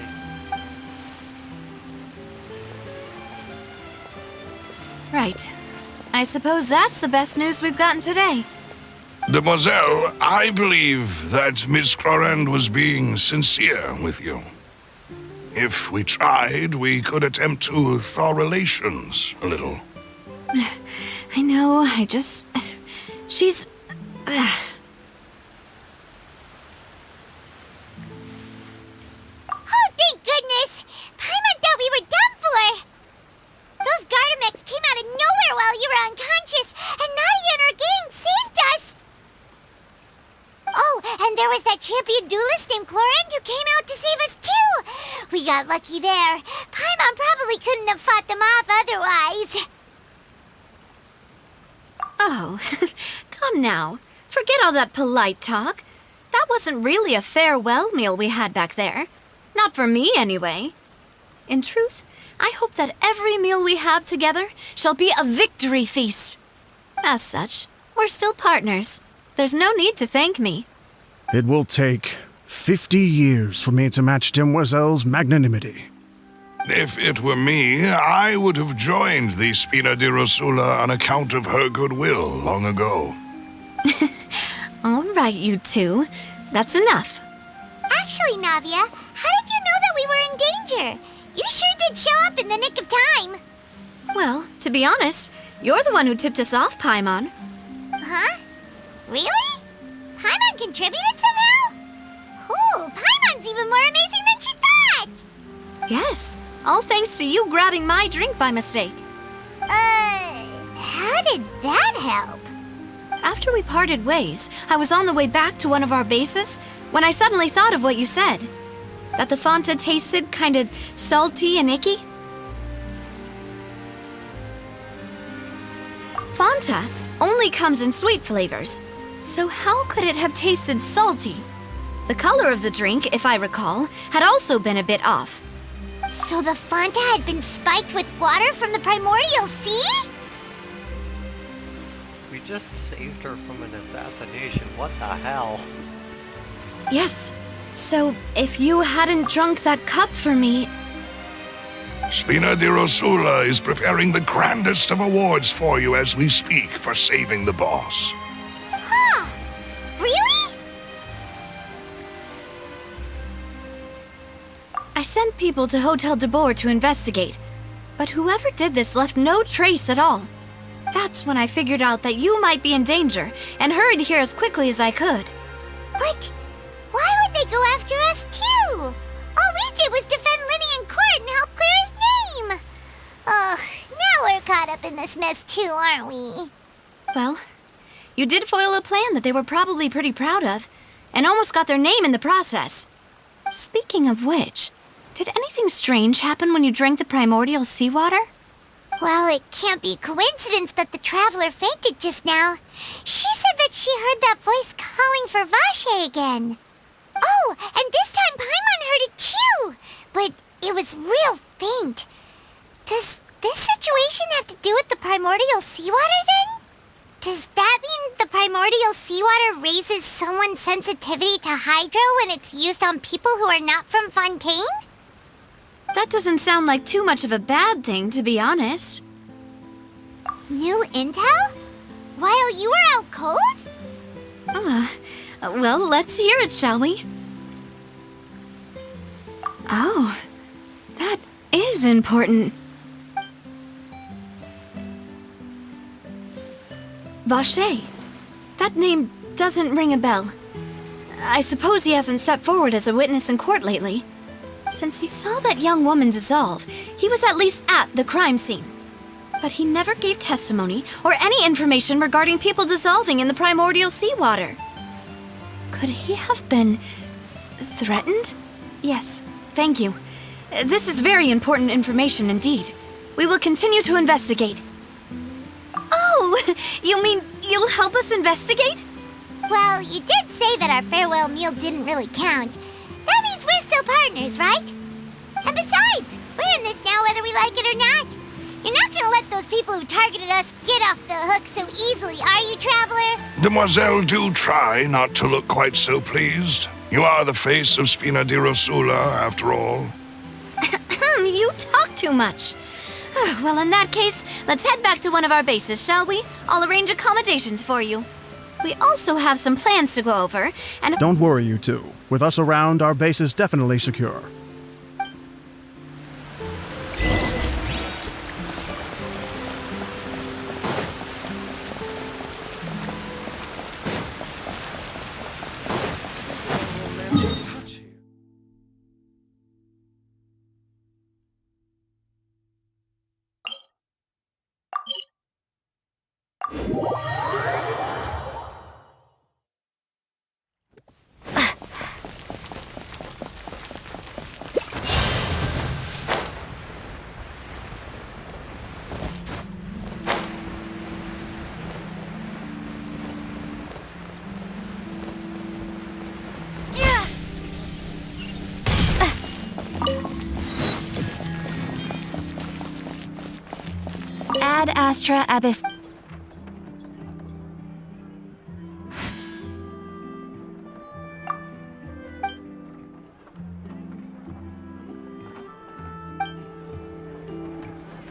Right. I suppose that's the best news we've gotten today. Demoiselle, I believe that Miss Clarand was being sincere with you. If we tried, we could attempt to thaw relations a little. I know, she's... Oh, thank goodness! Paimon thought we were done for! Those Gardamex came out of nowhere while you were unconscious, and Nadia and her gang saved us! Oh, and there was that champion duelist named Clarand who came out to save us too! We got lucky there. Paimon probably couldn't have fought them off otherwise. Oh, come now. Forget all that polite talk. That wasn't really a farewell meal we had back there. Not for me, anyway. In truth, I hope that every meal we have together shall be a victory feast. As such, we're still partners. There's no need to thank me. It will take 50 years for me to match Demoiselle's magnanimity. If it were me, I would have joined the Spina di Rosula on account of her goodwill long ago. All right, you two. That's enough. Actually, Navia, how did you know that we were in danger? You sure did show up in the nick of time. Well, to be honest, you're the one who tipped us off, Paimon. Huh? Really? Paimon contributed somehow? Ooh, Paimon's even more amazing than she thought! Yes, all thanks to you grabbing my drink by mistake. How did that help? After we parted ways, I was on the way back to one of our bases when I suddenly thought of what you said. That the Fanta tasted kind of salty and icky. Fanta only comes in sweet flavors, so how could it have tasted salty? The color of the drink, if I recall, had also been a bit off. So the Fanta had been spiked with water from the primordial sea? We just saved her from an assassination. What the hell? Yes. So, if you hadn't drunk that cup for me... Spina di Rosula is preparing the grandest of awards for you as we speak for saving the boss. Huh? Really? I sent people to Hotel de Boer to investigate, but whoever did this left no trace at all. That's when I figured out that you might be in danger and hurried here as quickly as I could. But why would they go after us too? All we did was defend Linny in court and help clear his name. Ugh, now we're caught up in this mess too, aren't we? Well, you did foil a plan that they were probably pretty proud of, and almost got their name in the process. Speaking of which, did anything strange happen when you drank the primordial seawater? Well, it can't be coincidence that the traveler fainted just now. She said that she heard that voice calling for Vache again. Oh, and this time Paimon heard it too, but it was real faint. Does this situation have to do with the primordial seawater then? Does that mean the primordial seawater raises someone's sensitivity to hydro when it's used on people who are not from Fontaine? That doesn't sound like too much of a bad thing, to be honest. New intel? While you were out cold? Well, let's hear it, shall we? Oh, that is important. Vache, That name doesn't ring a bell. I suppose he hasn't stepped forward as a witness in court lately. Since he saw that young woman dissolve, he was at least at the crime scene. But he never gave testimony or any information regarding people dissolving in the primordial seawater. Could he have been threatened? Yes, thank you. This is very important information indeed. We will continue to investigate. Oh, you mean you'll help us investigate? Well, you did say that our farewell meal didn't really count. That means we're still partners, right? And besides, we're in this now whether we like it or not. You're not gonna let those people who targeted us get off the hook so easily, are you, Traveler? Demoiselle, do try not to look quite so pleased. You are the face of Spina di Rosula, after all. You talk too much. Well, in that case, let's head back to one of our bases, shall we? I'll arrange accommodations for you. We also have some plans to go over, and... Don't worry, you two. With us around, our base is definitely secure. Ad Astra Abyss.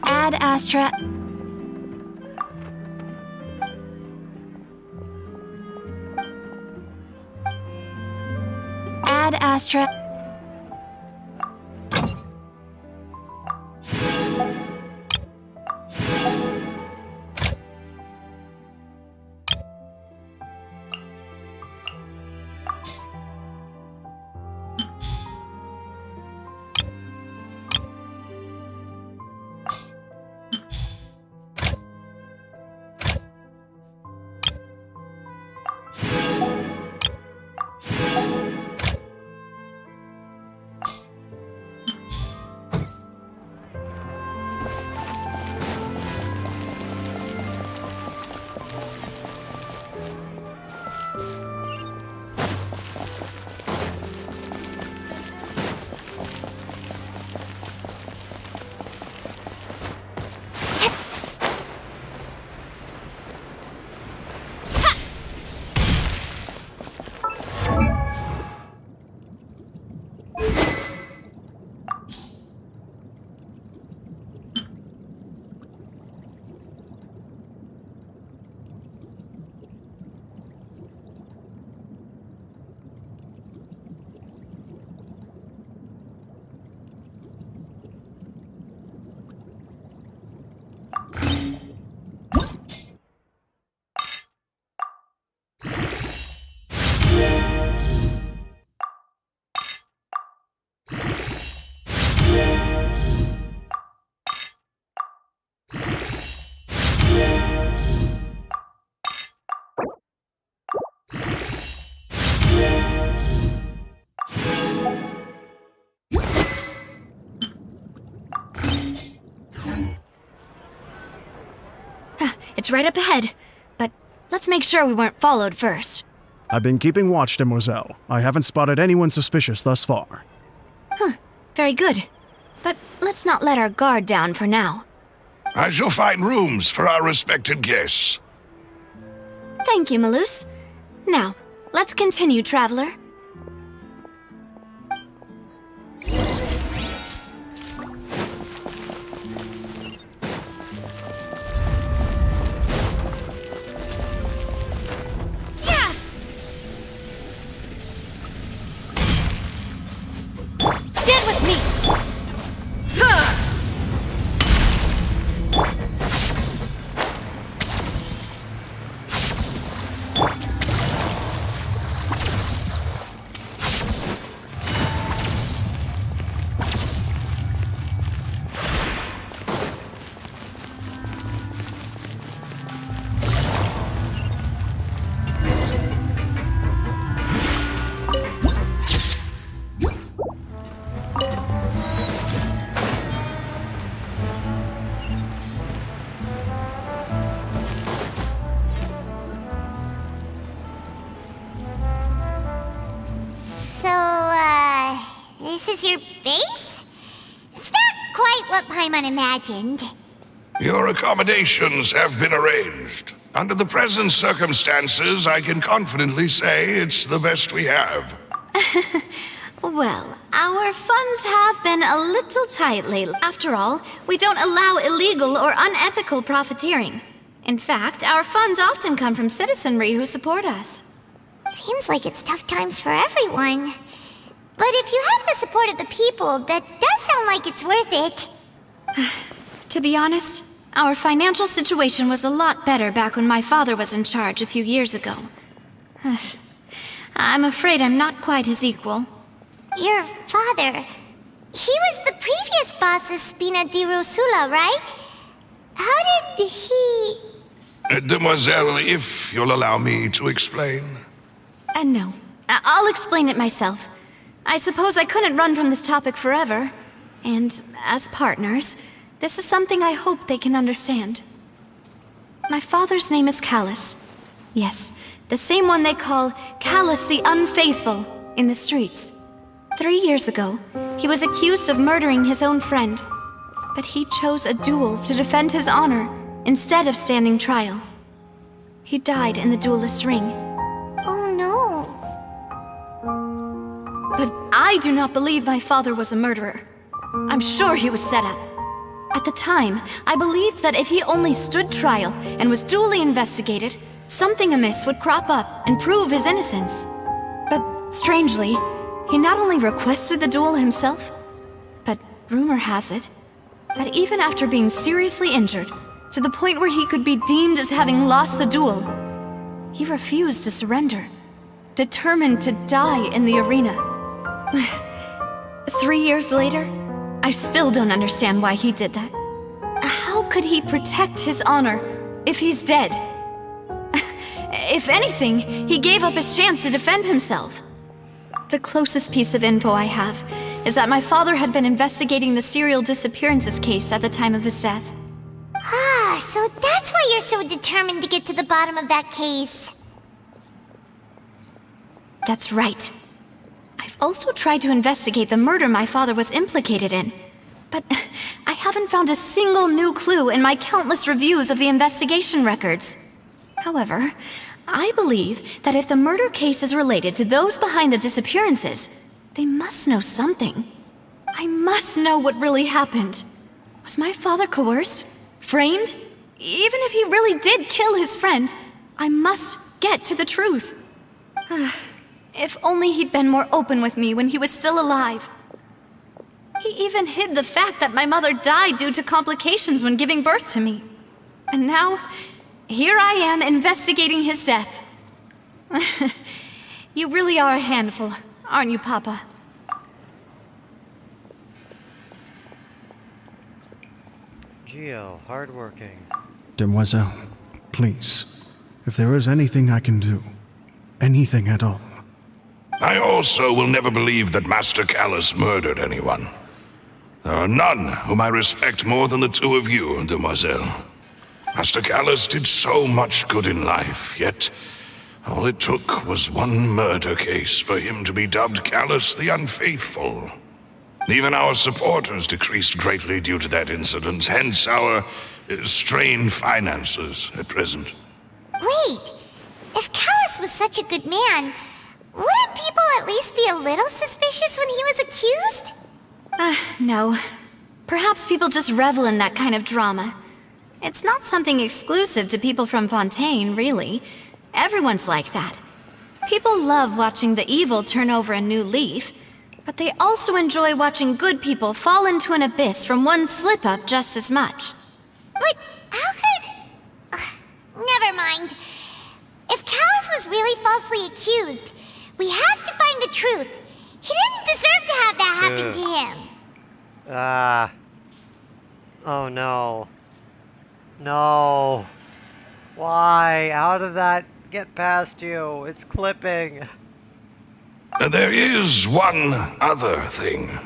Ad Astra. Ad Astra. It's right up ahead, but let's make sure we weren't followed first. I've been keeping watch, Demoiselle. I haven't spotted anyone suspicious thus far. Huh, very good. But let's not let our guard down for now. I shall find rooms for our respected guests. Thank you, Malus. Now, let's continue, Traveler. Stand with me! This is your base? It's not quite what Paimon imagined. Your accommodations have been arranged. Under the present circumstances, I can confidently say it's the best we have. Well, our funds have been a little tight lately. After all, we don't allow illegal or unethical profiteering. In fact, our funds often come from citizenry who support us. Seems like it's tough times for everyone. But if you have the support of the people, that does sound like it's worth it. To be honest, our financial situation was a lot better back when my father was in charge a few years ago. I'm afraid I'm not quite his equal. Your father, he was the previous boss of Spina di Rosula, right? How did he... Demoiselle, if you'll allow me to explain. No. I'll explain it myself. I suppose I couldn't run from this topic forever. And as partners, this is something I hope they can understand. My father's name is Callus. Yes, the same one they call Callus the Unfaithful in the streets. 3 years ago, he was accused of murdering his own friend. But he chose a duel to defend his honor instead of standing trial. He died in the duelist's ring. Oh no. But I do not believe my father was a murderer. I'm sure he was set up. At the time, I believed that if he only stood trial and was duly investigated, something amiss would crop up and prove his innocence. But strangely, he not only requested the duel himself, but rumor has it that even after being seriously injured, to the point where he could be deemed as having lost the duel, he refused to surrender, determined to die in the arena. 3 years later, I still don't understand why he did that. How could he protect his honor if he's dead? If anything, he gave up his chance to defend himself. The closest piece of info I have is that my father had been investigating the serial disappearances case at the time of his death. Ah, so that's why you're so determined to get to the bottom of that case. That's right. I've also tried to investigate the murder my father was implicated in, but I haven't found a single new clue in my countless reviews of the investigation records. However, I believe that if the murder case is related to those behind the disappearances, they must know something. I must know what really happened. Was my father coerced? Framed? Even if he really did kill his friend, I must get to the truth. If only he'd been more open with me when he was still alive. He even hid the fact that my mother died due to complications when giving birth to me. And now, here I am investigating his death. You really are a handful, aren't you, Papa? Geo, hardworking. Demoiselle, please, if there is anything I can do, anything at all. I also will never believe that Master Callus murdered anyone. There are none whom I respect more than the two of you, Demoiselle. Master Callus did so much good in life, yet all it took was one murder case for him to be dubbed Callus the Unfaithful. Even our supporters decreased greatly due to that incident, hence our strained finances at present. Wait, if Callus was such a good man, wouldn't people at least be a little suspicious when he was accused? No. Perhaps people just revel in that kind of drama. It's not something exclusive to people from Fontaine, really. Everyone's like that. People love watching the evil turn over a new leaf, but they also enjoy watching good people fall into an abyss from one slip-up just as much. But how could... never mind. If Callus was really falsely accused, we have to find the truth. He didn't deserve to have that happen to him. Oh no. No. Why? How did that get past you? It's clipping. There is one other thing.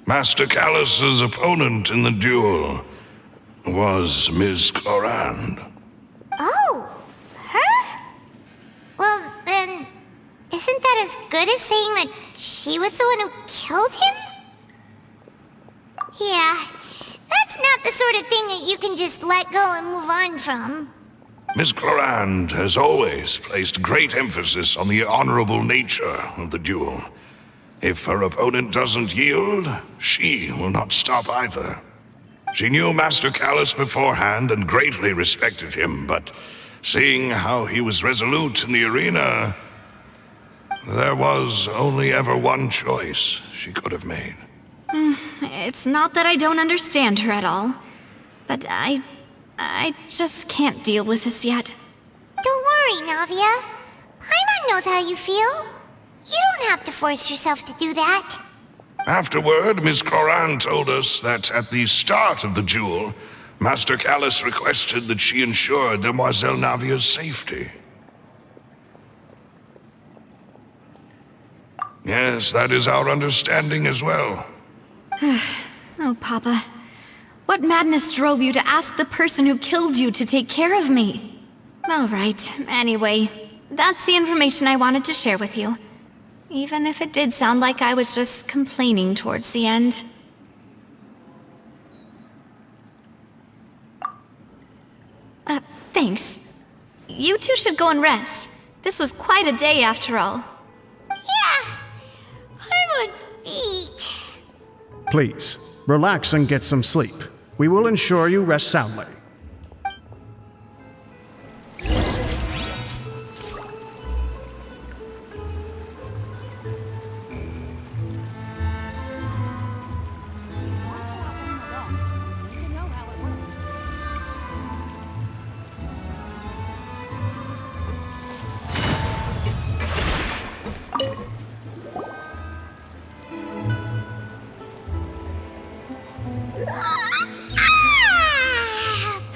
Master Callus's opponent in the duel was Ms. Clorand. Oh, her? Well, then, isn't that as good as saying that she was the one who killed him? Yeah, that's not the sort of thing that you can just let go and move on from. Miss Clorand has always placed great emphasis on the honorable nature of the duel. If her opponent doesn't yield, she will not stop either. She knew Master Callus beforehand and greatly respected him, but seeing how he was resolute in the arena, there was only ever one choice she could have made. It's not that I don't understand her at all, but I just can't deal with this yet. Don't worry, Navia. Paimon knows how you feel. You don't have to force yourself to do that. Afterward, Miss Clorand told us that at the start of the duel, Master Callus requested that she ensure Demoiselle Navia's safety. Yes, that is our understanding as well. Oh, Papa. What madness drove you to ask the person who killed you to take care of me? All right, anyway, that's the information I wanted to share with you. Even if it did sound like I was just complaining towards the end. Thanks. You two should go and rest. This was quite a day after all. Yeah, Paimon's feet. Please, relax and get some sleep. We will ensure you rest soundly.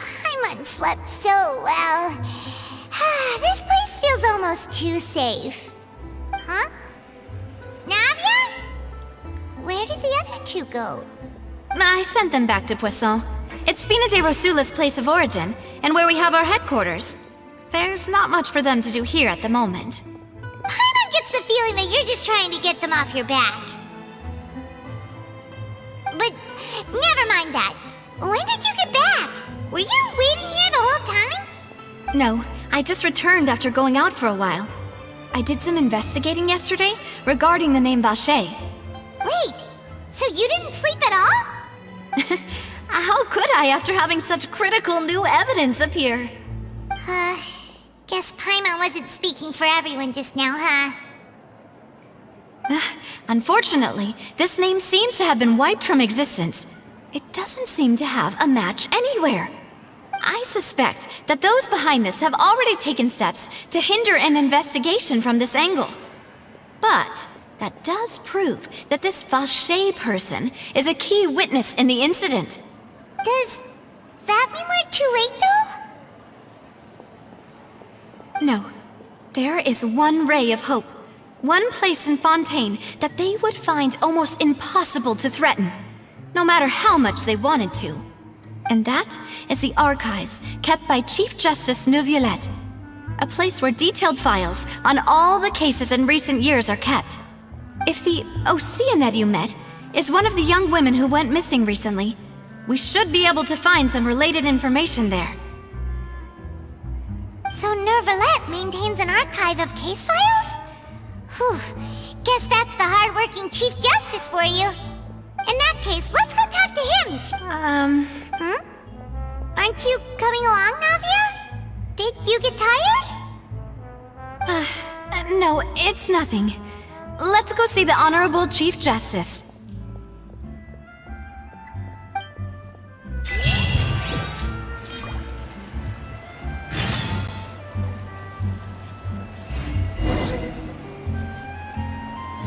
Paimon slept so well. This place feels almost too safe. Huh? Navia? Where did the other two go? I sent them back to Poisson. It's Spina de Rosula's place of origin, and where we have our headquarters. There's not much for them to do here at the moment. Paimon gets the feeling that you're just trying to get them off your back. But never mind that. When did you get back? Were you waiting here the whole time? No, I just returned after going out for a while. I did some investigating yesterday regarding the name Vache. Wait, so you didn't sleep at all? How could I after having such critical new evidence appear? Guess Paimon wasn't speaking for everyone just now, huh? Unfortunately, this name seems to have been wiped from existence. It doesn't seem to have a match anywhere. I suspect that those behind this have already taken steps to hinder an investigation from this angle. But that does prove that this Vache person is a key witness in the incident. Does that mean we're too late, though? No. There is one ray of hope. One place in Fontaine that they would find almost impossible to threaten, no matter how much they wanted to. And that is the archives kept by Chief Justice Neuvillette, a place where detailed files on all the cases in recent years are kept. If the Oceanette you met is one of the young women who went missing recently, we should be able to find some related information there. So Neuvillette maintains an archive of case files? Whew, guess that's the hard-working Chief Justice for you. In that case, let's go talk to him. Aren't you coming along, Navia? Did you get tired? No, it's nothing. Let's go see the Honorable Chief Justice.